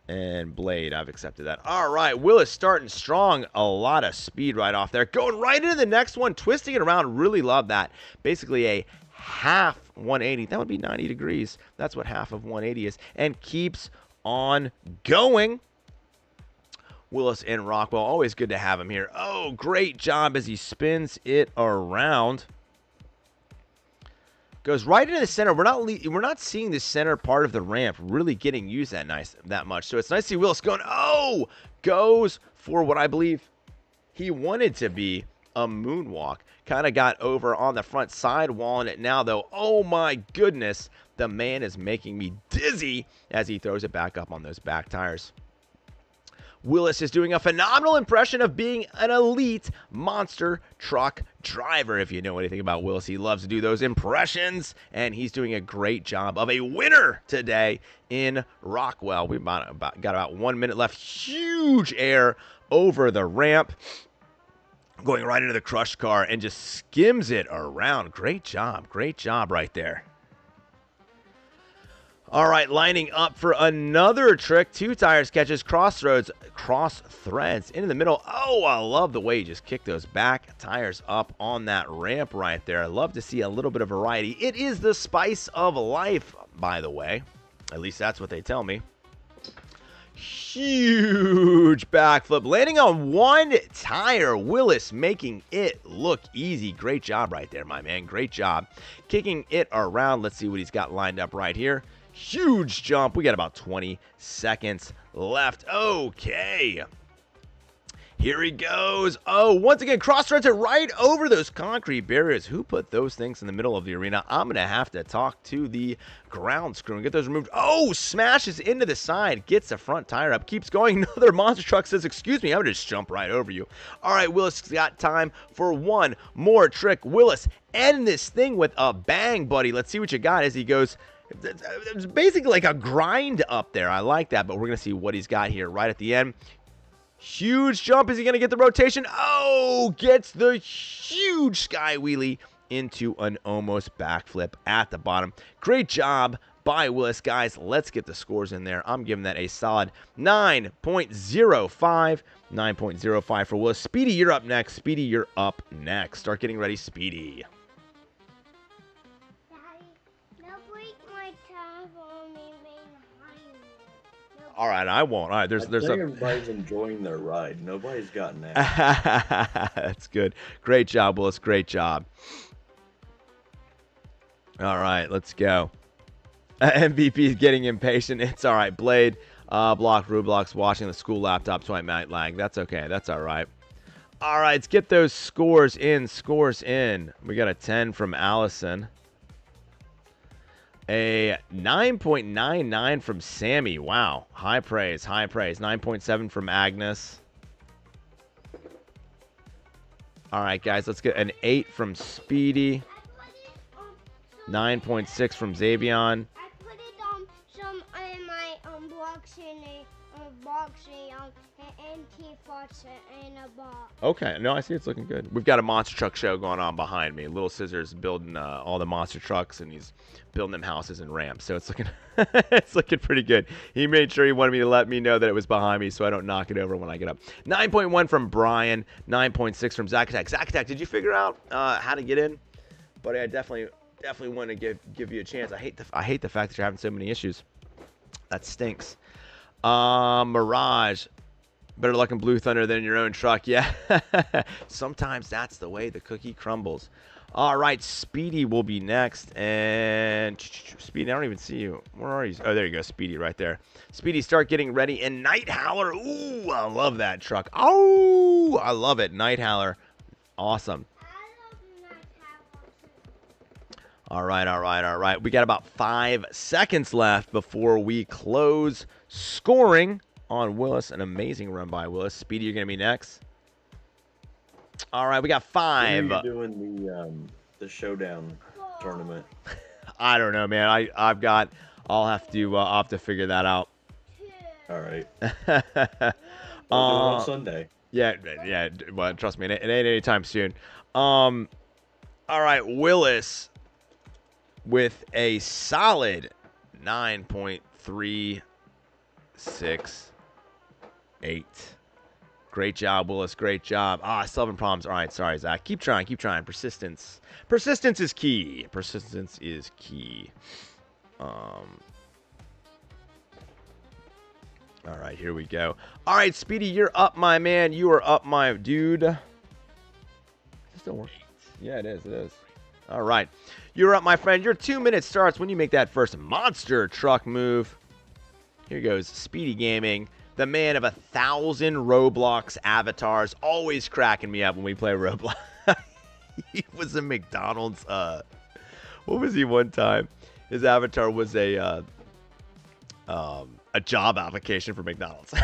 [SPEAKER 1] And Blade, I've accepted that. All right, Willis starting strong. A lot of speed right off there. Going right into the next one, twisting it around. Really love that. Basically a half 180. That would be 90 degrees. That's what half of 180 is. And keeps on going. Willis and Rockwell, always good to have him here. Oh, great job as he spins it around. Goes right into the center. We're not seeing the center part of the ramp really getting used that much. So it's nice to see Willis going. Oh, goes for what I believe he wanted to be a moonwalk. Kind of got over on the front side, walling it now though. Oh my goodness, the man is making me dizzy as he throws it back up on those back tires. Willis is doing a phenomenal impression of being an elite monster truck driver. If you know anything about Willis, he loves to do those impressions, and he's doing a great job of a winner today in Rockwell. We've got about 1 minute left. Huge air over the ramp, going right into the crushed car, and just skims it around. Great job right there. All right, lining up for another trick. 2 tires catches, cross threads into the middle. Oh, I love the way he just kicked those back tires up on that ramp right there. I love to see a little bit of variety. It is the spice of life, by the way. At least that's what they tell me. Huge backflip, landing on 1 tire. Willis making it look easy. Great job right there, my man. Great job. Kicking it around. Let's see what he's got lined up right here. Huge jump. We got about 20 seconds left. Okay. Here he goes. Oh, once again, cross-threads it right over those concrete barriers. Who put those things in the middle of the arena? I'm going to have to talk to the ground screw and get those removed. Oh, smashes into the side. Gets the front tire up. Keeps going. Another monster truck says, excuse me, I'm going to just jump right over you. All right, Willis got time for one more trick. Willis, end this thing with a bang, buddy. Let's see what you got as he goes. It's basically like a grind up there. I like that, but we're going to see what he's got here right at the end. Huge jump. Is he going to get the rotation? Oh, gets the huge sky wheelie into an almost backflip at the bottom. Great job by Willis, guys. Let's get the scores in there. I'm giving that a solid 9.05. 9.05 for Willis. Speedy, you're up next. Speedy, you're up next. Start getting ready, Speedy. All right, I won't. All right, there's
[SPEAKER 4] everybody's enjoying their ride. Nobody's gotten that.
[SPEAKER 1] That's good. Great job, Willis. Great job. All right, let's go. MVP is getting impatient. It's all right. Blade, blocked Roblox, watching the school laptop, so I might lag. That's okay. That's all right. All right, let's get those scores in. Scores in. We got a 10 from Allison. A 9.99 from Sammy. Wow. High praise. High praise. 9.7 from Agnes. All right, guys. Let's get an 8 from Speedy. 9.6 from Xavon.
[SPEAKER 2] I put it some in my box in a anti-thoughts in a box.
[SPEAKER 1] Okay, no, I see it's looking good. We've got a monster truck show going on behind me. Little Scissors building all the monster trucks, and he's building them houses and ramps. So it's looking, it's looking pretty good. He made sure he wanted me to let me know that it was behind me, so I don't knock it over when I get up. 9.1 from Brian. 9.6 from Zack Attack. Zack Attack, did you figure out how to get in? Buddy, I definitely want to give you a chance. I hate the fact that you're having so many issues. That stinks. Mirage. Better luck in Blue Thunder than your own truck. Yeah. Sometimes that's the way the cookie crumbles. All right. Speedy will be next. And Speedy, I don't even see you. Where are you? Oh, there you go. Speedy right there. Speedy, start getting ready. And Night Howler. Ooh, I love that truck. Oh, I love it. Night Howler. Awesome. All right. We got about 5 seconds left before we close scoring on Willis. An amazing run by Willis. Speedy, you're going to be next. All right, we got 5.
[SPEAKER 4] When are you doing the showdown tournament?
[SPEAKER 1] I don't know, man. I'll have to figure that out.
[SPEAKER 4] All right. We'll do it on Sunday.
[SPEAKER 1] Yeah. Well, trust me, it ain't anytime soon. All right, Willis with a solid 9.368. Great job, Willis. Great job. I still having problems. All right, sorry, Zach. Keep trying. Persistence is key. All right, here we go. All right, Speedy, you're up, my man. You are up, my dude. Does it still work? Yeah, it is. All right. You're up, my friend. Your 2 minutes starts when you make that first monster truck move. Here goes Speedy Gaming, the man of 1,000 Roblox avatars, always cracking me up when we play Roblox. He was a McDonald's. What was he one time? His avatar was a job application for McDonald's.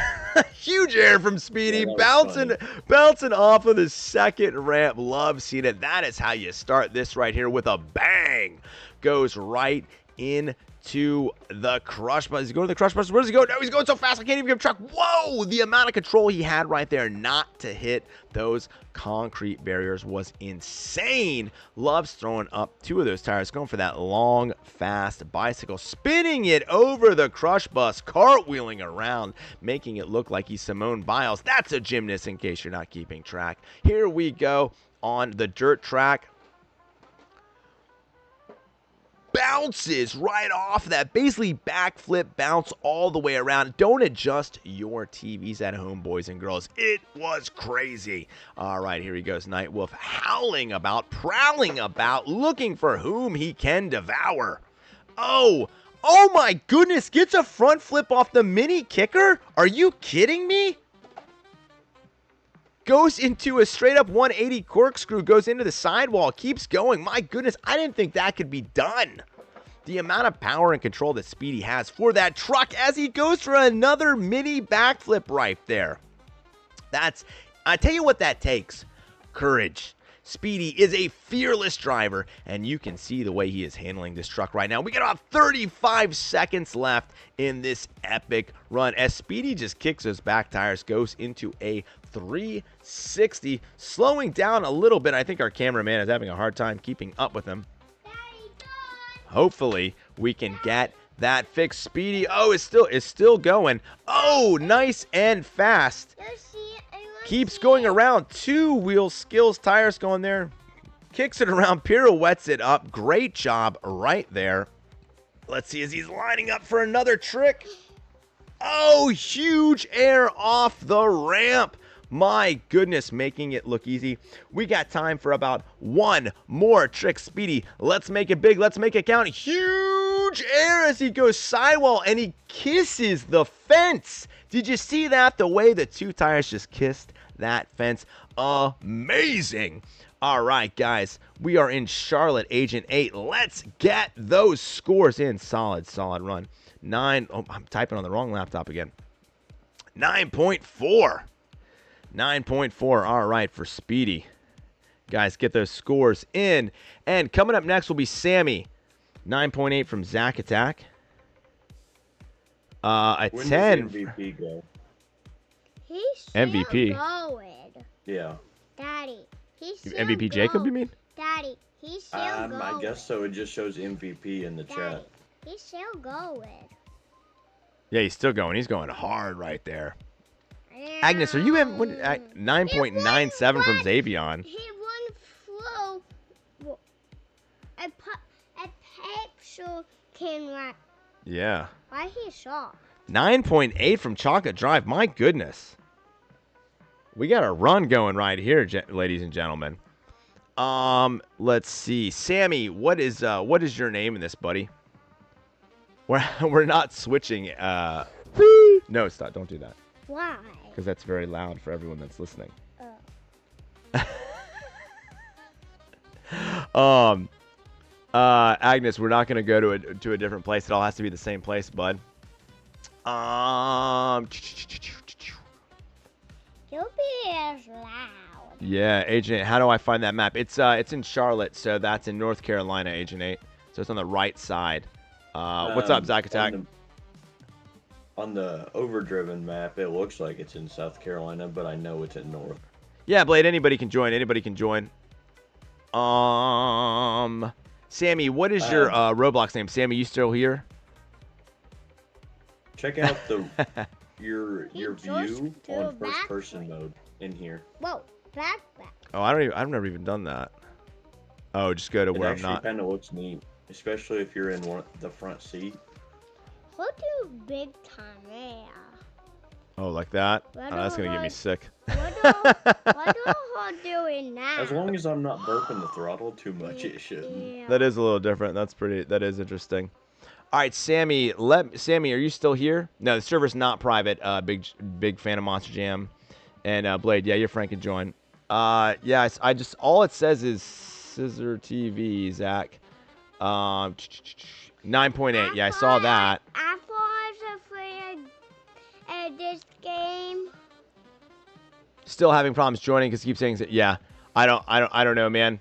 [SPEAKER 1] Huge air from Speedy, bouncing off of the second ramp. Love seeing it. That is how you start this right here with a bang. Goes right into the crush bus. He's going to the crush bus. Where does he go? No, he's going so fast I can't even give him track. Whoa! The amount of control he had right there not to hit those concrete barriers was insane. Loves throwing up 2 of those tires, going for that long, fast bicycle, spinning it over the crush bus, cartwheeling around, making it look like he's Simone Biles. That's a gymnast in case you're not keeping track. Here we go on the dirt track. Bounces right off that, basically backflip bounce all the way around. Don't adjust your TVs at home, boys and girls. It was crazy. All right, here he goes. Nightwolf howling about, prowling about, looking for whom he can devour. Oh my goodness, gets a front flip off the mini kicker? Are you kidding me? Goes into a straight up 180 corkscrew, goes into the sidewall, keeps going. My goodness, I didn't think that could be done. The amount of power and control that Speedy has for that truck as he goes for another mini backflip right there. I tell you what that takes. Courage. Speedy is a fearless driver, and you can see the way he is handling this truck right now. We got about 35 seconds left in this epic run as Speedy just kicks his back tires, goes into a 360, slowing down a little bit. I think our cameraman is having a hard time keeping up with him. Hopefully, we can get that fixed. Speedy, it's still going. Oh, nice and fast. Keeps going around. 2-wheel skills tires going there. Kicks it around, pirouettes it up. Great job right there. Let's see as he's lining up for another trick. Oh, huge air off the ramp. My goodness, making it look easy. We got time for about 1 more trick. Speedy, let's make it big. Let's make it count. Huge air as he goes sidewall and he kisses the fence. Did you see that? The way the 2 tires just kissed that fence amazing. All right, guys, we are in Charlotte, Agent 8. Let's get those scores in. Solid run. 9. Oh, I'm typing on the wrong laptop again. 9.4. 9.4. All right, for Speedy. Guys, get those scores in. And coming up next will be Sammy. 9.8 from Zach Attack. A
[SPEAKER 4] When
[SPEAKER 1] 10.
[SPEAKER 4] does MVP go?
[SPEAKER 2] He's still
[SPEAKER 1] MVP.
[SPEAKER 2] going.
[SPEAKER 4] Yeah.
[SPEAKER 2] Daddy, he's still
[SPEAKER 1] MVP Jacob, you mean?
[SPEAKER 2] Daddy, he's still going.
[SPEAKER 4] I guess so. It just shows MVP in the
[SPEAKER 2] Daddy,
[SPEAKER 4] chat.
[SPEAKER 2] he's still going.
[SPEAKER 1] Yeah, he's still going. He's going hard right there. Agnes, are you in 9.97 from Xavon?
[SPEAKER 2] He won flow. A pixel can right.
[SPEAKER 1] Yeah.
[SPEAKER 2] Why he soft?
[SPEAKER 1] 9.8 from Chocolate Drive. My goodness. We got a run going right here, ladies and gentlemen. Let's see. Sammy, what is your name in this, buddy? We're not switching. No, stop. Don't do that.
[SPEAKER 2] Why?
[SPEAKER 1] Because that's very loud for everyone that's listening. Agnes, we're not gonna go to a different place. It all has to be the same place, bud.
[SPEAKER 2] You'll be as loud.
[SPEAKER 1] Yeah, Agent 8. How do I find that map? It's in Charlotte, so that's in North Carolina, Agent 8. So it's on the right side. What's up, Zach Attack?
[SPEAKER 4] On the Overdriven map, it looks like it's in South Carolina, but I know it's in North.
[SPEAKER 1] Yeah, Blade, anybody can join. Anybody can join. Sammy, what is your Roblox name? Sammy, you still here?
[SPEAKER 4] Check out your view
[SPEAKER 2] just
[SPEAKER 4] on
[SPEAKER 2] threw
[SPEAKER 4] first person mode in here.
[SPEAKER 2] Whoa, back.
[SPEAKER 1] Oh, I've never even done that. Oh, just go to where I'm not.
[SPEAKER 4] It actually kind of looks neat, especially if you're in the front seat.
[SPEAKER 2] What do big time there?
[SPEAKER 1] Oh, like that?
[SPEAKER 2] What
[SPEAKER 1] Oh, that's
[SPEAKER 2] do
[SPEAKER 1] gonna get me
[SPEAKER 2] I-
[SPEAKER 1] sick.
[SPEAKER 2] What do I doing now?
[SPEAKER 4] As long as I'm not burping the throttle too much, it shouldn't.
[SPEAKER 2] Yeah.
[SPEAKER 1] That is a little different. That is interesting. All right, Sammy. Sammy, are you still here? No, the server's not private. Big fan of Monster Jam, and Blade. Yeah, your friend can join. Yeah, all it says is CISRtv, Zach. 9.8. Yeah, I saw that.
[SPEAKER 2] I was afraid of this game.
[SPEAKER 1] Still having problems joining because keep saying that. Yeah, I don't know, man.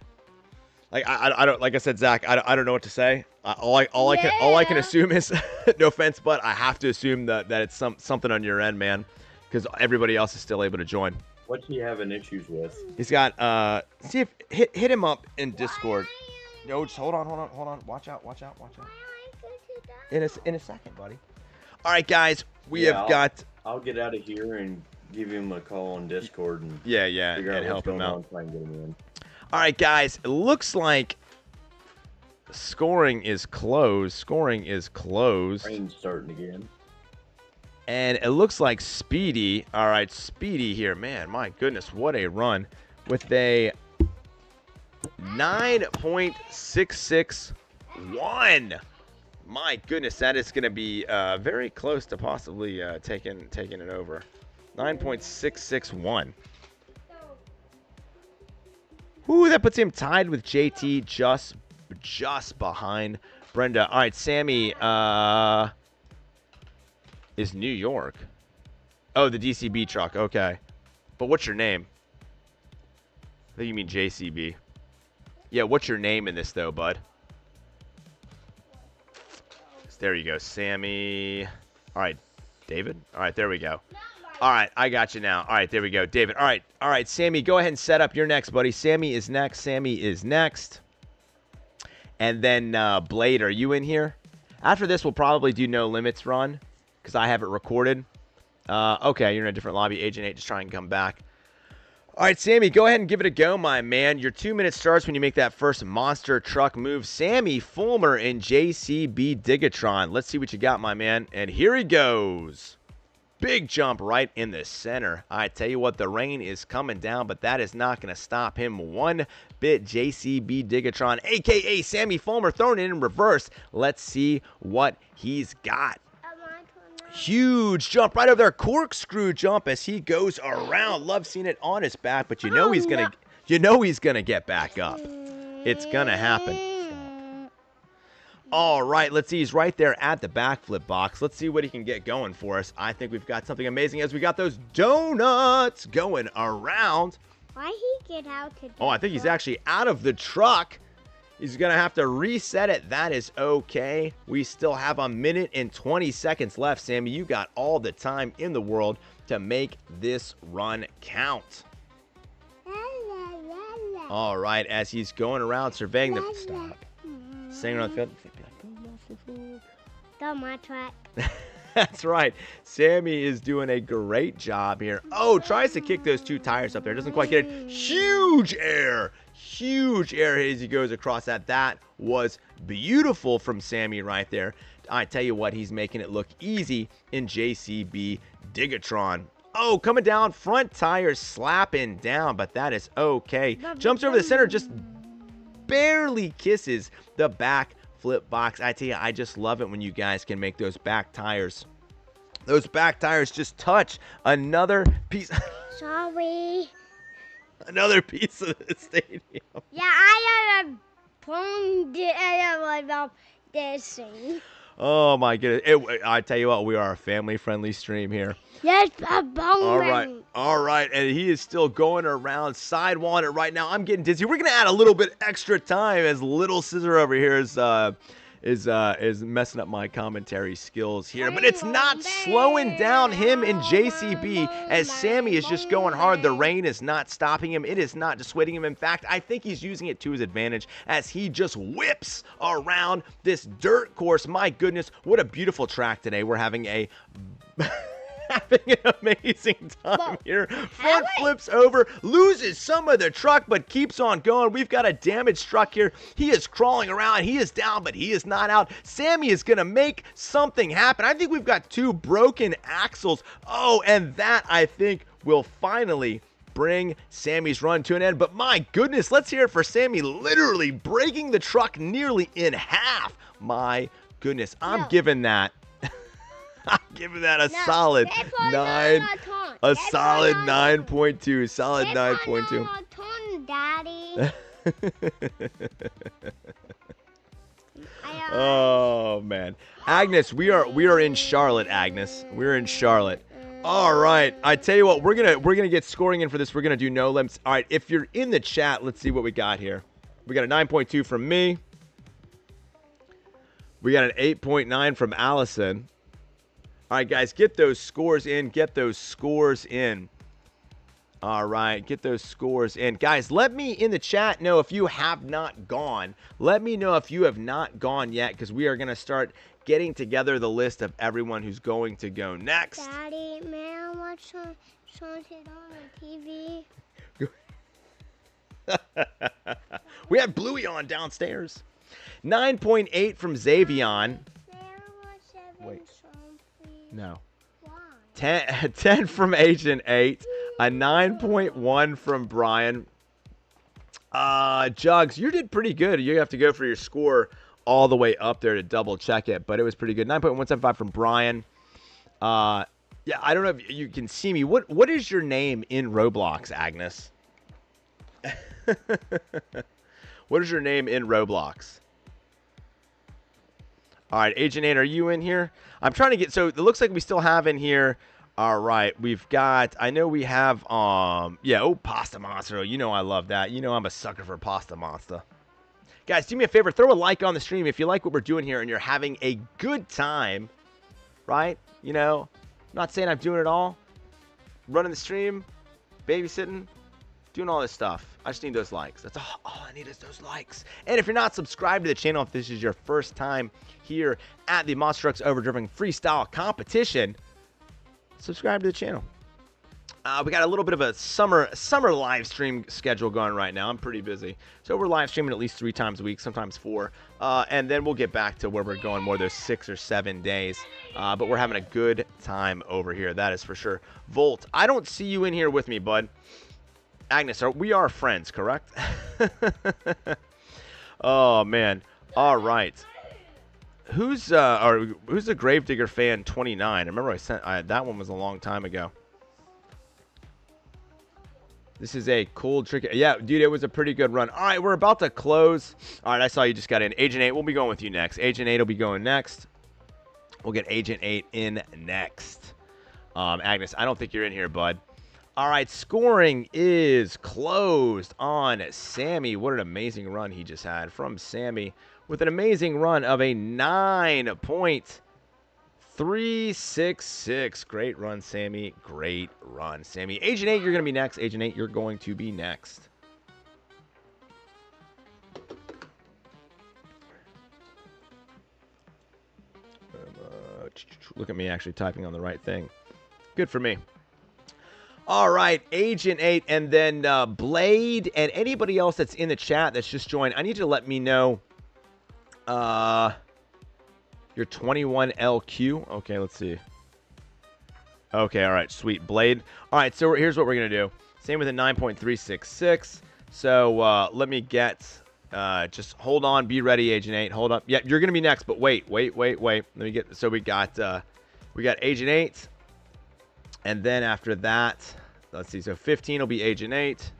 [SPEAKER 1] Like I don't, like I said, Zach. I don't know what to say. All I can assume is no offense, but I have to assume that it's something on your end, man, because everybody else is still able to join.
[SPEAKER 4] What's he having issues with?
[SPEAKER 1] He's got see if hit him up in Discord. No, just hold on. Watch out. In a second, buddy. All right, guys, we have got.
[SPEAKER 4] I'll get out of here and give him a call on Discord and
[SPEAKER 1] Yeah,
[SPEAKER 4] figure out
[SPEAKER 1] and help him out.
[SPEAKER 4] try and get him in.
[SPEAKER 1] All right, guys, it looks like scoring is closed.
[SPEAKER 4] Rain's starting again.
[SPEAKER 1] And it looks like Speedy. All right, Speedy here, man. My goodness, what a run with a 9.661. My goodness, that is going to be very close to possibly taking it over. 9.661. Ooh, that puts him tied with JT just behind Brenda. All right, Sammy is New York. Oh, the DCB truck. Okay. But what's your name? I think you mean JCB. Yeah, what's your name in this, though, bud? There you go, Sammy. All right, David. All right, there we go. All right, I got you now. All right, there we go, David. All right, Sammy, go ahead and set up. You're next, buddy. Sammy is next. And then Blade, are you in here? After this, we'll probably do No Limits run because I have it recorded. Okay, you're in a different lobby. Agent 8, just try and come back. All right, Sammy, go ahead and give it a go, my man. Your 2 minutes starts when you make that first monster truck move. Sammy Fulmer in JCB Digatron. Let's see what you got, my man. And here he goes. Big jump right in the center. I tell you what, the rain is coming down, but that is not going to stop him one bit. JCB Digatron, a.k.a. Sammy Fulmer, throwing it in reverse. Let's see what he's got. Huge jump right over there. Corkscrew jump as he goes around. Love seeing it on his back, but you know he's gonna get back up. It's gonna happen. All right, let's see. He's right there at the backflip box. Let's see what he can get going for us. I think we've got something amazing as we got those donuts going around.
[SPEAKER 2] Why he get out to?
[SPEAKER 1] Oh, I think he's actually out of the truck. He's going to have to reset it. That is okay. We still have 1 minute and 20 seconds left, Sammy. You got all the time in the world to make this run count. All right, as he's going around surveying the... Stop. Staying around the field.
[SPEAKER 2] Go my track.
[SPEAKER 1] That's right. Sammy is doing a great job here. Oh, tries to kick those 2 tires up there. Doesn't quite get it. Huge air. Huge air as he goes across that. That was beautiful from Sammy right there. I tell you what, he's making it look easy in JCB Digatron. Oh, coming down, front tires slapping down, but that is okay. Jumps over the center, just barely kisses the back flip box. I tell you, I just love it when you guys can make those back tires. Those back tires just touch another piece.
[SPEAKER 2] Sorry.
[SPEAKER 1] Another piece of the stadium.
[SPEAKER 2] Yeah, I had a phone about this thing.
[SPEAKER 1] Oh my goodness. I tell you what, we are a family-friendly stream here.
[SPEAKER 2] Yes, a bone.
[SPEAKER 1] All right, and he is still going around sidewalling it right now. I'm getting dizzy. We're gonna add a little bit extra time as Little Scissor over here is messing up my commentary skills here, but it's not slowing down him in JCB as Sammy is just going hard. The rain is not stopping him. It is not dissuading him. In fact, I think he's using it to his advantage as he just whips around this dirt course. My goodness, what a beautiful track today. We're having a having an amazing time here. Front flips over, loses some of the truck, but keeps on going. We've got a damaged truck here. He is crawling around. He is down, but he is not out. Sammy is going to make something happen. I think we've got 2 broken axles. Oh, and that, I think, will finally bring Sammy's run to an end. But my goodness, let's hear it for Sammy literally breaking the truck nearly in half. My goodness, I'm giving that a solid 9. A solid 9.2. Solid 9.2.
[SPEAKER 2] Daddy.
[SPEAKER 1] Oh man, Agnes, we are in Charlotte. Agnes, we're in Charlotte. All right, I tell you what, we're gonna get scoring in for this. We're gonna do no limits. All right, if you're in the chat, let's see what we got here. We got a 9.2 from me. We got an 8.9 from Allison. All right, guys, get those scores in. Get those scores in. All right, get those scores in. Guys, let me in the chat know if you have not gone. Let me know if you have not gone yet, because we are going to start getting together the list of everyone who's going to go next.
[SPEAKER 2] Daddy, may I watch something on the TV?
[SPEAKER 1] We have Bluey on downstairs. 9.8 from Xavon. Wait. No.
[SPEAKER 2] Why?
[SPEAKER 1] 10 from Agent 8. A 9.1 from Brian. Jugs, you did pretty good. You have to go for your score all the way up there to double check it, but it was pretty good. 9.175 from Brian. Yeah, I don't know if you can see me. What is your name in Roblox, Agnes? What is your name in Roblox? All right, Agent 8, are you in here? I'm trying to get, so it looks like we still have in here. All right, we've got, I know we have, yeah, oh, Pasta Monster. You know I love that. You know I'm a sucker for Pasta Monster. Guys, do me a favor, throw a like on the stream if you like what we're doing here and you're having a good time, right? You know, I'm not saying I'm doing it all. Running the stream, babysitting, doing all this stuff. I just need those likes. That's all I need is those likes. And if you're not subscribed to the channel, if this is your first time here at the Monster Trucks Overdriven Freestyle competition, subscribe to the channel. We got a little bit of a summer live stream schedule going right now. I'm pretty busy. So we're live streaming at least 3 times a week, sometimes 4. And then we'll get back to where we're going more those 6 or 7 days. But we're having a good time over here. That is for sure. Volt, I don't see you in here with me, bud. Agnes, we are friends, correct? Oh, man. All right. who's the Gravedigger fan 29? I remember I sent that one was a long time ago. This is a cool trick. Yeah, dude, it was a pretty good run. All right, we're about to close. All right, I saw you just got in. Agent 8, we'll be going with you next. Agent 8 will be going next. We'll get Agent 8 in next. Agnes, I don't think you're in here, bud. All right, scoring is closed on Sammy. What an amazing run he just had from Sammy with an amazing run of a 9.366. Great run, Sammy. Great run, Sammy. Agent 8, you're going to be next. Agent 8, you're going to be next. Look at me actually typing on the right thing. Good for me. All right, Agent 8, and then Blade, and anybody else that's in the chat that's just joined, I need you to let me know your 21LQ. Okay, let's see. Okay, all right, sweet. Blade. All right, so here's what we're going to do. Same with a 9.366. So let me get, just hold on, be ready, Agent 8. Hold up. Yeah, you're going to be next, but wait. Let me get, so we got Agent 8. And then after that, let's see. So 15 will be Agent 8.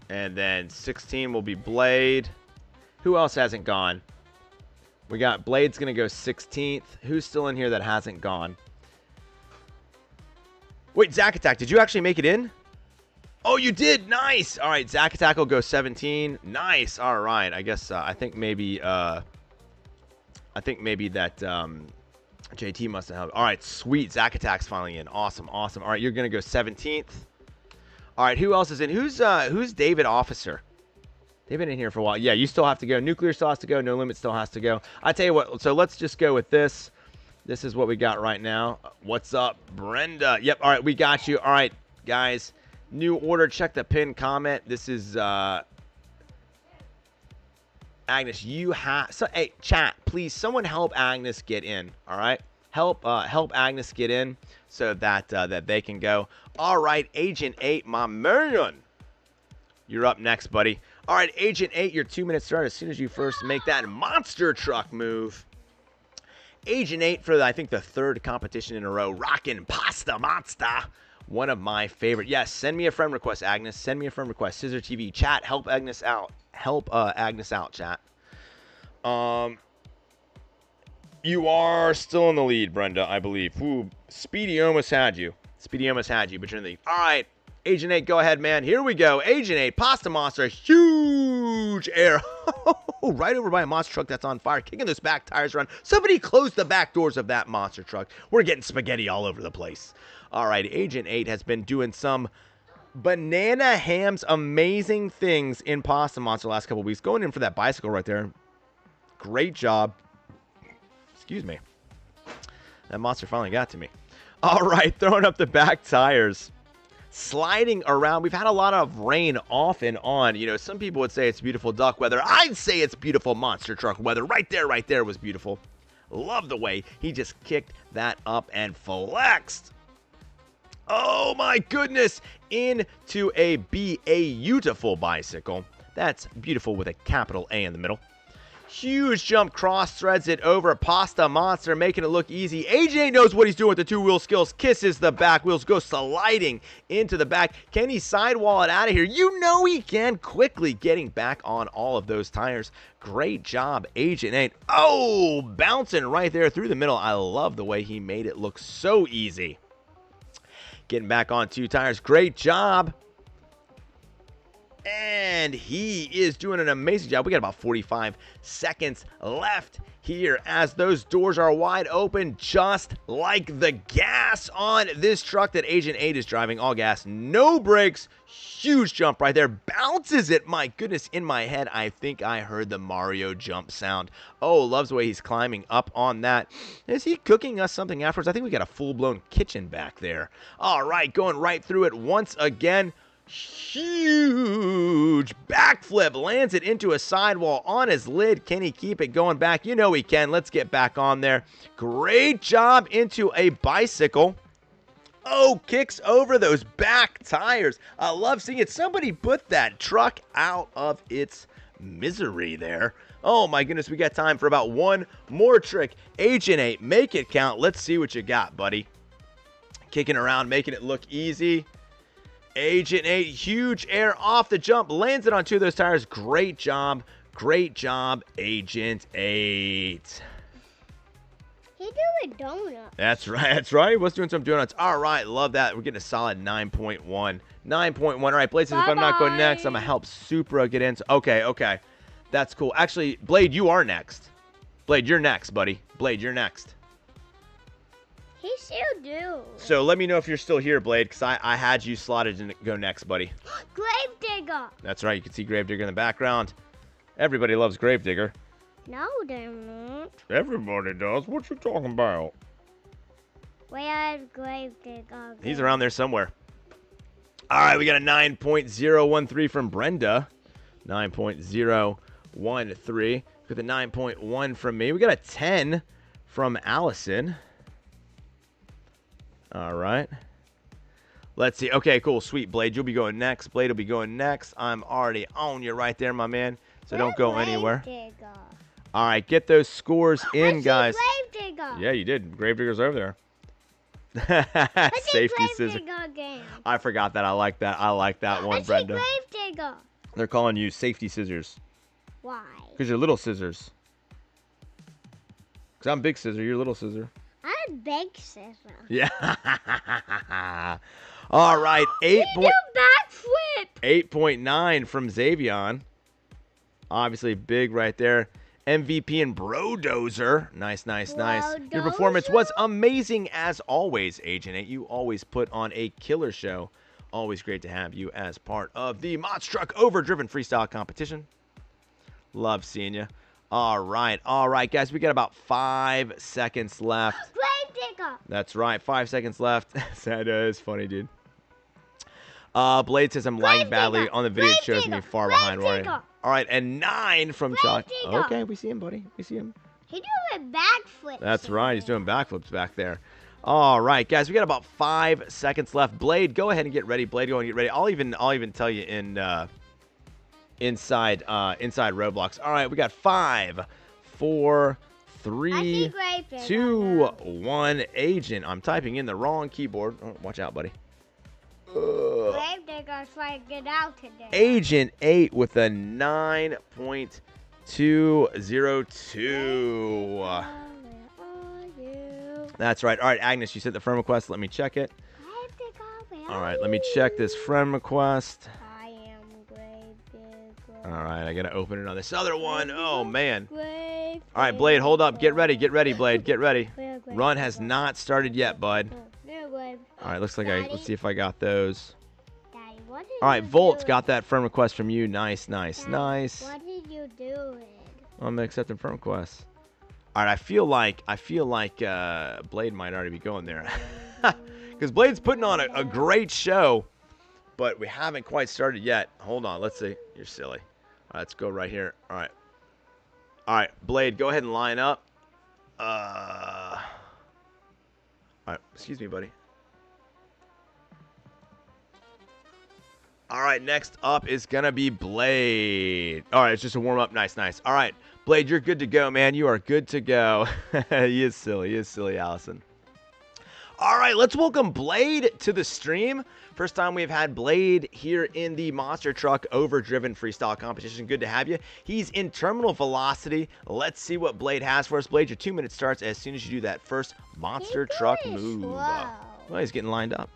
[SPEAKER 1] And then 16 will be Blade. Who else hasn't gone? We got Blade's going to go 16th. Who's still in here that hasn't gone? Wait, Zack Attack, did you actually make it in? Oh, you did. Nice. All right, Zack Attack will go 17. Nice. All right. I guess I think maybe that JT must have helped. All right, sweet. Zack Attack's finally in. Awesome. All right, you're going to go 17th. All right, who else is in? Who's David Officer? They've been in here for a while. Yeah, you still have to go. Nuclear still has to go. No Limit still has to go. I tell you what, so let's just go with this. This is what we got right now. What's up, Brenda? Yep, all right, we got you. All right, guys, new order. Check the pinned comment. This is Agnes. You have so. Hey, chat, please. Someone help Agnes get in. All right, help Agnes get in so that that they can go. All right, Agent 8, my man. You're up next, buddy. All right, Agent 8, your 2-minute start as soon as you first make that monster truck move. Agent 8 for, I think, the third competition in a row. Rockin' Pasta Monster. One of my favorite. Yes, send me a friend request, Agnes. Send me a friend request. CISRtv. Chat, help Agnes out. Help Agnes out, chat. You are still in the lead, Brenda, I believe. Ooh, Speedy almost had you. But you're in the lead. All right. Agent 8, go ahead, man. Here we go. Agent 8, Pasta Monster, huge air. Right over by a monster truck that's on fire, kicking those back tires around. Somebody close the back doors of that monster truck. We're getting spaghetti all over the place. All right, Agent 8 has been doing some banana hams, amazing things in Pasta Monster the last couple weeks. Going in for that bicycle right there. Great job. Excuse me. That monster finally got to me. All right, throwing up the back tires. Sliding around. We've had a lot of rain off and on. You know, some people would say it's beautiful duck weather. I'd say it's beautiful monster truck weather. Right there was beautiful. Love the way he just kicked that up and flexed. Oh my goodness. Into a beautiful bicycle. That's beautiful with a capital A in the middle. Huge jump, cross threads it over. Pasta Monster making it look easy. AJ knows what he's doing with the two-wheel skills. Kisses the back wheels, goes sliding into the back. Can he sidewall it out of here? You know he can. Quickly getting back on all of those tires. Great job, Agent 8. Oh, bouncing right there through the middle. I love the way he made it look so easy. Getting back on two tires. Great job. And he is doing an amazing job. We got about 45 seconds left here as those doors are wide open, just like the gas on this truck that Agent 8 is driving. All gas, no brakes. Huge jump right there. Bounces it. My goodness, in my head, I think I heard the Mario jump sound. Oh, loves the way he's climbing up on that. Is he cooking us something afterwards? I think we got a full-blown kitchen back there. All right, going right through it once again. Huge backflip, lands it into a sidewall on his lid. Can he keep it going back? You know he can. Let's get back on there. Great job into a bicycle. Oh, kicks over those back tires. I love seeing it. Somebody put that truck out of its misery there. Oh my goodness, we got time for about one more trick. Agent 8, make it count. Let's see what you got, buddy. Kicking around, making it look easy. Agent 8, huge air off the jump. Lands it on 2 of those tires. Great job. Great job, Agent 8.
[SPEAKER 2] He doing donuts.
[SPEAKER 1] That's right. That's right. He was doing some donuts. All right. Love that. We're getting a solid 9.1. 9.1. All right, Blade says if I'm not going next, I'm going to help Supra get in. Okay, okay. That's cool. Actually, Blade, you are next. Blade, you're next, buddy. Blade, you're next.
[SPEAKER 2] He still do.
[SPEAKER 1] So let me know if you're still here, Blade, because I had you slotted to go next, buddy.
[SPEAKER 2] Gravedigger.
[SPEAKER 1] That's right. You can see Gravedigger in the background. Everybody loves Gravedigger.
[SPEAKER 2] No, they're not.
[SPEAKER 1] Everybody does. What you talking about?
[SPEAKER 2] Where is Gravedigger?
[SPEAKER 1] He's around there somewhere. All right, we got a 9.013 from Brenda. 9.013. Got the 9.1 from me. We got a 10 from Allison. All right. Let's see. Okay, cool. Sweet, Blade. You'll be going next. Blade will be going next. I'm already on you right there, my man. So don't go anywhere. All right, get those scores in, guys.
[SPEAKER 2] Gravedigger.
[SPEAKER 1] Yeah, you did. Gravedigger's over there. Safety scissors. I forgot that. I like that. I like that one, Brenda.
[SPEAKER 2] Gravedigger.
[SPEAKER 1] They're calling you safety scissors.
[SPEAKER 2] Why?
[SPEAKER 1] Because you're little scissors. Because I'm big scissor. You're little scissor.
[SPEAKER 2] I'm big scissor.
[SPEAKER 1] Yeah. All right. 8.9 from Xavon. Obviously big right there. MVP and Brodozer. Nice, nice, nice. Your performance was amazing as always, Agent 8. You always put on a killer show. Always great to have you as part of the Monster Truck Overdriven Freestyle competition. Love seeing you. All right, guys. We got about 5 seconds left.
[SPEAKER 2] Gravedigger.
[SPEAKER 1] That's right, 5 seconds left. That is funny, dude. Blade says I'm lagging badly on the video. It shows me far behind. All right, and 9 from Chuck. Okay, we see him, buddy. We see him.
[SPEAKER 2] He's doing backflips.
[SPEAKER 1] That's right. He's doing backflips back there. All right, guys. We got about 5 seconds left. Blade, go ahead and get ready. Blade, go and get ready. I'll even tell you in inside Roblox. All right, we got 5, 4, 3, 2, 1. Agent. I'm typing in the wrong keyboard. Oh, watch out, buddy.
[SPEAKER 2] Gravedigger's trying to get out today.
[SPEAKER 1] Agent 8 with a 9.202. That's right. All right, Agnes, you sent the friend request. Let me check it. All right, let me check this friend request.
[SPEAKER 2] I am Gravedigger.
[SPEAKER 1] All right, I got to open it on this other one. Oh, man. All right, Blade, hold up. Get ready. Get ready, Blade. Get ready. Run has not started yet, bud. All right, looks like let's see if I got those.
[SPEAKER 2] Daddy, what did
[SPEAKER 1] All right,
[SPEAKER 2] you
[SPEAKER 1] Volt's
[SPEAKER 2] do?
[SPEAKER 1] got that friend request from you. Nice, nice,
[SPEAKER 2] Daddy,
[SPEAKER 1] nice.
[SPEAKER 2] What did you do?
[SPEAKER 1] I'm accepting friend requests. All right, I feel like Blade might already be going there. Because Blade's putting on a great show, but we haven't quite started yet. Hold on, let's see. You're silly. All right, let's go right here. All right, Blade, go ahead and line up. All right, excuse me, buddy. All right, next up is going to be Blade. All right, it's just a warm-up. Nice, nice. All right, Blade, you're good to go, man. You are good to go. He is silly. He is silly, Allison. All right, let's welcome Blade to the stream. First time we've had Blade here in the Monster Truck Overdriven Freestyle competition. Good to have you. He's in terminal velocity. Let's see what Blade has for us. Blade, your 2 minute starts as soon as you do that first monster truck move. Well, he's getting lined up.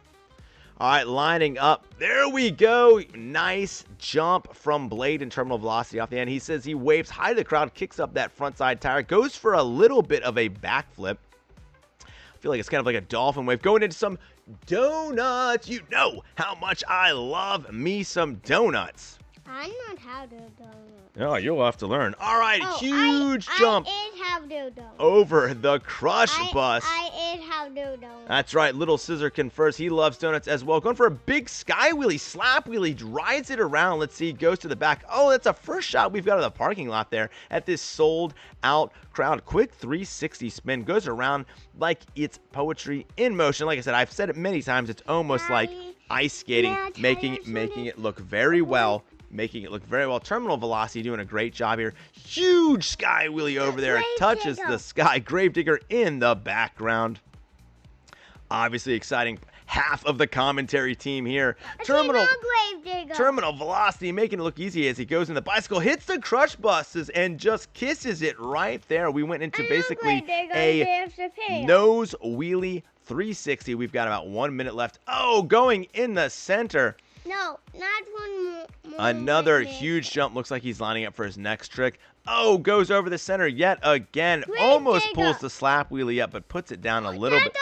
[SPEAKER 1] All right, lining up. There we go. Nice jump from Blade in terminal velocity off the end. He says he waves high to the crowd, kicks up that front side tire, goes for a little bit of a backflip. I feel like it's kind of like a dolphin wave. Going into some donuts. You know how much I love me some donuts.
[SPEAKER 2] I know how to do it.
[SPEAKER 1] Oh, you'll have to learn. All right,
[SPEAKER 2] Oh,
[SPEAKER 1] huge jump
[SPEAKER 2] I ate how to do it.
[SPEAKER 1] over the crush bus.
[SPEAKER 2] I ate how to do it.
[SPEAKER 1] That's right. Little Scissor confers he loves donuts as well. Going for a big sky wheelie, slap wheelie, rides it around. Let's see, goes to the back. Oh, that's a first shot we've got of the parking lot there at this sold out crowd. Quick 360 spin, goes around like it's poetry in motion. Like I said, I've said it many times. It's almost like ice skating, making it look very well. Making it look very well. Terminal Velocity doing a great job here. Huge sky wheelie over there. It touches the sky. Gravedigger in the background. Obviously exciting. Half of the commentary team here. Terminal Velocity making it look easy as he goes in the bicycle. Hits the crush buses and just kisses it right there. We went into basically a nose wheelie 360. We've got about 1 minute left. Oh, going in the center.
[SPEAKER 2] No, not one more.
[SPEAKER 1] Another huge jump. Looks like he's lining up for his next trick. Oh, goes over the center yet again. Almost pulls the slap wheelie up, but puts it down a little bit.
[SPEAKER 2] That's the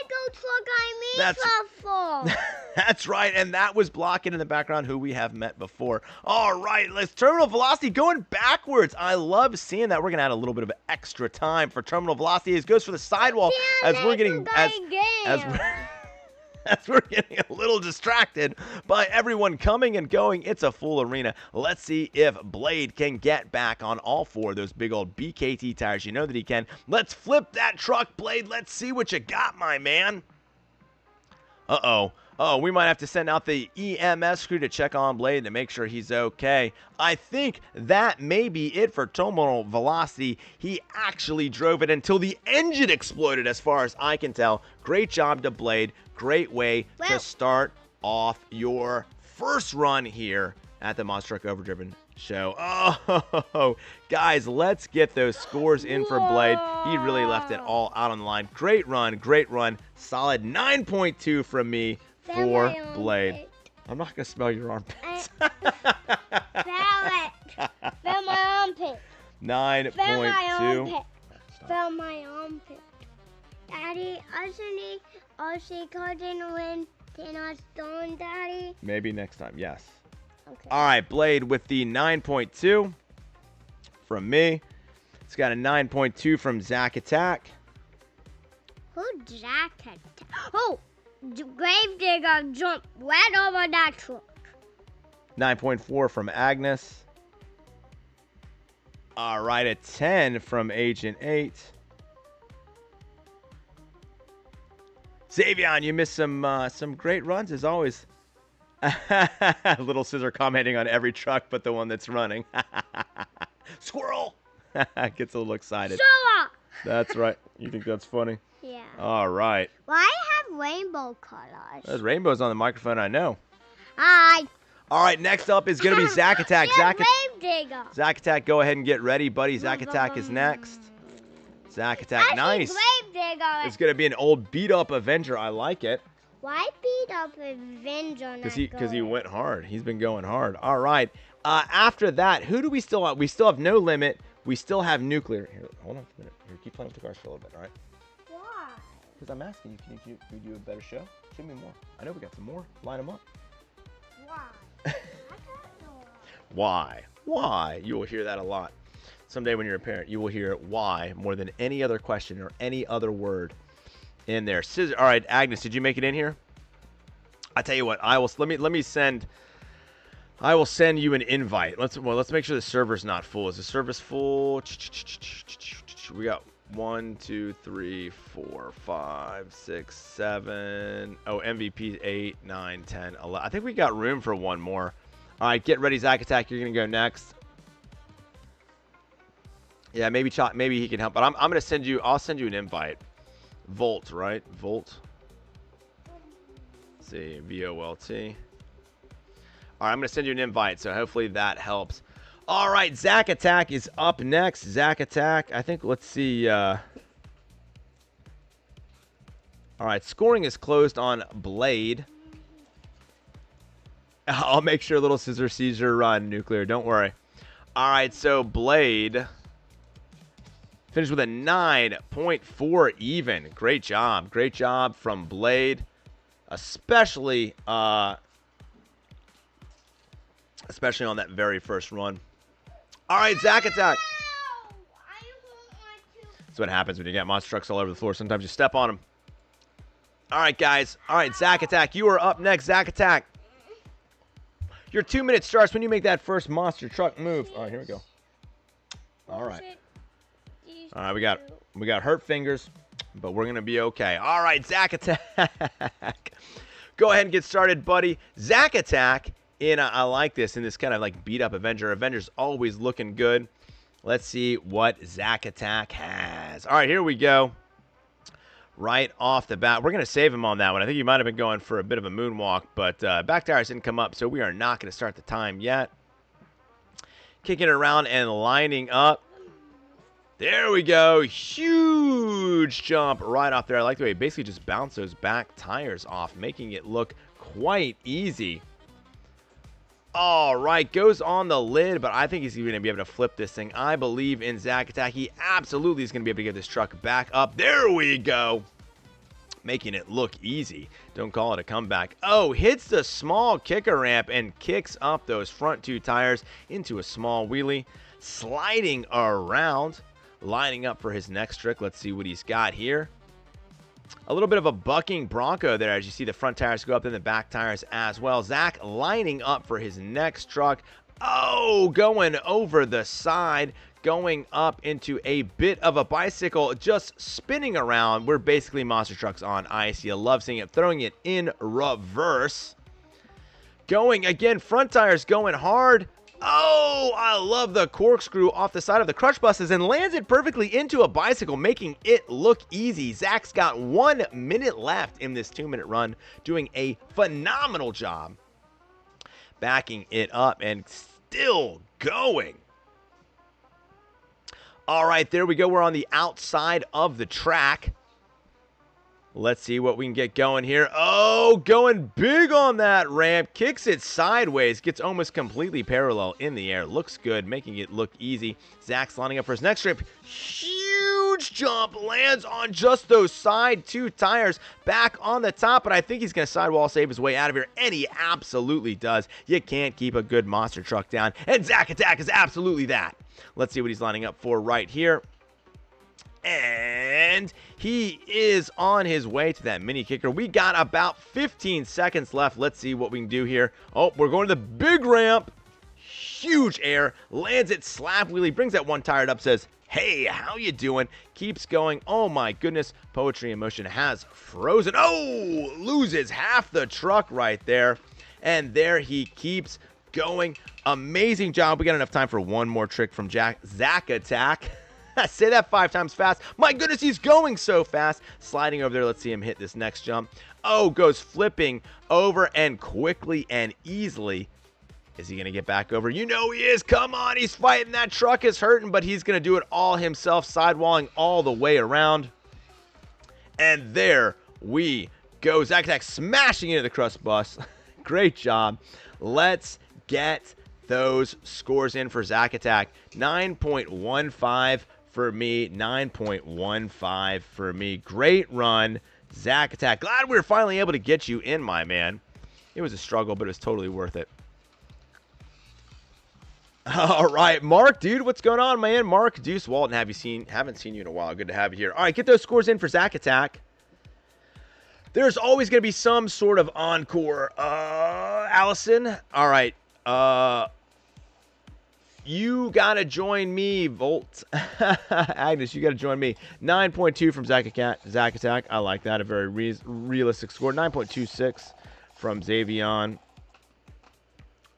[SPEAKER 2] Lego truck I made Raffle.
[SPEAKER 1] That's right, and that was blocking in the background who we have met before. All right, let's Terminal Velocity going backwards. I love seeing that. We're going to add a little bit of extra time for Terminal Velocity as goes for the sidewall as we're getting as we're getting a little distracted by everyone coming and going. It's a full arena. Let's see if Blade can get back on all four of those big old BKT tires. You know that he can. Let's flip that truck, Blade. Let's see what you got, my man. Uh-oh. Oh, we might have to send out the EMS crew to check on Blade to make sure he's okay. I think that may be it for Terminal Velocity. He actually drove it until the engine exploded as far as I can tell. Great job to Blade. Great way to start off your first run here at the Monster Truck Overdriven show. Oh, guys, let's get those scores in for Blade. He really left it all out on the line. Great run, great run. Solid 9.2 from me for Blade. I'm not going to smell your armpits.
[SPEAKER 2] Smell it. Smell my armpit.
[SPEAKER 1] 9.2.
[SPEAKER 2] Smell my armpit. Daddy, I see cousin win. Can I stone, Daddy?
[SPEAKER 1] Maybe next time, yes.
[SPEAKER 2] Okay.
[SPEAKER 1] All right, Blade with the 9.2 from me. It's got a 9.2 from Zack Attack.
[SPEAKER 2] Who's Zack Attack? Oh, Gravedigger jumped right over that truck.
[SPEAKER 1] 9.4 from Agnes. All right, a 10 from Agent 8. Xavon, you missed some great runs as always. Little Scissor commenting on every truck but the one that's running. Squirrel! Gets a little excited.
[SPEAKER 2] Sure.
[SPEAKER 1] That's right. You think that's funny?
[SPEAKER 2] Yeah.
[SPEAKER 1] All right.
[SPEAKER 2] Why have rainbow colors?
[SPEAKER 1] There's rainbows on the microphone, I know.
[SPEAKER 2] Hi.
[SPEAKER 1] All right, next up is going to be Zack Attack.
[SPEAKER 2] Gravedigger.
[SPEAKER 1] Zack Attack, go ahead and get ready, buddy. Zack Attack is next. Zack Attack, nice. It's going to be an old beat-up Avenger. I like it.
[SPEAKER 2] Why beat up Avenger?
[SPEAKER 1] Because he went hard. He's been going hard. All right. After that, who do we still have? We still have No Limit. We still have Nuclear. Here, hold on for a minute. Here, keep playing with the cars for a little bit, all right?
[SPEAKER 2] Why?
[SPEAKER 1] Because I'm asking you, can you do a better show? Show me more. I know we got some more. Line them up.
[SPEAKER 2] Why? I don't know.
[SPEAKER 1] Why? You will hear that a lot. Someday when you're a parent, you will hear why more than any other question or any other word in there. Scissor. All right, Agnes, did you make it in here? I tell you what, I will. Let me send. I will send you an invite. Let's make sure the server's not full. Is the service full? We got 1, 2, 3, 4, 5, 6, 7. Oh, MVP 8, 9, 10, 11. I think we got room for one more. All right, get ready, Zack Attack. You're gonna go next. Yeah, maybe he can help, but I'm gonna send you. I'll send you an invite. Volt, right? Volt. Let's see, VOLT. All right, I'm gonna send you an invite, so hopefully that helps. All right, Zack Attack is up next. Zack Attack. I think. Let's see. All right, scoring is closed on Blade. I'll make sure Little Scissor sees your run, Nuclear. Don't worry. All right, so Blade finished with a 9.4 even. Great job. Great job from Blade. Especially especially on that very first run. All right, Zack Attack. That's what happens when you get monster trucks all over the floor. Sometimes you step on them. All right, guys. All right, Zack Attack. You are up next, Zack Attack. Your 2 minutes starts when you make that first monster truck move. All right, here we go. All right. All right, we got hurt fingers, but we're going to be okay. All right, Zack Attack. Go ahead and get started, buddy. Zack Attack in I like this, in this kind of like beat up Avenger. Avenger's always looking good. Let's see what Zack Attack has. All right, here we go. Right off the bat. We're going to save him on that one. I think he might have been going for a bit of a moonwalk, but back tires didn't come up, so we are not going to start the time yet. Kicking it around and lining up. There we go. Huge jump right off there. I like the way he basically just bounced those back tires off, making it look quite easy. All right, goes on the lid, but I think he's going to be able to flip this thing. I believe in Zack Attack. He absolutely is going to be able to get this truck back up. There we go. Making it look easy. Don't call it a comeback. Oh, hits the small kicker ramp and kicks up those front 2 tires into a small wheelie. Sliding around, lining up for his next trick. Let's see what he's got here. A little bit of a bucking Bronco there as you see the front tires go up and the back tires as well. Zack lining up for his next truck. Oh, going over the side, going up into a bit of a bicycle, just spinning around. We're basically monster trucks on ice. You love seeing it, throwing it in reverse. Going again, front tires going hard. Oh, I love the corkscrew off the side of the crush buses and lands it perfectly into a bicycle, making it look easy. Zack's got 1 minute left in this 2-minute run, doing a phenomenal job. Backing it up and still going. All right, there we go. We're on the outside of the track. Let's see what we can get going here. Oh, going big on that ramp. Kicks it sideways. Gets almost completely parallel in the air. Looks good, making it look easy. Zack's lining up for his next trip. Huge jump. Lands on just those side 2 tires. Back on the top, but I think he's going to sidewall save his way out of here, and he absolutely does. You can't keep a good monster truck down, and Zack Attack is absolutely that. Let's see what he's lining up for right here. And he is on his way to that mini kicker. We got about 15 seconds left. Let's see what we can do here. Oh, we're going to the big ramp. Huge air. Lands it, slap wheelie. Brings that 1 tire up. Says, hey, how you doing? Keeps going. Oh, my goodness. Poetry in Motion has frozen. Oh, loses half the truck right there. And there he keeps going. Amazing job. We got enough time for one more trick from Zack Attack. Say that 5 times fast. My goodness, he's going so fast. Sliding over there. Let's see him hit this next jump. Oh, goes flipping over and quickly and easily. Is he going to get back over? You know he is. Come on. He's fighting. That truck is hurting, but he's going to do it all himself, sidewalling all the way around. And there we go. Zack Attack smashing into the crust bus. Great job. Let's get those scores in for Zack Attack. 9.15 for me. 9.15 for me. Great run, Zack Attack. Glad we were finally able to get you in, my man. It was a struggle, but it was totally worth it. All right, Mark, dude, what's going on, man? Mark, Deuce, Walton, haven't seen you in a while. Good to have you here. All right, get those scores in for Zack Attack. There's always going to be some sort of encore. Allison, all right. You got to join me, Volt. Agnes, you got to join me. 9.2 from Zack Attack. I like that. A very realistic score. 9.26 from Xavon.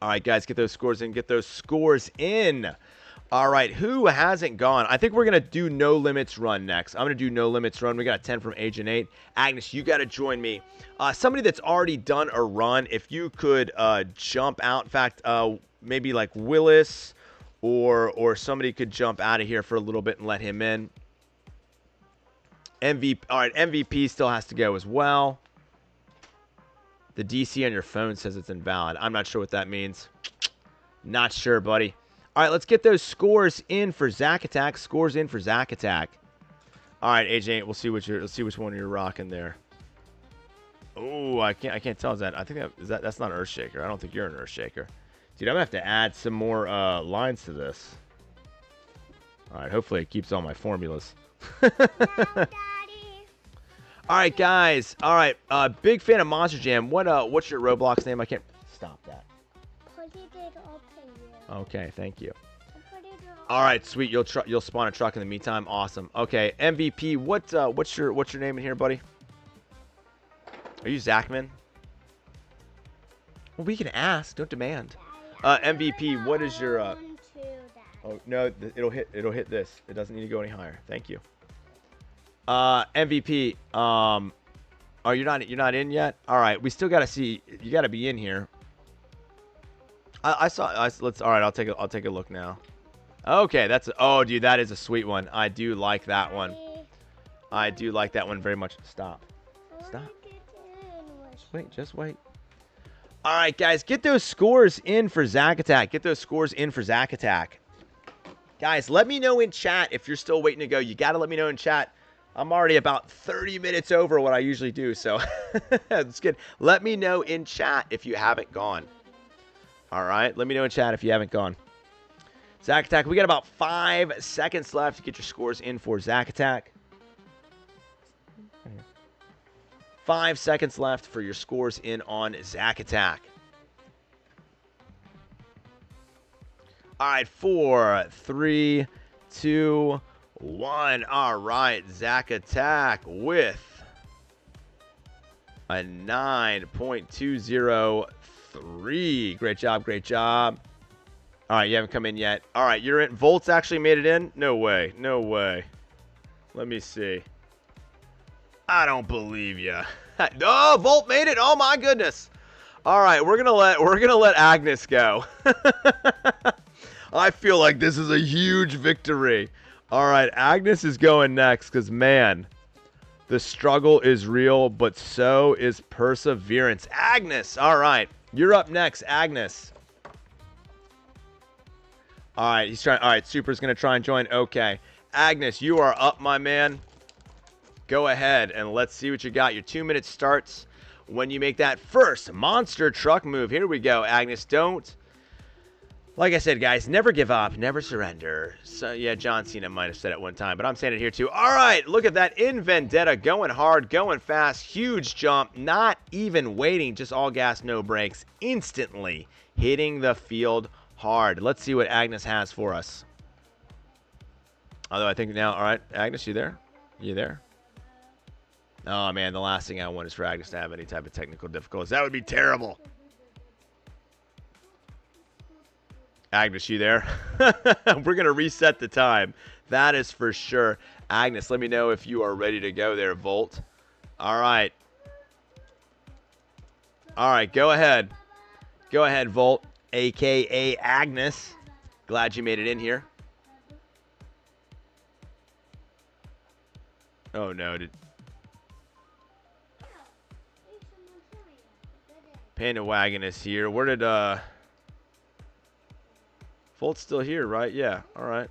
[SPEAKER 1] All right, guys, get those scores in. Get those scores in. All right, who hasn't gone? I think we're going to do No Limits Run next. I'm going to do No Limits Run. We got a 10 from Agent 8. Agnes, you got to join me. Somebody that's already done a run, if you could jump out. In fact, maybe like Willis or somebody could jump out of here for a little bit and let him in. MVP. All right, MVP still has to go as well. The DC on your phone says it's invalid. I'm not sure what that means. Not sure, buddy. All right, let's get those scores in for Zack Attack. Scores in for Zack Attack. All right, Agent 8, let's see which one you're rocking there. Oh, I can't tell. Is that? I think that's not Earthshaker. I don't think you're an Earthshaker. Dude, I'm gonna have to add some more lines to this. All right, hopefully it keeps all my formulas.
[SPEAKER 2] Now, Daddy.
[SPEAKER 1] All right, guys. All right, big fan of Monster Jam. What's your Roblox name? I can't stop that.
[SPEAKER 2] Put it up here.
[SPEAKER 1] Okay, thank you.
[SPEAKER 2] Put it up.
[SPEAKER 1] All right, sweet. You'll spawn a truck in the meantime. Awesome. Okay, MVP. What's your name in here, buddy? Are you Zachman? Well, we can ask. Don't demand. MVP. What is your?
[SPEAKER 2] One, two, Daddy.
[SPEAKER 1] Oh no, it'll hit this. It doesn't need to go any higher. Thank you. MVP. Oh, you're not in yet. All right, we still gotta see. You gotta be in here. Let's. All right, I'll take a look now. Okay, oh, dude, that is a sweet one. I do like that one. I do like that one very much. Stop. Just wait. All right, guys, get those scores in for Zack Attack. Guys, let me know in chat if you're still waiting to go. You got to let me know in chat. I'm already about 30 minutes over what I usually do, so it's good. Let me know in chat if you haven't gone. All right, let me know in chat if you haven't gone. Zack Attack, we got about 5 seconds left to get your scores in for Zack Attack. 5 seconds left for your scores in on Zack Attack. All right, 4, 3, 2, 1. All right, Zack Attack with a 9.203. Great job. All right, you haven't come in yet. All right, you're in. Volt's actually made it in? No way. Let me see. I don't believe you. Oh, Volt made it. Oh my goodness. All right, we're gonna let Agnes go. I feel like this is a huge victory. All right, Agnes is going next because, man, the struggle is real, but so is perseverance. Agnes, all right, you're up next, Agnes. All right, he's trying. All right, Super's gonna try and join. Okay, Agnes, you are up, my man. Go ahead and let's see what you got. Your 2 minutes starts when you make that first monster truck move. Here we go, Agnes. Don't. Like I said, guys, never give up, never surrender. So, yeah, John Cena might have said it one time, but I'm saying it here too. All right, look at that in Vendetta. Going hard, going fast, huge jump, not even waiting, just all gas, no brakes. Instantly hitting the field hard. Let's see what Agnes has for us. Although I think now, all right, Agnes, you there? You there? Oh, man, the last thing I want is for Agnes to have any type of technical difficulties. That would be terrible. Agnes, you there? We're going to reset the time. That is for sure. Agnes, let me know if you are ready to go there, Volt. All right. All right, go ahead. Go ahead, Volt, a.k.a. Agnes. Glad you made it in here. Oh, no. Panda Wagon is here. Where did, Volt's still here, right? Yeah. All right.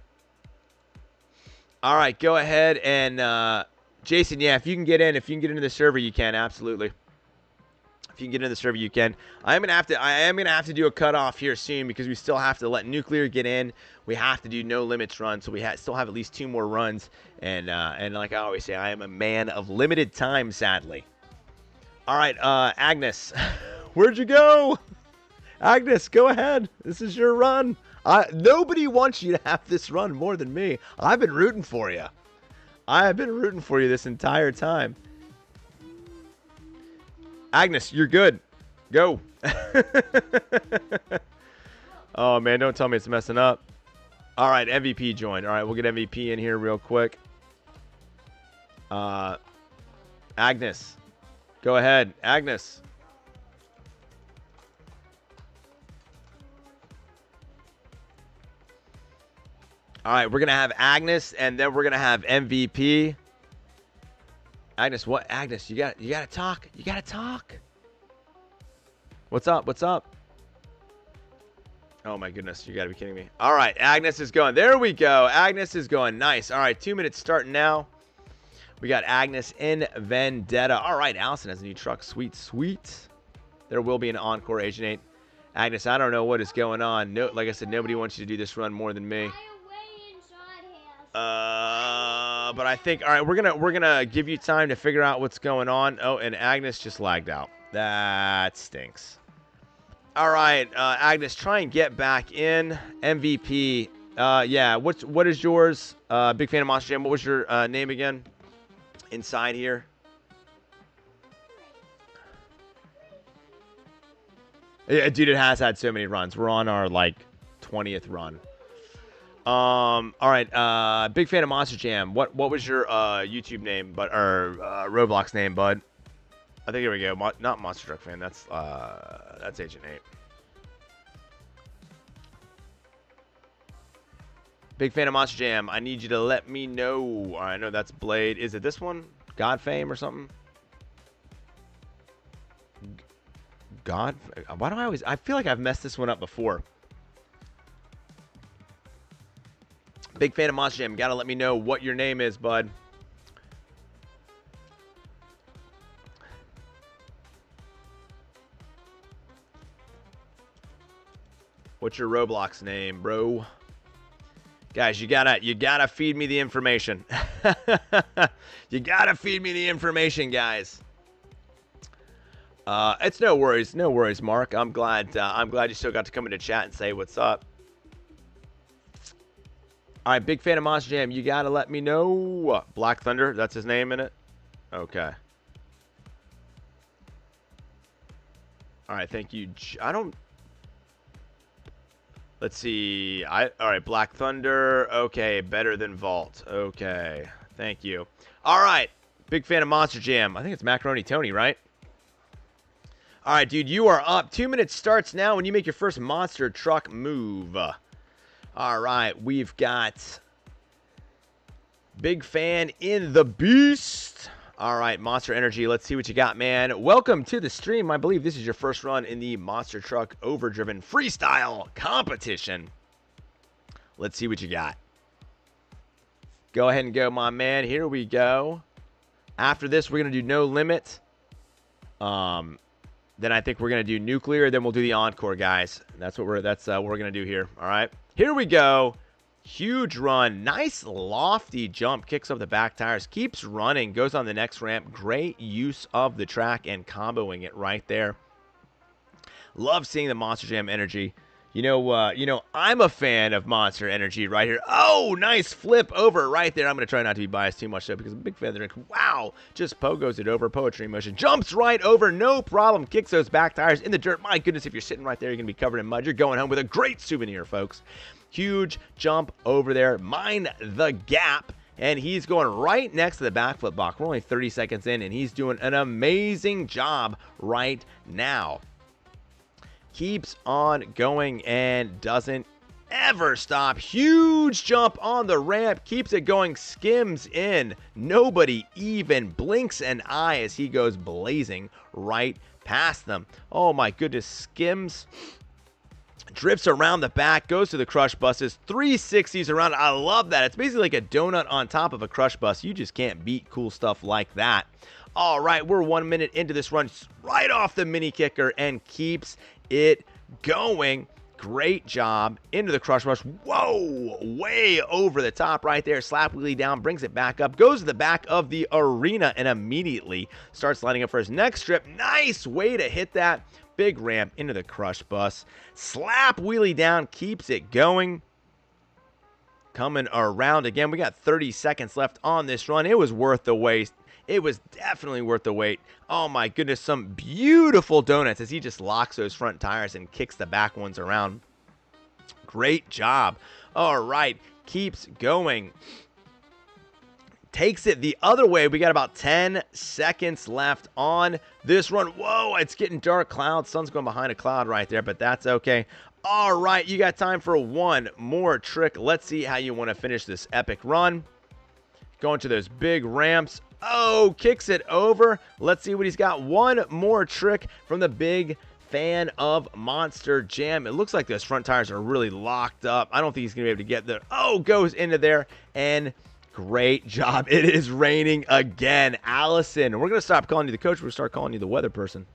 [SPEAKER 1] All right. Go ahead and Jason. Yeah, if you can get into the server, you can absolutely. If you can get into the server, you can. I am gonna have to do a cutoff here soon because we still have to let Nuclear get in. We have to do no limits run, so we still have at least 2 more runs. And like I always say, I am a man of limited time, sadly. All right, Agnes, where'd you go? Agnes, go ahead. This is your run. Nobody wants you to have this run more than me. I've been rooting for you. I have been rooting for you this entire time. Agnes, you're good. Go. Oh, man, don't tell me it's messing up. All right, MVP joined. All right, we'll get MVP in here real quick. Agnes, go ahead. Agnes. All right, we're going to have Agnes, and then we're going to have MVP. Agnes, what? Agnes, you got to talk. You got to talk. What's up? What's up? Oh, my goodness. You got to be kidding me. All right, Agnes is going. There we go. Agnes is going. Nice. All right, 2 minutes starting now. We got Agnes in Vendetta. All right, Allison has a new truck. Sweet, sweet. There will be an Encore Agent 8. Agnes, I don't know what is going on. No, like I said, nobody wants you to do this run more than me. But I think, all right, we're gonna give you time to figure out what's going on. Oh, and Agnes just lagged out. That stinks. All right, Agnes, try and get back in. MVP. Yeah, what is yours? Big fan of Monster Jam. What was your name again? Inside here. Yeah, dude, it has had so many runs. We're on our like 20th run. All right, big fan of Monster Jam. What was your YouTube name, or Roblox name, bud? I think here we go. Not Monster Truck Fan. That's Agent 8. Big fan of Monster Jam. I need you to let me know. All right, I know that's Blade. Is it this one? God Fame or something? God? Why do I always... I feel like I've messed this one up before. Big fan of Monster Jam. Gotta let me know what your name is, bud. What's your Roblox name, bro? Guys, you gotta feed me the information. You gotta feed me the information, guys. It's no worries, Mark. I'm glad you still got to come into chat and say what's up. All right, big fan of Monster Jam. You gotta let me know. Black Thunder, that's his name in it. Okay. All right, thank you. I don't. Let's see. All right, Black Thunder. Okay, better than Vault. Okay, thank you. All right, big fan of Monster Jam. I think it's Macaroni Tony, right? All right, dude, you are up. 2 minutes starts now when you make your first monster truck move. All right, we've got big fan in the beast. All right, Monster Energy, let's see what you got, man. Welcome to the stream. I believe this is your first run in the Monster Truck Overdriven Freestyle competition. Let's see what you got. Go ahead and go, my man. Here we go. After this, we're going to do No Limit. Then I think we're going to do Nuclear. Then we'll do the Encore, guys. That's what we're going to do here. All right. Here we go. Huge run. Nice lofty jump. Kicks up the back tires. Keeps running. Goes on the next ramp. Great use of the track and comboing it right there. Love seeing the Monster Jam energy. You know, I'm a fan of Monster Energy right here. Oh, nice flip over right there. I'm going to try not to be biased too much, though, because I'm a big fan of the drink. Wow. Just pogos it over. Poetry motion. Jumps right over. No problem. Kicks those back tires in the dirt. My goodness, if you're sitting right there, you're going to be covered in mud. You're going home with a great souvenir, folks. Huge jump over there. Mind the gap. And he's going right next to the backflip block. We're only 30 seconds in, and he's doing an amazing job right now. Keeps on going and doesn't ever stop. Huge jump on the ramp. Keeps it going. Skims in. Nobody even blinks an eye as he goes blazing right past them. Oh my goodness. Skims. Drifts around the back. Goes to the crush buses. 360s around. I love that. It's basically like a donut on top of a crush bus. You just can't beat cool stuff like that. All right. We're 1 minute into this run. Right off the mini kicker and keeps it going. Great job into the crush rush. Whoa, way over the top right there. Slap wheelie down, brings it back up, goes to the back of the arena and immediately starts lining up for his next strip. Nice way to hit that big ramp into the crush bus. Slap wheelie down, keeps it going. Coming around again. We got 30 seconds left on this run. It was worth the wait. It was definitely worth the wait. Oh my goodness, some beautiful donuts as he just locks those front tires and kicks the back ones around. Great job. All right, keeps going. Takes it the other way. We got about 10 seconds left on this run. Whoa, it's getting dark. Cloud. Sun's going behind a cloud right there, but that's okay. All right, you got time for one more trick. Let's see how you want to finish this epic run. Going to those big ramps. Oh, kicks it over. Let's see what he's got. One more trick from the big fan of Monster Jam. It looks like those front tires are really locked up. I don't think he's going to be able to get there. Oh, goes into there, and great job. It is raining again. Allison, we're going to stop calling you the coach. We're going to start calling you the weather person.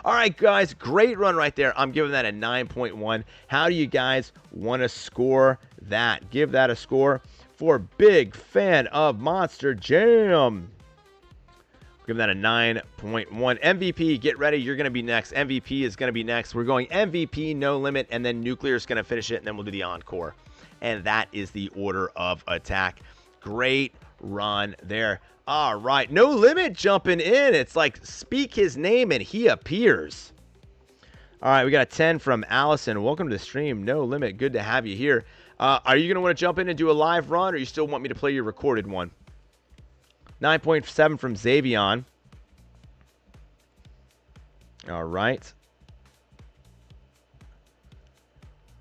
[SPEAKER 1] All right, guys, great run right there. I'm giving that a 9.1. How do you guys want to score that? Give that a score for Big Fan of Monster Jam. Give that a 9.1. MVP, get ready. You're going to be next. MVP is going to be next. We're going MVP, No Limit, and then Nuclear is going to finish it, and then we'll do the encore. And that is the order of attack. Great run there. All right, No Limit jumping in. It's like speak his name and he appears. All right, we got a 10 from Allison. Welcome to the stream. No Limit, good to have you here. Are you going to want to jump in and do a live run, or you still want me to play your recorded one? 9.7 from Xavon. All right.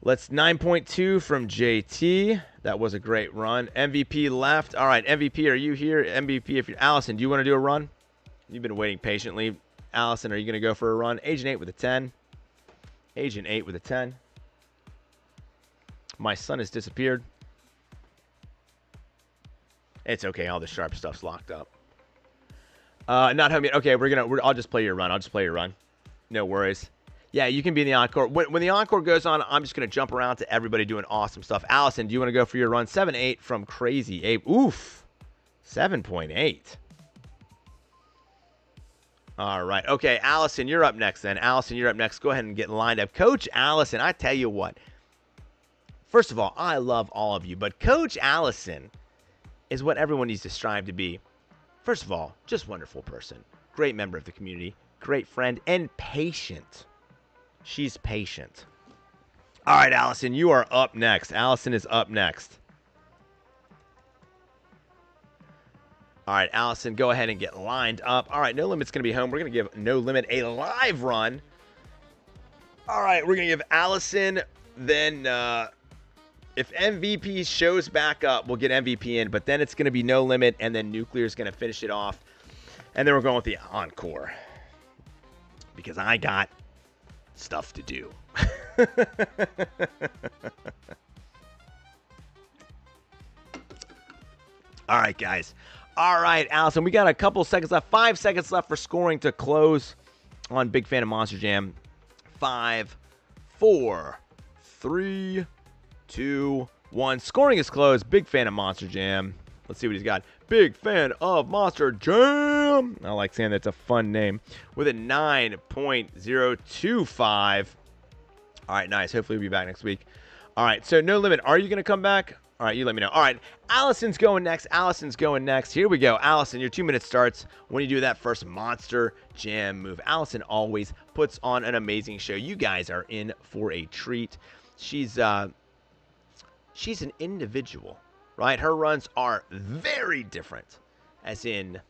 [SPEAKER 1] Let's 9.2 from JT. That was a great run. MVP left. All right, MVP, are you here? MVP, if you're Allison, do you want to do a run? You've been waiting patiently. Allison, are you going to go for a run? Agent 8 with a 10. Agent 8 with a 10. My son has disappeared. It's okay. All the sharp stuff's locked up. Not home yet. Okay, I'll just play your run. I'll just play your run. No worries. Yeah, you can be in the encore. When the encore goes on, I'm just going to jump around to everybody doing awesome stuff. Allison, do you want to go for your run? 7.8 from Crazy Ape. Oof. 7.8. All right. Okay, Allison, you're up next then. Allison, you're up next. Go ahead and get lined up. Coach Allison, I tell you what. First of all, I love all of you, but Coach Allison is what everyone needs to strive to be. First of all, just wonderful person. Great member of the community. Great friend and patient. She's patient. All right, Allison, you are up next. Allison is up next. All right, Allison, go ahead and get lined up. All right, No Limit's going to be home. We're going to give No Limit a live run. All right, we're going to give Allison, then if MVP shows back up, we'll get MVP in, but then it's going to be No Limit, and then Nuclear is going to finish it off. And then we're going with the encore. Because I got stuff to do. All right, guys. All right, Allison, we got a couple seconds left. 5 seconds left for scoring to close on Big Fan of Monster Jam. 5, 4, 3, 2, 1. Scoring is closed. Big Fan of Monster Jam. Let's see what he's got. Big Fan of Monster Jam. I like saying that's a fun name. With a 9.025. All right, nice. Hopefully we'll be back next week. All right, so No Limit, are you going to come back? All right, you let me know. All right, Allison's going next. Allison's going next. Here we go. Allison, your 2 minutes starts when you do that first Monster Jam move. Allison always puts on an amazing show. You guys are in for a treat. She's an individual, right? Her runs are very different, as in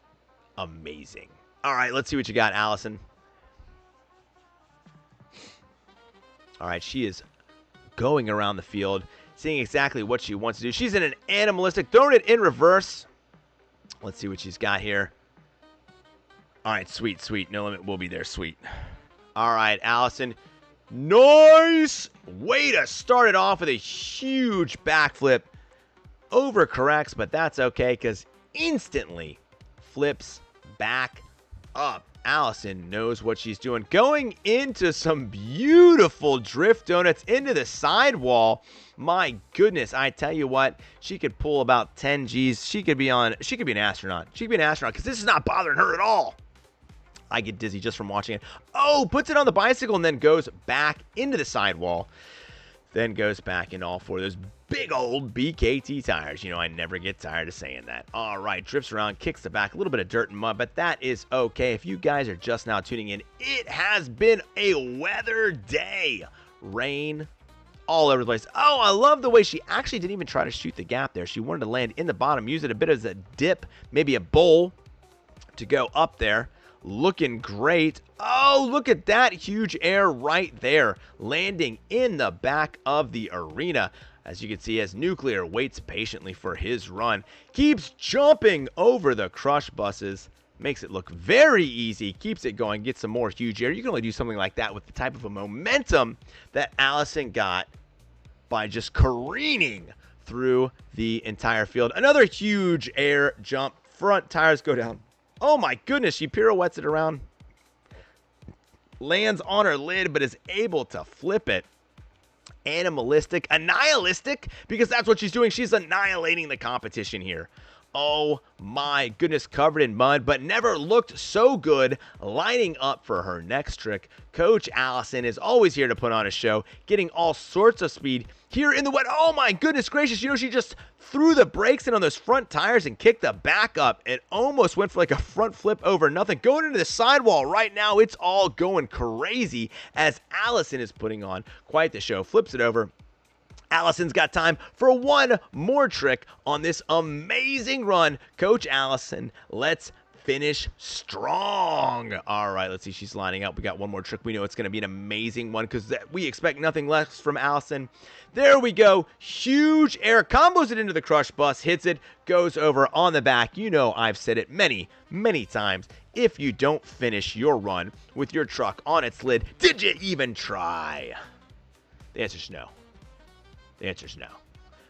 [SPEAKER 1] amazing. All right, let's see what you got, Allison. All right, she is going around the field, seeing exactly what she wants to do. She's in an animalistic, throwing it in reverse. Let's see what she's got here. All right, sweet, sweet. No Limit will be there, sweet. All right, Allison. Nice way to start it off with a huge backflip. Overcorrects, but that's okay because instantly flips back up. Allison knows what she's doing. Going into some beautiful drift donuts into the sidewall. My goodness, I tell you what, she could pull about 10 G's. She could be an astronaut. She could be an astronaut because this is not bothering her at all. I get dizzy just from watching it. Oh, puts it on the bicycle and then goes back into the sidewall. Then goes back into all four of those big old BKT tires. You know, I never get tired of saying that. All right, drifts around, kicks the back, a little bit of dirt and mud, but that is okay. If you guys are just now tuning in, it has been a weather day. Rain all over the place. Oh, I love the way she actually didn't even try to shoot the gap there. She wanted to land in the bottom, use it a bit as a dip, maybe a bowl to go up there. Looking great. Oh, look at that huge air right there, landing in the back of the arena. As you can see, as Nuclear waits patiently for his run, keeps jumping over the crush buses, makes it look very easy, keeps it going, gets some more huge air. You can only do something like that with the type of a momentum that Allison got by just careening through the entire field. Another huge air jump. Front tires go down. Oh my goodness, she pirouettes it around. Lands on her lid, but is able to flip it. Animalistic, annihilistic, because that's what she's doing. She's annihilating the competition here. Oh my goodness, covered in mud, but never looked so good, lining up for her next trick. Coach Allison is always here to put on a show, getting all sorts of speed here in the wet. Oh my goodness gracious, you know, she just threw the brakes in on those front tires and kicked the back up. It almost went for like a front flip over nothing. Going into the sidewall right now, it's all going crazy as Allison is putting on quite the show. Flips it over. Allison's got time for one more trick on this amazing run. Coach Allison, let's finish strong. All right, let's see. She's lining up. We got one more trick. We know it's going to be an amazing one because we expect nothing less from Allison. There we go. Huge air. Combos it into the crush bus. Hits it. Goes over on the back. You know I've said it many, many times. If you don't finish your run with your truck on its lid, did you even try? The answer's no. The answer's no.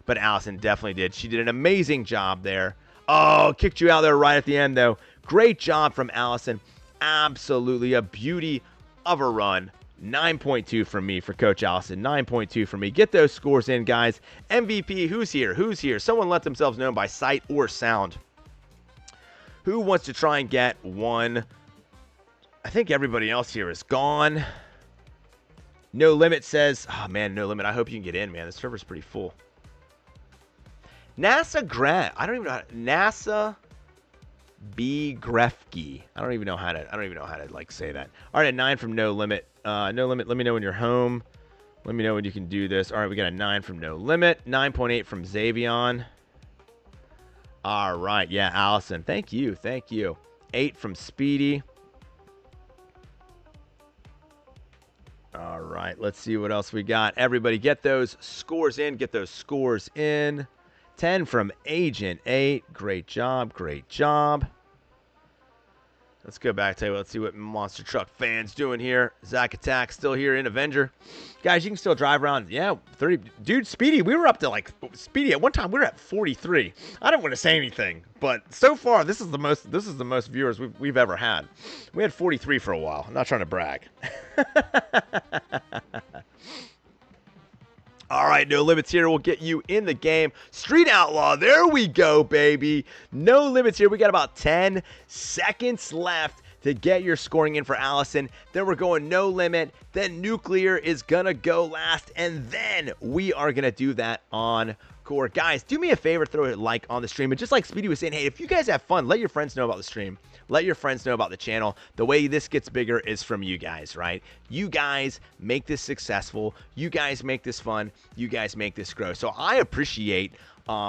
[SPEAKER 1] But Allison definitely did. She did an amazing job there. Oh, kicked you out there right at the end, though. Great job from Allison. Absolutely a beauty of a run. 9.2 from me for Coach Allison. 9.2 from me. Get those scores in, guys. MVP, who's here? Who's here? Someone let themselves know by sight or sound. Who wants to try and get one? I think everybody else here is gone. No Limit says, oh man, No Limit, I hope you can get in, man. The server's pretty full. NASA Grant, I don't even know how to, NASA B Grefke. I don't even know how to like say that. All right, a 9 from No Limit. No Limit, let me know when you're home. Let me know when you can do this. All right, we got a 9 from No Limit. 9.8 from Xavon. All right, yeah, Allison. Thank you, thank you. 8 from Speedy. All right, let's see what else we got. Everybody get those scores in. Get those scores in. 10 from Agent 8. Great job, great job. Let's go back to you. Let's see what Monster Truck fans doing here. Zach Attack still here in Avenger. Guys, you can still drive around. Yeah, 30. Dude, Speedy, we were up to like Speedy at one time. We were at 43. I don't want to say anything, but so far this is the most viewers we've ever had. We had 43 for a while. I'm not trying to brag. All right, No Limits here. We'll get you in the game. Street Outlaw, there we go, baby. No Limits here. We got about 10 seconds left to get your scoring in for Allison. Then we're going No Limit. Then Nuclear is going to go last. And then we are going to do that on Core. Guys, do me a favor, throw a like on the stream. And just like Speedy was saying, hey, if you guys have fun, let your friends know about the stream. Let your friends know about the channel. The way this gets bigger is from you guys, right? You guys make this successful. You guys make this fun. You guys make this grow. So I appreciate,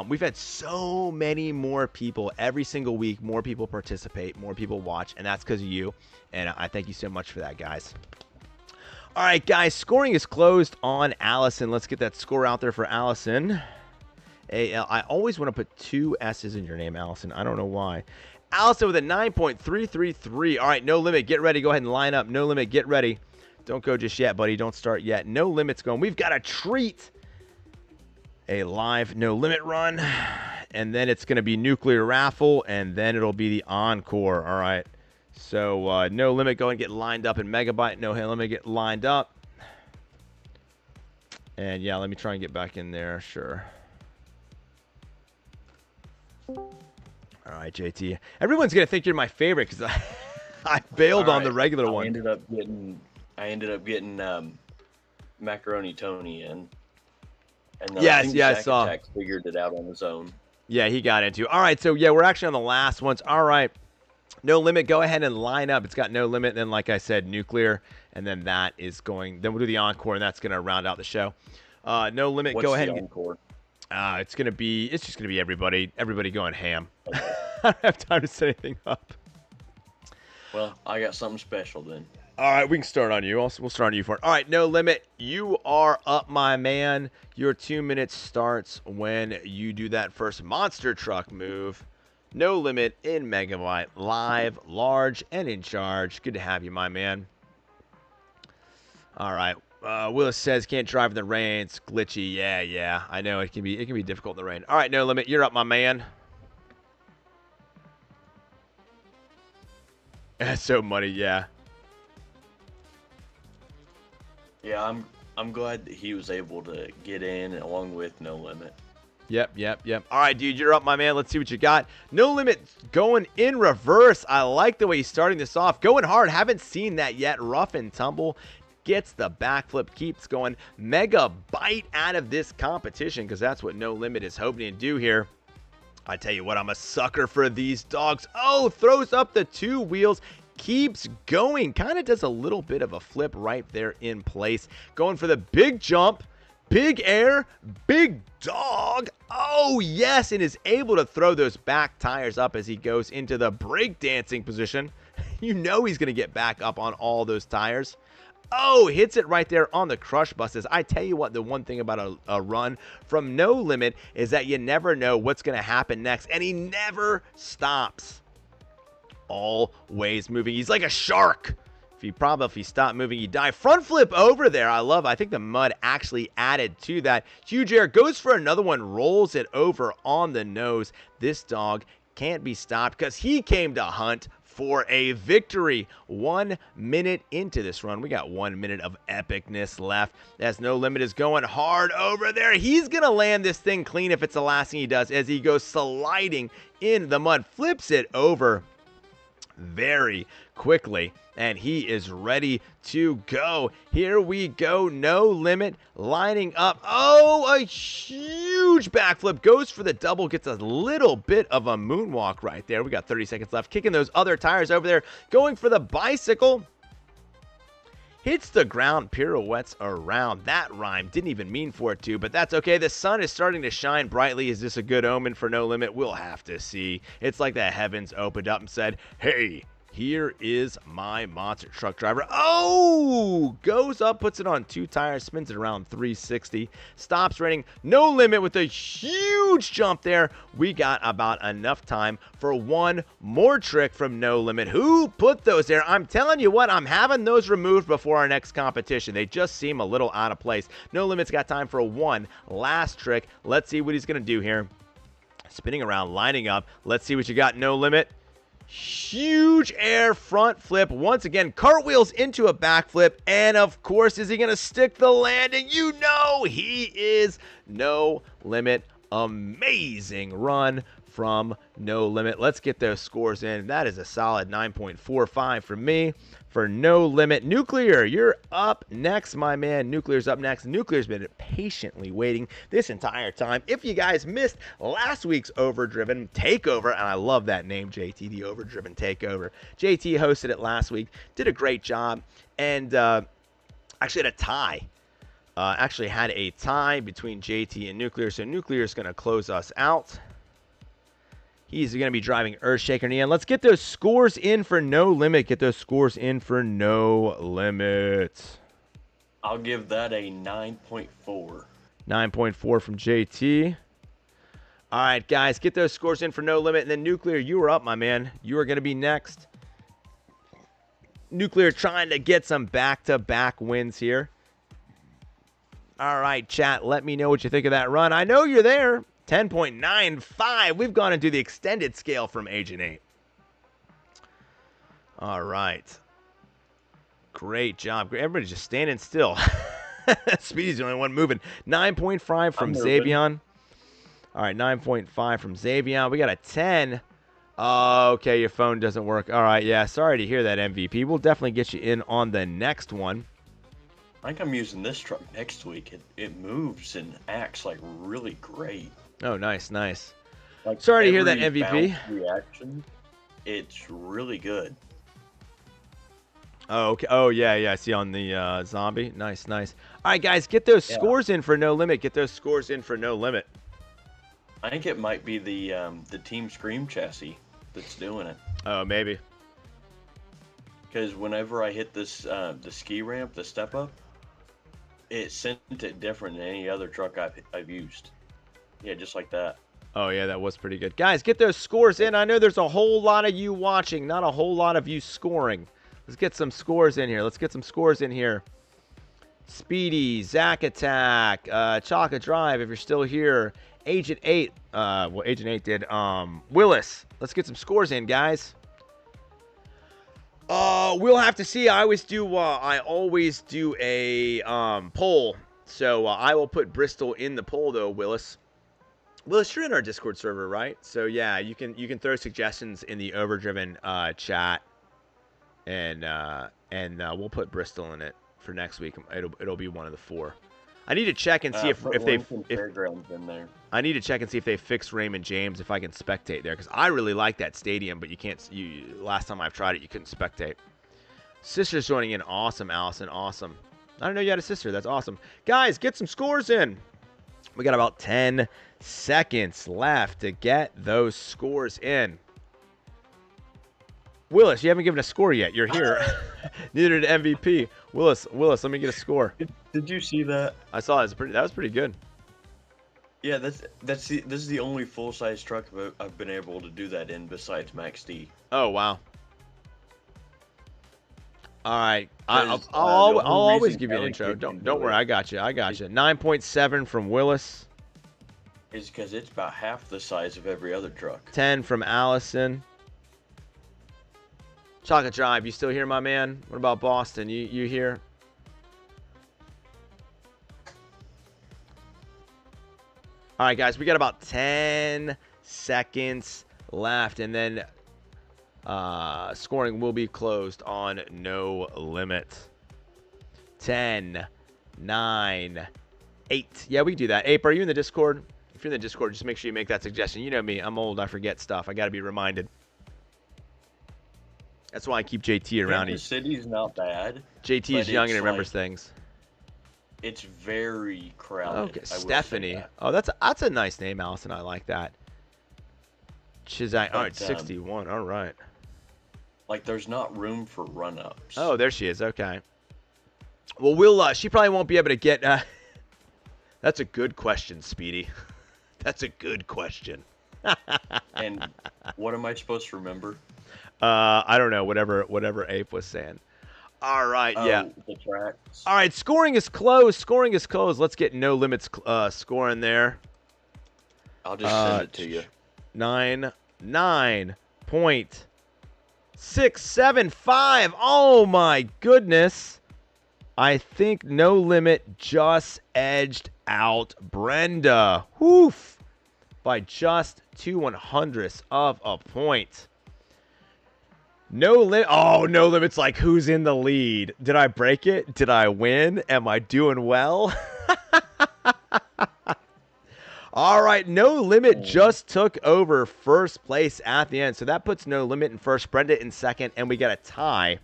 [SPEAKER 1] we've had so many more people every single week. More people participate, more people watch, and that's because of you. And I thank you so much for that, guys. All right, guys, scoring is closed on Allison. Let's get that score out there for Allison. I always want to put 2 S's in your name, Allison. I don't know why. Allison with a 9.333. All right, No Limit, get ready. Go ahead and line up. No Limit, get ready. Don't go just yet, buddy. Don't start yet. No Limit's going. We've got a treat. A live No Limit run. And then it's going to be Nuclear Raffle, and then it'll be the Encore. All right. So, No Limit, go ahead and get lined up in Megabyte. No Limit, get lined up. And, yeah, let me try and get back in there. Sure. All right, JT. Everyone's gonna think you're my favorite because I bailed on the regular one.
[SPEAKER 4] I ended up getting Macaroni Tony in. And
[SPEAKER 1] I saw.
[SPEAKER 4] Attack figured it out on his own.
[SPEAKER 1] Yeah, he got into. All right, so yeah, we're actually on the last ones. All right, No Limit. Go ahead and line up. It's got No Limit. Then, like I said, Nuclear, and then that is going. Then we'll do the Encore, and that's gonna round out the show. No Limit.
[SPEAKER 4] What's
[SPEAKER 1] go ahead.
[SPEAKER 4] The
[SPEAKER 1] and
[SPEAKER 4] Encore?
[SPEAKER 1] It's just gonna be everybody going ham. I don't have time to set anything up.
[SPEAKER 4] Well, I got something special then.
[SPEAKER 1] All right, we can start on you. We'll start on you for it. All right, No Limit, you are up, my man. Your 2 minutes starts when you do that first monster truck move. No Limit in Megabyte, live, large, and in charge. Good to have you, my man. All right. Willis says can't drive in the rain. It's glitchy. Yeah. I know it can be difficult in the rain. All right, No Limit, you're up, my man. That's so muddy, yeah.
[SPEAKER 4] Yeah, I'm glad that he was able to get in along with No Limit.
[SPEAKER 1] Yep. All right, dude, you're up, my man. Let's see what you got. No Limit going in reverse. I like the way he's starting this off. Going hard. Haven't seen that yet. Rough and tumble. Gets the backflip. Keeps going. Mega bite out of this competition because that's what No Limit is hoping to do here. I tell you what, I'm a sucker for these dogs. Oh, throws up the 2 wheels. Keeps going. Kind of does a little bit of a flip right there in place. Going for the big jump. Big air, big dog. Oh, yes, and is able to throw those back tires up as he goes into the breakdancing position. You know he's going to get back up on all those tires. Oh, hits it right there on the crush buses. I tell you what, the one thing about a run from No Limit is that you never know what's going to happen next, and he never stops. Always moving. He's like a shark. If you stop moving, you die. Front flip over there. I think the mud actually added to that. Huge air. Goes for another one. Rolls it over on the nose. This dog can't be stopped because he came to hunt for a victory. 1 minute into this run. We got 1 minute of epicness left as No Limit is going hard over there. He's going to land this thing clean if it's the last thing he does as he goes sliding in the mud. Flips it over very quickly, and he is ready to go. Here we go. No Limit lining up. Oh, a huge backflip. Goes for the double. Gets a little bit of a moonwalk right there. We got 30 seconds left. Kicking those other tires over there. Going for the bicycle. Hits the ground, pirouettes around. That rhyme didn't even mean for it to, but that's okay. The sun is starting to shine brightly. Is this a good omen for No Limit? We'll have to see. It's like the heavens opened up and said, hey, here is my monster truck driver. Oh! Goes up, puts it on 2 tires, spins it around 360. Stops raining. No Limit with a huge jump there. We got about enough time for one more trick from No Limit. Who put those there? I'm telling you what, I'm having those removed before our next competition. They just seem a little out of place. No Limit's got time for one last trick. Let's see what he's going to do here. Spinning around, lining up. Let's see what you got, No Limit. Huge air front flip. Once again, cartwheels into a backflip. And of course, is he going to stick the landing? You know he is. No Limit. Amazing run from No Limit. Let's get those scores in. That is a solid 9.45 from me for No Limit. Nuclear, you're up next, my man. Nuclear's up next. Nuclear's been patiently waiting this entire time. If you guys missed last week's Overdriven Takeover, and I love that name, JT, the Overdriven Takeover. JT hosted it last week, did a great job, and actually had a tie. Actually had a tie between JT and Nuclear, so Nuclear is going to close us out. He's going to be driving Earthshaker Neon. Let's get those scores in for No Limit. Get those scores in for No Limit.
[SPEAKER 4] I'll give that a 9.4.
[SPEAKER 1] 9.4 from JT. All right, guys, get those scores in for No Limit. And then Nuclear, you are up, my man. You are going to be next. Nuclear trying to get some back-to-back wins here. All right, chat, let me know what you think of that run. I know you're there. 10.95. We've gone into the extended scale from Agent 8. All right. Great job. Everybody's just standing still. Speedy's the only one moving. 9.5 from Xavon. All right, 9.5 from Xavon. We got a 10. Oh, okay, your phone doesn't work. All right, yeah, sorry to hear that, MVP. We'll definitely get you in on the next one.
[SPEAKER 4] I think I'm using this truck next week. It moves and acts like really great.
[SPEAKER 1] Oh, nice, nice.
[SPEAKER 4] Like
[SPEAKER 1] sorry to hear that, MVP.
[SPEAKER 4] Reaction, it's really good.
[SPEAKER 1] Oh, okay. Oh, yeah, I see on the zombie. Nice, nice. All right, guys, get those scores in for No Limit. Get those scores in for No Limit.
[SPEAKER 4] I think it might be the Team Scream chassis that's doing it.
[SPEAKER 1] Oh, maybe.
[SPEAKER 4] Because whenever I hit this the ski ramp, the step up, it sent it different than any other truck I've used. Yeah, just like that.
[SPEAKER 1] Oh, yeah, that was pretty good. Guys, get those scores in. I know there's a whole lot of you watching, not a whole lot of you scoring. Let's get some scores in here. Let's get some scores in here. Speedy, Zack Attack, Chaka Drive, if you're still here. Agent 8, well, Agent 8 did. Willis, let's get some scores in, guys. We'll have to see. I always do a poll. So I will put Bristol in the poll though, Willis. Willis, you're in our Discord server, right? So yeah, you can throw suggestions in the Overdriven chat, and we'll put Bristol in it for next week. It'll be one of the 4. I need to check and see if they've
[SPEAKER 4] in there.
[SPEAKER 1] I need to check and see if they fixed Raymond James, if I can spectate there, because I really like that stadium, but you can't. Last time I've tried it, you couldn't spectate. Sister's joining in. Awesome, Allison. Awesome. I didn't know you had a sister. That's awesome. Guys, get some scores in. We got about 10 seconds left to get those scores in. Willis, you haven't given a score yet. You're here. Neither did MVP. Willis, let me get a score.
[SPEAKER 4] Did you see that?
[SPEAKER 1] I saw it. That was pretty good.
[SPEAKER 4] Yeah, this is the only full-size truck I've been able to do that in besides Max D.
[SPEAKER 1] Oh wow. All right, I'll
[SPEAKER 4] the
[SPEAKER 1] always
[SPEAKER 4] reason
[SPEAKER 1] give you an
[SPEAKER 4] Kelly
[SPEAKER 1] intro.
[SPEAKER 4] couldn't
[SPEAKER 1] Don't
[SPEAKER 4] do
[SPEAKER 1] worry,
[SPEAKER 4] it
[SPEAKER 1] I got you. 9.7 from Willis.
[SPEAKER 4] Is because it's about half the size of every other truck.
[SPEAKER 1] 10 from Allison. Chocolate Drive, you still here, my man? What about Boston? You here? All right, guys, we got about 10 seconds left, and then scoring will be closed on No Limit. 10, 9, 8. Yeah, we can do that. Ape, are you in the Discord? If you're in the Discord, just make sure you make that suggestion. You know me. I'm old. I forget stuff. I got to be reminded. That's why I keep JT around.
[SPEAKER 4] The city's not bad.
[SPEAKER 1] JT is young and remembers things.
[SPEAKER 4] It's very crowded.
[SPEAKER 1] Okay, Stephanie. Oh, that's a nice name, Allison. I like that. Chizai. All right, 61. All right.
[SPEAKER 4] Like, there's not room for run-ups.
[SPEAKER 1] Oh, there she is. Okay. Well, we'll. She probably won't be able to get. That's a good question, Speedy. That's a good question.
[SPEAKER 4] And what am I supposed to remember?
[SPEAKER 1] I don't know. Whatever Ape was saying. All right. Yeah.
[SPEAKER 4] The tracks.
[SPEAKER 1] All right. Scoring is close. Let's get No Limits scoring there.
[SPEAKER 4] I'll just send it to you.
[SPEAKER 1] 9.675. Oh my goodness. I think No Limit just edged out Brenda. Woof. By just 2/100ths of a point. No Limit. Oh, No Limit's like, who's in the lead? Did I break it? Did I win? Am I doing well? All right, No Limit just took over first place at the end. So that puts No Limit in first, Brenda in second, and we got a tie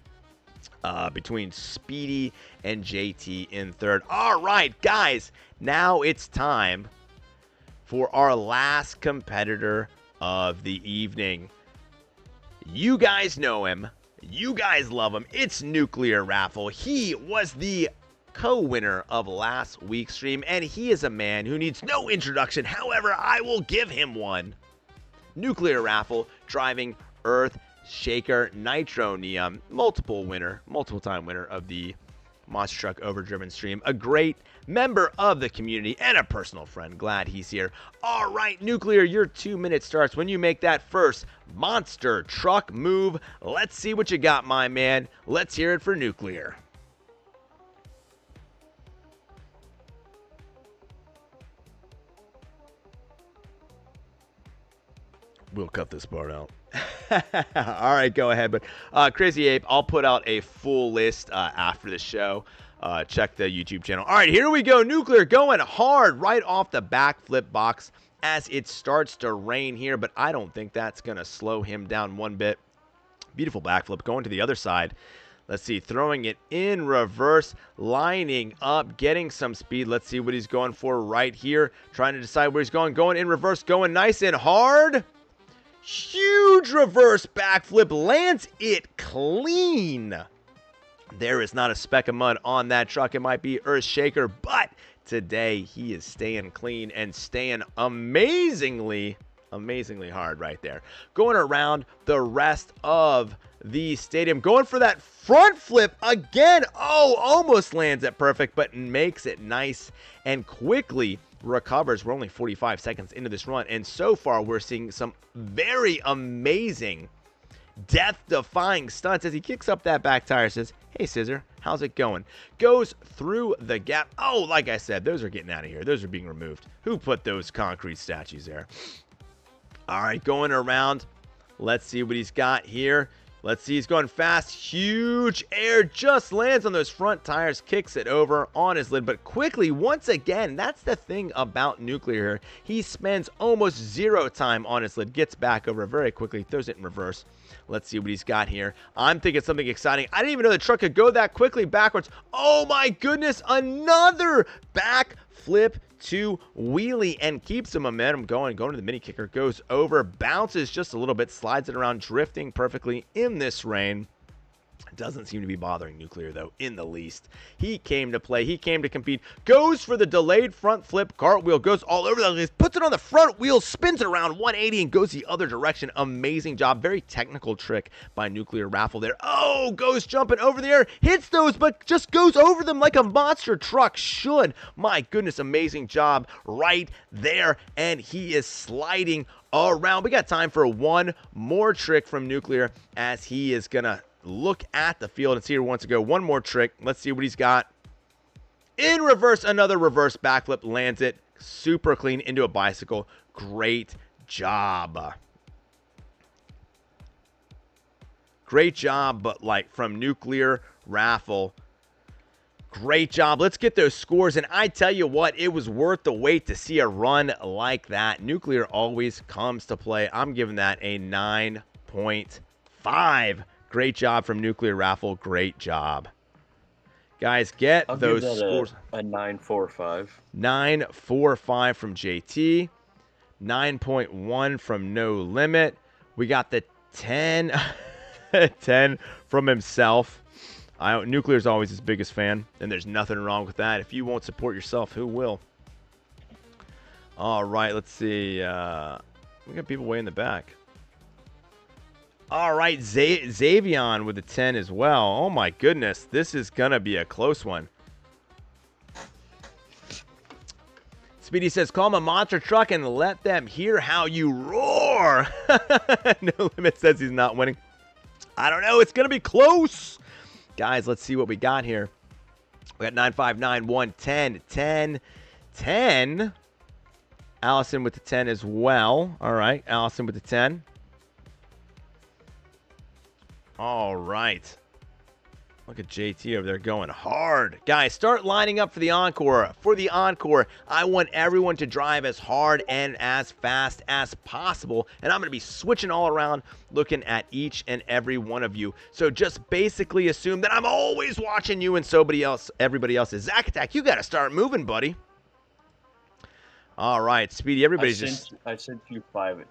[SPEAKER 1] between Speedy and JT in third. All right, guys, now it's time for our last competitor of the evening. You guys know him. You guys love him. It's Nuclear Raffle. He was the co-winner of last week's stream, and he is a man who needs no introduction. However, I will give him one. Nuclear Raffle, driving Earth Shaker Nitro Neon, multiple-time winner of the Monster Truck Overdriven stream. A great member of the community and a personal friend. Glad he's here. All right, Nuclear, your 2 minute starts when you make that first monster truck move. Let's see what you got, my man. Let's hear it for Nuclear. We'll cut this part out. All right, go ahead. But Crazy Ape, I'll put out a full list after the show. Check the YouTube channel. All right, here we go. Nuclear going hard right off the backflip box as it starts to rain here, but I don't think that's going to slow him down one bit. Beautiful backflip going to the other side. Let's see, throwing it in reverse, lining up, getting some speed. Let's see what he's going for right here. Trying to decide where he's going. Going in reverse, going nice and hard. Huge reverse backflip, lands it clean. There is not a speck of mud on that truck. It might be Earth Shaker, but today he is staying clean and staying amazingly hard right there. Going around the rest of the stadium, going for that front flip again. Oh, almost lands it perfect, but makes it nice and quickly recovers. We're only 45 seconds into this run, and so far we're seeing some very amazing death-defying stunts as he kicks up that back tire, says, hey, Scissor, how's it going? Goes through the gap. Oh, like I said, those are getting out of here. Those are being removed. Who put those concrete statues there? All right, going around. Let's see what he's got here. Let's see, he's going fast. Huge air, just lands on those front tires, kicks it over on his lid. But quickly, once again, that's the thing about Nuclear. He spends almost zero time on his lid, gets back over very quickly, throws it in reverse. Let's see what he's got here. I'm thinking something exciting. I didn't even know the truck could go that quickly backwards. Oh my goodness, another back flip to wheelie and keeps the momentum going to the mini kicker, goes over, bounces just a little bit, slides it around, drifting perfectly in this rain. Doesn't seem to be bothering Nuclear, though, in the least. He came to play. He came to compete. Goes for the delayed front flip cartwheel. Goes all over the place. Puts it on the front wheel. Spins it around 180 and goes the other direction. Amazing job. Very technical trick by Nuclear Raffle there. Oh, goes jumping over the air. Hits those, but just goes over them like a monster truck should. My goodness, amazing job right there. And he is sliding around. We got time for one more trick from Nuclear as he is going to look at the field and see who wants to go. One more trick. Let's see what he's got. In reverse, another reverse backflip. Lands it super clean into a bicycle. Great job. Great job, but like from Nuclear Raffle. Great job. Let's get those scores. And I tell you what, it was worth the wait to see a run like that. Nuclear always comes to play. I'm giving that a 9.5. Great job from Nuclear Raffle. Great job. Guys, get
[SPEAKER 4] I'll
[SPEAKER 1] those
[SPEAKER 4] give that
[SPEAKER 1] scores.
[SPEAKER 4] A 9.45.
[SPEAKER 1] 9.45 from JT. 9.1 from No Limit. We got the 10. 10 from himself. Nuclear's always his biggest fan, and there's nothing wrong with that. If you won't support yourself, who will? All right, let's see. We got people way in the back. All right, Xavon with a 10 as well. Oh, my goodness. This is going to be a close one. Speedy says, call him a monster truck and let them hear how you roar. No Limit says he's not winning. I don't know. It's going to be close. Guys, let's see what we got here. We got 9, 5, 9, 1, 10, 10, 10. Allison with the 10 as well. All right, Allison with the 10. All right. Look at JT over there going hard. Guys, start lining up for the encore. For the encore, I want everyone to drive as hard and as fast as possible. And I'm going to be switching all around, looking at each and every one of you. So just basically assume that I'm always watching you and everybody else is. Zack Attack, you got to start moving, buddy. All right, Speedy, everybody's
[SPEAKER 4] I sent you five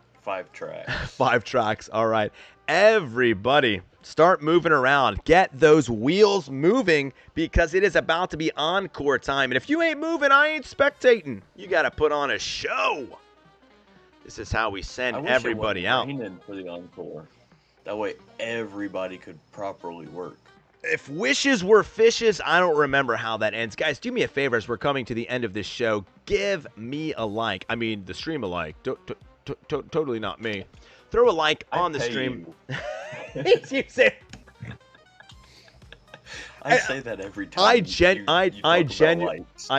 [SPEAKER 4] tracks.
[SPEAKER 1] 5 tracks. All right. Everybody, start moving around. Get those wheels moving because it is about to be encore time. And if you ain't moving, I ain't spectating. You got to put on a show. This is how we send everybody out.
[SPEAKER 4] For the encore. That way everybody could properly work.
[SPEAKER 1] If wishes were fishes, I don't remember how that ends. Guys, do me a favor as we're coming to the end of this show. Give me a like. I mean, the stream a like. Totally not me. Throw a like on the stream. You say.
[SPEAKER 4] I say that every time.
[SPEAKER 1] I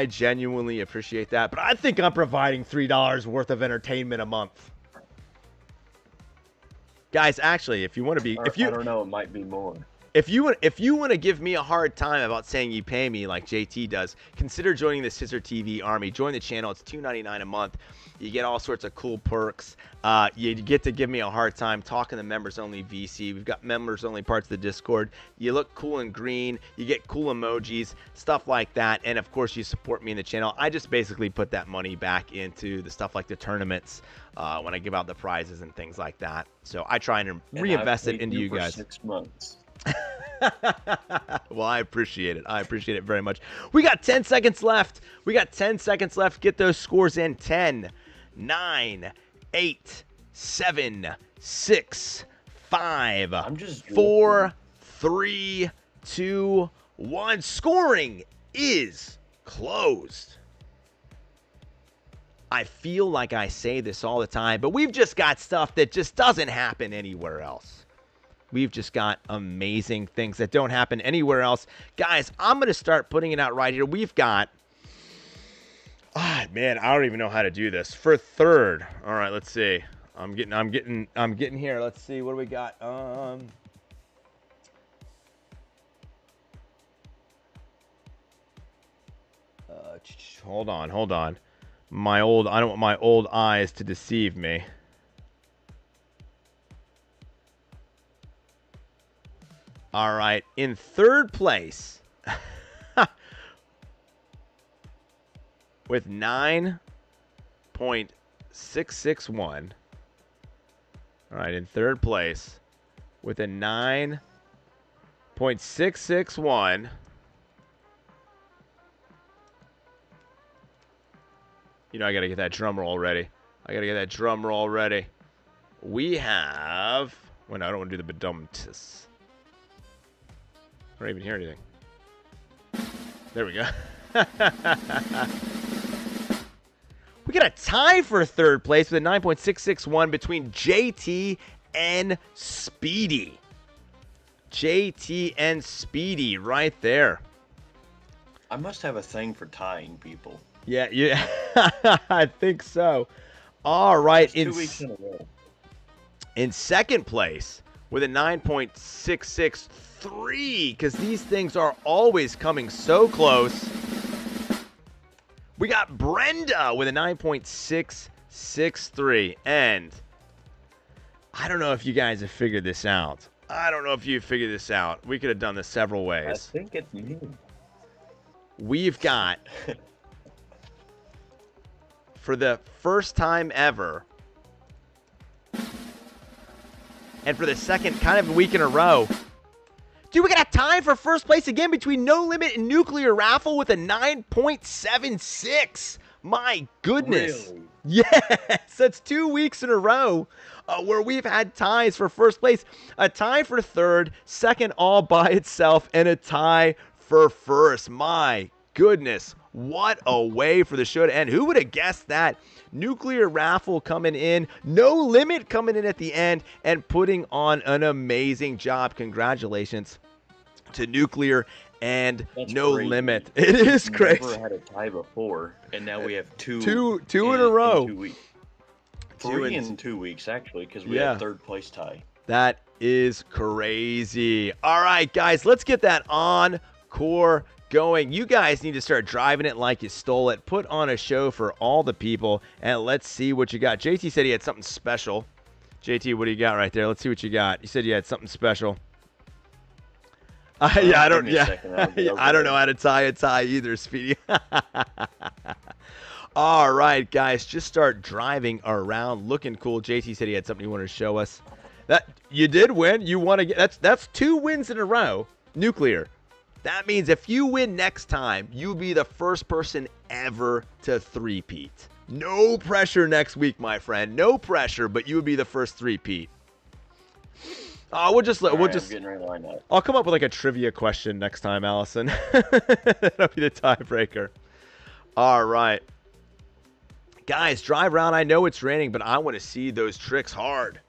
[SPEAKER 1] genuinely appreciate that, but I think I'm providing $3 worth of entertainment a month. Guys, actually, if you want to be,
[SPEAKER 4] I don't know, it might be more.
[SPEAKER 1] If you want to give me a hard time about saying you pay me like JT does, consider joining the CISRtv army. Join the channel. It's $2.99 a month. You get all sorts of cool perks. You get to give me a hard time talking to members-only VC. We've got members-only parts of the Discord. You look cool in green. You get cool emojis, stuff like that. And, of course, you support me in the channel. I just basically put that money back into the stuff like the tournaments when I give out the prizes and things like that. So I try and reinvest it into you guys.
[SPEAKER 4] 6 months.
[SPEAKER 1] Well, I appreciate it. I appreciate it very much. We got 10 seconds left. Get those scores in. 10, 9, 8, 7, 6, 5, 4, 3, 2, 1. Scoring is closed. I feel like I say this all the time, but we've just got stuff that just doesn't happen anywhere else. We've just got amazing things that don't happen anywhere else. Guys, I'm going to start putting it out right here. We've got... man, I don't even know how to do this. For third. All right, let's see. I'm getting here. Let's see. What do we got? Hold on. I don't want my old eyes to deceive me. All right, in third place with 9.661. All right, in third place with a 9.661. You know, I got to get that drum roll ready. We have... Well, no, I don't want to do the bedumtus. I don't even hear anything. There we go. We got a tie for third place with a 9.661 between JT and Speedy. JT and Speedy right there.
[SPEAKER 4] I must have a thing for tying people.
[SPEAKER 1] Yeah, I think so. All right.
[SPEAKER 4] 2 weeks in a row.
[SPEAKER 1] In second place with a 9.663, because these things are always coming so close. We got Brenda with a 9.663. And I don't know if you guys have figured this out. We could have done this several ways.
[SPEAKER 4] I think it's you.
[SPEAKER 1] We've got, for the first time ever, and for the second kind of week in a row, dude, we got a tie for first place again between No Limit and Nuclear Raffle with a 9.76. My goodness.
[SPEAKER 4] Really?
[SPEAKER 1] Yes, that's 2 weeks in a row where we've had ties for first place. A tie for third, second all by itself, and a tie for first. My goodness, what a way for the show to end. Who would have guessed that? Nuclear Raffle coming in, No Limit coming in at the end, and putting on an amazing job. Congratulations to Nuclear and
[SPEAKER 4] That's
[SPEAKER 1] No
[SPEAKER 4] crazy.
[SPEAKER 1] Limit. It is crazy.
[SPEAKER 4] Never had a tie before, and now we have two
[SPEAKER 1] in a row.
[SPEAKER 4] In 2 weeks. Three in 2 weeks, actually, because we
[SPEAKER 1] Yeah.
[SPEAKER 4] had third place tie.
[SPEAKER 1] That is crazy. All right, guys, let's get that encore going. You guys need to start driving it like you stole it. Put on a show for all the people, and let's see what you got. JT said he had something special. JT, what do you got right there? Let's see what you got. You said you had something special. Yeah, I don't. Yeah, I don't know how to tie a tie either, Speedy. All right, guys, just start driving around, looking cool. JT said he had something he wanted to show us. That you did win. You won again. That's 2 wins in a row. Nuclear. That means if you win next time, you'll be the first person ever to three-peat. No pressure next week, my friend. No pressure, but you would be the first three-peat. We'll just.
[SPEAKER 4] I'm getting ready to line up.
[SPEAKER 1] I'll come up with like a trivia question next time, Allison. That'll be the tiebreaker. All right. Guys, drive around. I know it's raining, but I want to see those tricks hard.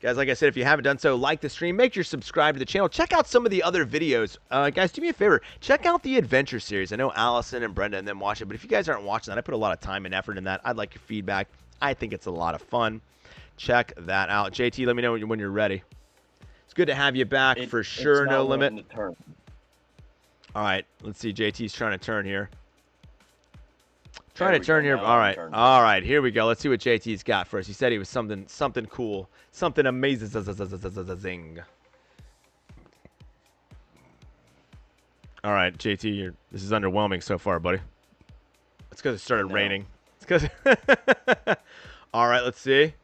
[SPEAKER 1] Guys, like I said, if you haven't done so, like the stream. Make sure you subscribe to the channel. Check out some of the other videos. Guys, do me a favor. Check out the adventure series. I know Allison and Brenda and them watch it, but if you guys aren't watching that, I put a lot of time and effort in that. I'd like your feedback. I think it's a lot of fun. Check that out. JT, let me know when you're ready. It's good to have you back for sure. No Limit. All right, let's see. JT's trying to turn here. Trying to turn here. All right. All right. Here we go. Let's see what JT's got first. He said he was something cool. Something amazing. All right, JT, this is underwhelming so far, buddy. It's because it started raining. It's because. All right. Let's see.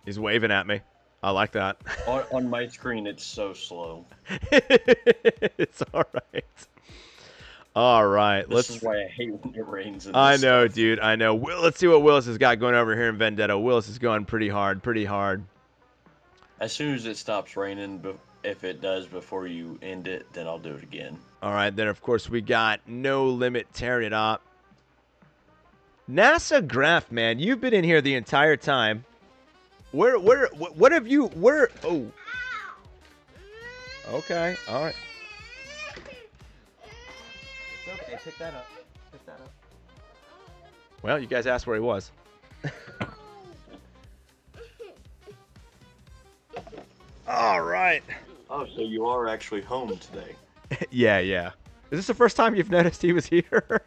[SPEAKER 1] He's waving at me. I like that.
[SPEAKER 4] On my screen, it's so slow.
[SPEAKER 1] It's all right. All right.
[SPEAKER 4] This is why I hate when it rains.
[SPEAKER 1] I know, dude. I know. Let's see what Willis has got going over here in Vendetta. Willis is going pretty hard.
[SPEAKER 4] As soon as it stops raining, if it does before you end it, then I'll do it again.
[SPEAKER 1] All right. Then, of course, we got No Limit tearing it up. NASA Graph, man, you've been in here the entire time. What have you, oh. Okay, all right. It's okay, pick that up. Pick that up. Well, you guys asked where he was. All right.
[SPEAKER 4] Oh, so you are actually home today.
[SPEAKER 1] Yeah. Is this the first time you've noticed he was here?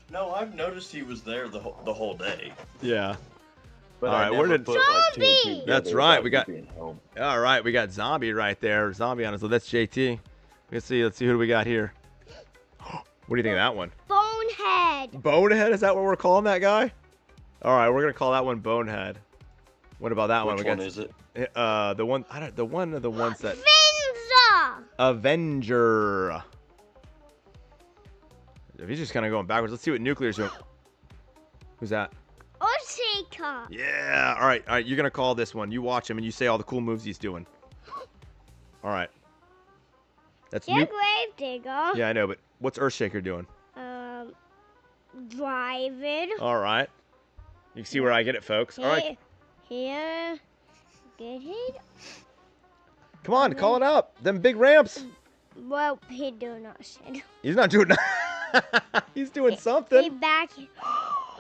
[SPEAKER 4] No, I've noticed he was there the whole day.
[SPEAKER 1] Yeah.
[SPEAKER 4] But
[SPEAKER 1] all right, where did
[SPEAKER 2] Zombie!
[SPEAKER 1] That's right. We got. All right, we got Zombie right there. Zombie on us. So that's JT. Let's see who do we got here. What do you think of that one?
[SPEAKER 2] Bonehead.
[SPEAKER 1] Bonehead? Is that what we're calling that guy? All right, we're gonna call that one Bonehead. What about that one?
[SPEAKER 4] Which one is it?
[SPEAKER 1] The one. The one of the ones that.
[SPEAKER 2] Avenger.
[SPEAKER 1] Avenger. If he's just kind of going backwards, let's see what Nuclear's doing. Who's that?
[SPEAKER 2] Osaka.
[SPEAKER 1] Yeah. All right. You're gonna call this one. You watch him and you say all the cool moves he's doing. All right. That's
[SPEAKER 2] Grave Digger.
[SPEAKER 1] Yeah, I know, but what's Earthshaker doing?
[SPEAKER 2] Driving.
[SPEAKER 1] All right. You can see where I get it, folks. All right.
[SPEAKER 2] Here. Get it.
[SPEAKER 1] Come on, call it up. Them big ramps.
[SPEAKER 2] Well, he do not shit.
[SPEAKER 1] He's not doing. He's doing something.
[SPEAKER 2] He back.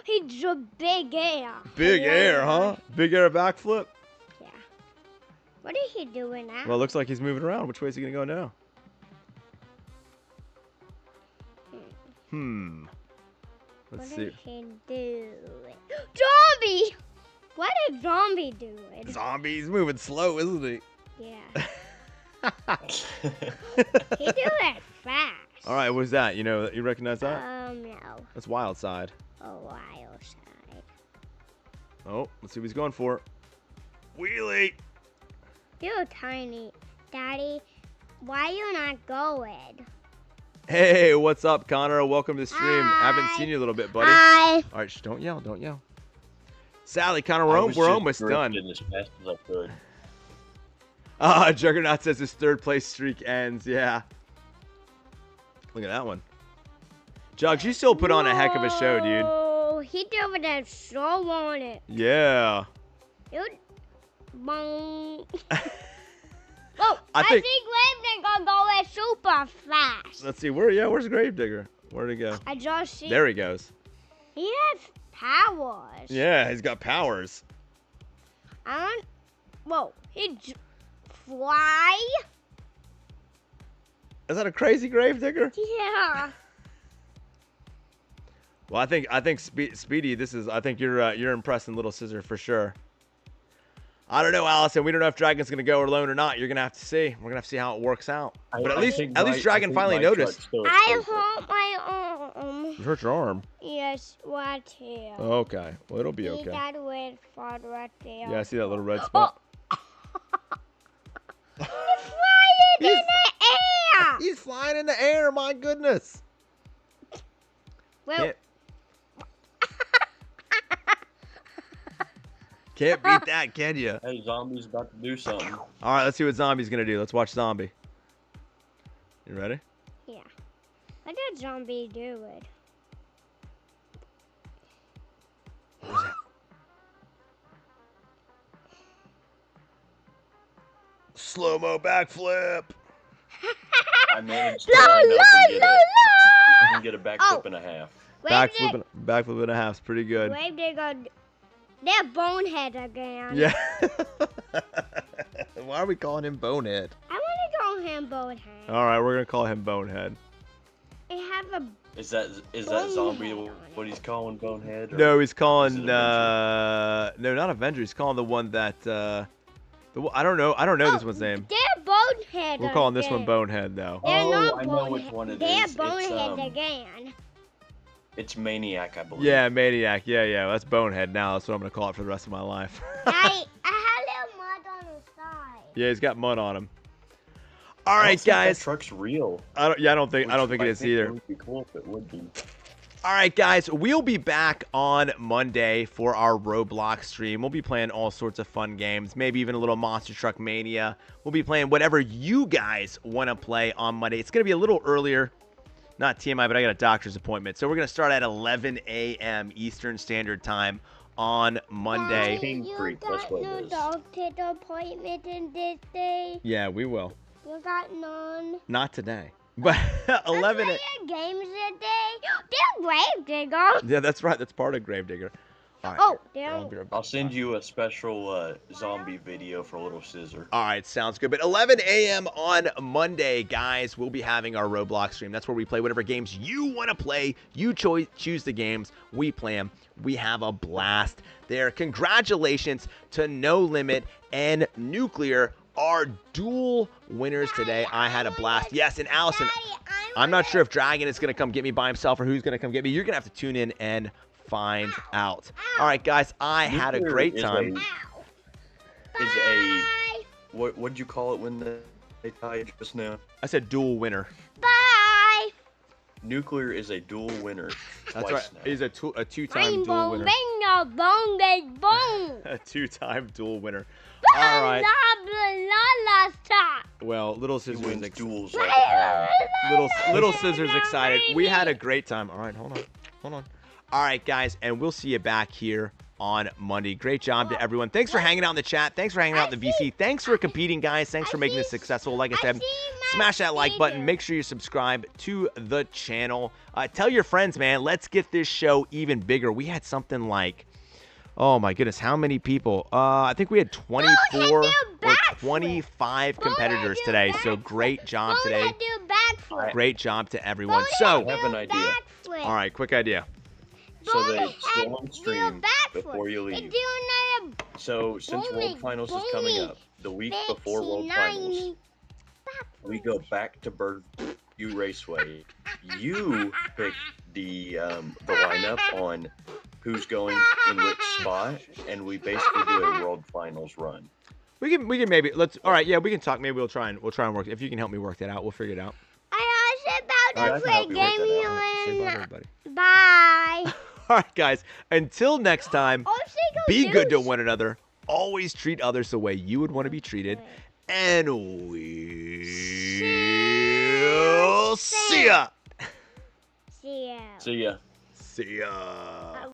[SPEAKER 2] He drew big air.
[SPEAKER 1] Big air, huh? Big air backflip.
[SPEAKER 2] Yeah. What is he doing now?
[SPEAKER 1] Well, it looks like he's moving around. Which way is he gonna go now? Let's see.
[SPEAKER 2] What is he doing? Zombie! What is Zombie doing?
[SPEAKER 1] Zombie's moving slow, isn't he?
[SPEAKER 2] Yeah. He do it fast.
[SPEAKER 1] All right, what's that? You recognize that?
[SPEAKER 2] No.
[SPEAKER 1] That's Wild Side.
[SPEAKER 2] A wild side.
[SPEAKER 1] Oh, let's see what he's going for. Wheelie.
[SPEAKER 2] You're tiny. Daddy, why you not going?
[SPEAKER 1] Hey, what's up, Connor? Welcome to the stream.
[SPEAKER 2] Hi.
[SPEAKER 1] Haven't seen you in a little bit, buddy.
[SPEAKER 2] Hi.
[SPEAKER 1] All right, don't yell. Don't yell. Sally, Connor, we're almost done.
[SPEAKER 4] As fast as I could.
[SPEAKER 1] Juggernaut says his third place streak ends. Yeah. Look at that one. Jugs, you still put on a heck of a show, dude.
[SPEAKER 2] Oh, he doing that so on it.
[SPEAKER 1] Yeah.
[SPEAKER 2] Boom. Oh, I think Gravedigger gonna go at super fast.
[SPEAKER 1] Let's see. Where's Gravedigger? Where'd he go?
[SPEAKER 2] I just see.
[SPEAKER 1] There he goes.
[SPEAKER 2] He has powers.
[SPEAKER 1] Yeah, he's got powers.
[SPEAKER 2] Whoa, fly?
[SPEAKER 1] Is that a crazy Gravedigger?
[SPEAKER 2] Yeah.
[SPEAKER 1] Well, I think Speedy, I think you're impressing Little Scissor for sure. I don't know, Allison. We don't know if Dragon's gonna go alone or not. You're gonna have to see. We're gonna have to see how it works out. But at least Dragon finally noticed.
[SPEAKER 2] I hurt my arm.
[SPEAKER 1] You hurt your arm?
[SPEAKER 2] Yes, right here.
[SPEAKER 1] Okay. Well, it'll be
[SPEAKER 2] See
[SPEAKER 1] okay.
[SPEAKER 2] that red spot right there.
[SPEAKER 1] Yeah, I see that little red spot.
[SPEAKER 2] He's flying in the air.
[SPEAKER 1] He's flying in the air. My goodness.
[SPEAKER 2] Well,
[SPEAKER 1] Can't beat that, can you?
[SPEAKER 4] Hey, Zombie's about to do something.
[SPEAKER 1] All right, let's see what Zombie's gonna do. Let's watch Zombie. You ready?
[SPEAKER 2] yeah. What did Zombie do it?
[SPEAKER 1] What was that? Slow-mo backflip.
[SPEAKER 4] I managed to line up and get a backflip and a half.
[SPEAKER 1] Backflip and a half is pretty good.
[SPEAKER 2] They're Bonehead again.
[SPEAKER 1] Yeah. Why are we calling him Bonehead?
[SPEAKER 2] I want to call him Bonehead.
[SPEAKER 1] All right, we're gonna call him Bonehead.
[SPEAKER 2] I have a.
[SPEAKER 4] Is that Zombie what he's calling Bonehead? Or
[SPEAKER 1] No, he's calling no, not Avenger. He's calling the one that I don't know this one's name.
[SPEAKER 2] They're Bonehead.
[SPEAKER 1] We're calling this one Bonehead though.
[SPEAKER 2] They're not
[SPEAKER 4] I know which one it
[SPEAKER 2] They're
[SPEAKER 4] is.
[SPEAKER 2] Bonehead again.
[SPEAKER 4] It's Maniac, I believe.
[SPEAKER 1] Yeah, Maniac. Yeah. That's Bonehead now. That's what I'm gonna call it for the rest of my life.
[SPEAKER 2] I have little mud on the side.
[SPEAKER 1] Yeah, he's got mud on him. All right, guys.
[SPEAKER 4] That truck's real.
[SPEAKER 1] I don't think it is either.
[SPEAKER 4] It would be cool if it would be.
[SPEAKER 1] All right, guys, we'll be back on Monday for our Roblox stream. We'll be playing all sorts of fun games, maybe even a little Monster Truck Mania. We'll be playing whatever you guys want to play on Monday. It's going to be a little earlier, Not TMI, but I got a doctor's appointment. So we're going to start at 11 a.m. Eastern Standard Time on Monday.
[SPEAKER 4] King
[SPEAKER 2] You
[SPEAKER 4] Creek, that's
[SPEAKER 2] got
[SPEAKER 4] what
[SPEAKER 2] no
[SPEAKER 4] it is.
[SPEAKER 2] doctor's appointment in this day.
[SPEAKER 1] Yeah, we will.
[SPEAKER 2] You got none.
[SPEAKER 1] Not today. But 11
[SPEAKER 2] Let's play games today. They're grave digger.
[SPEAKER 1] Yeah, that's right. That's part of Gravedigger. All right.
[SPEAKER 2] Oh,
[SPEAKER 1] I'll
[SPEAKER 2] damn.
[SPEAKER 1] be right back.
[SPEAKER 4] I'll send you a special zombie video for Little Scissor.
[SPEAKER 1] All right, sounds good. But 11 a.m. on Monday, guys, we'll be having our Roblox stream. That's where we play whatever games you want to play. You choose the games. We play them. We have a blast there. Congratulations to No Limit and Nuclear, our dual winners today. I had a blast. Yes, and Allison, I'm not sure if Dragon is going to come get me by himself or who's going to come get me. You're going to have to tune in and find out. All right, guys, I had a great time.
[SPEAKER 4] What'd you call it when they tied just now?
[SPEAKER 1] I said dual winner.
[SPEAKER 2] Bye.
[SPEAKER 4] Nuclear is a dual winner.
[SPEAKER 1] That's
[SPEAKER 4] twice
[SPEAKER 1] right.
[SPEAKER 4] now.
[SPEAKER 1] He's a two-time dual winner. A two-time dual winner. All right. Well, Little
[SPEAKER 4] He
[SPEAKER 1] Scissors
[SPEAKER 4] wins
[SPEAKER 1] is
[SPEAKER 4] duels all the time.
[SPEAKER 1] Little Scissors excited. We had a great time. All right, hold on. All right, guys, and we'll see you back here on Monday. Great job to everyone. Thanks for hanging out in the chat. Thanks for hanging out in the VC. Thanks for competing, guys. Thanks for making this successful. Like I said, smash that like button. Make sure you subscribe to the channel. Tell your friends, man. Let's get this show even bigger. We had something like, oh my goodness, how many people? I think we had 24 or 25 competitors today. So great job today. Great job to everyone. So,
[SPEAKER 4] I have an idea.
[SPEAKER 1] all right, quick idea.
[SPEAKER 4] So that it's still on stream before you leave. So since World Finals is coming up, the week before World Finals, we go back to Birdview Raceway. You pick the lineup on who's going in which spot, and we basically do a World Finals run.
[SPEAKER 1] We can maybe all right, yeah, we can talk. Maybe we'll try and work. If you can help me work that out, we'll figure it out.
[SPEAKER 2] I was about to play
[SPEAKER 1] Say bye,
[SPEAKER 2] gaming.
[SPEAKER 1] everybody.
[SPEAKER 2] Bye.
[SPEAKER 1] All right, guys. Until next time, be good to one another. Always treat others the way you would want to be treated. And we'll see ya.
[SPEAKER 2] See ya.
[SPEAKER 4] See ya.
[SPEAKER 1] See ya.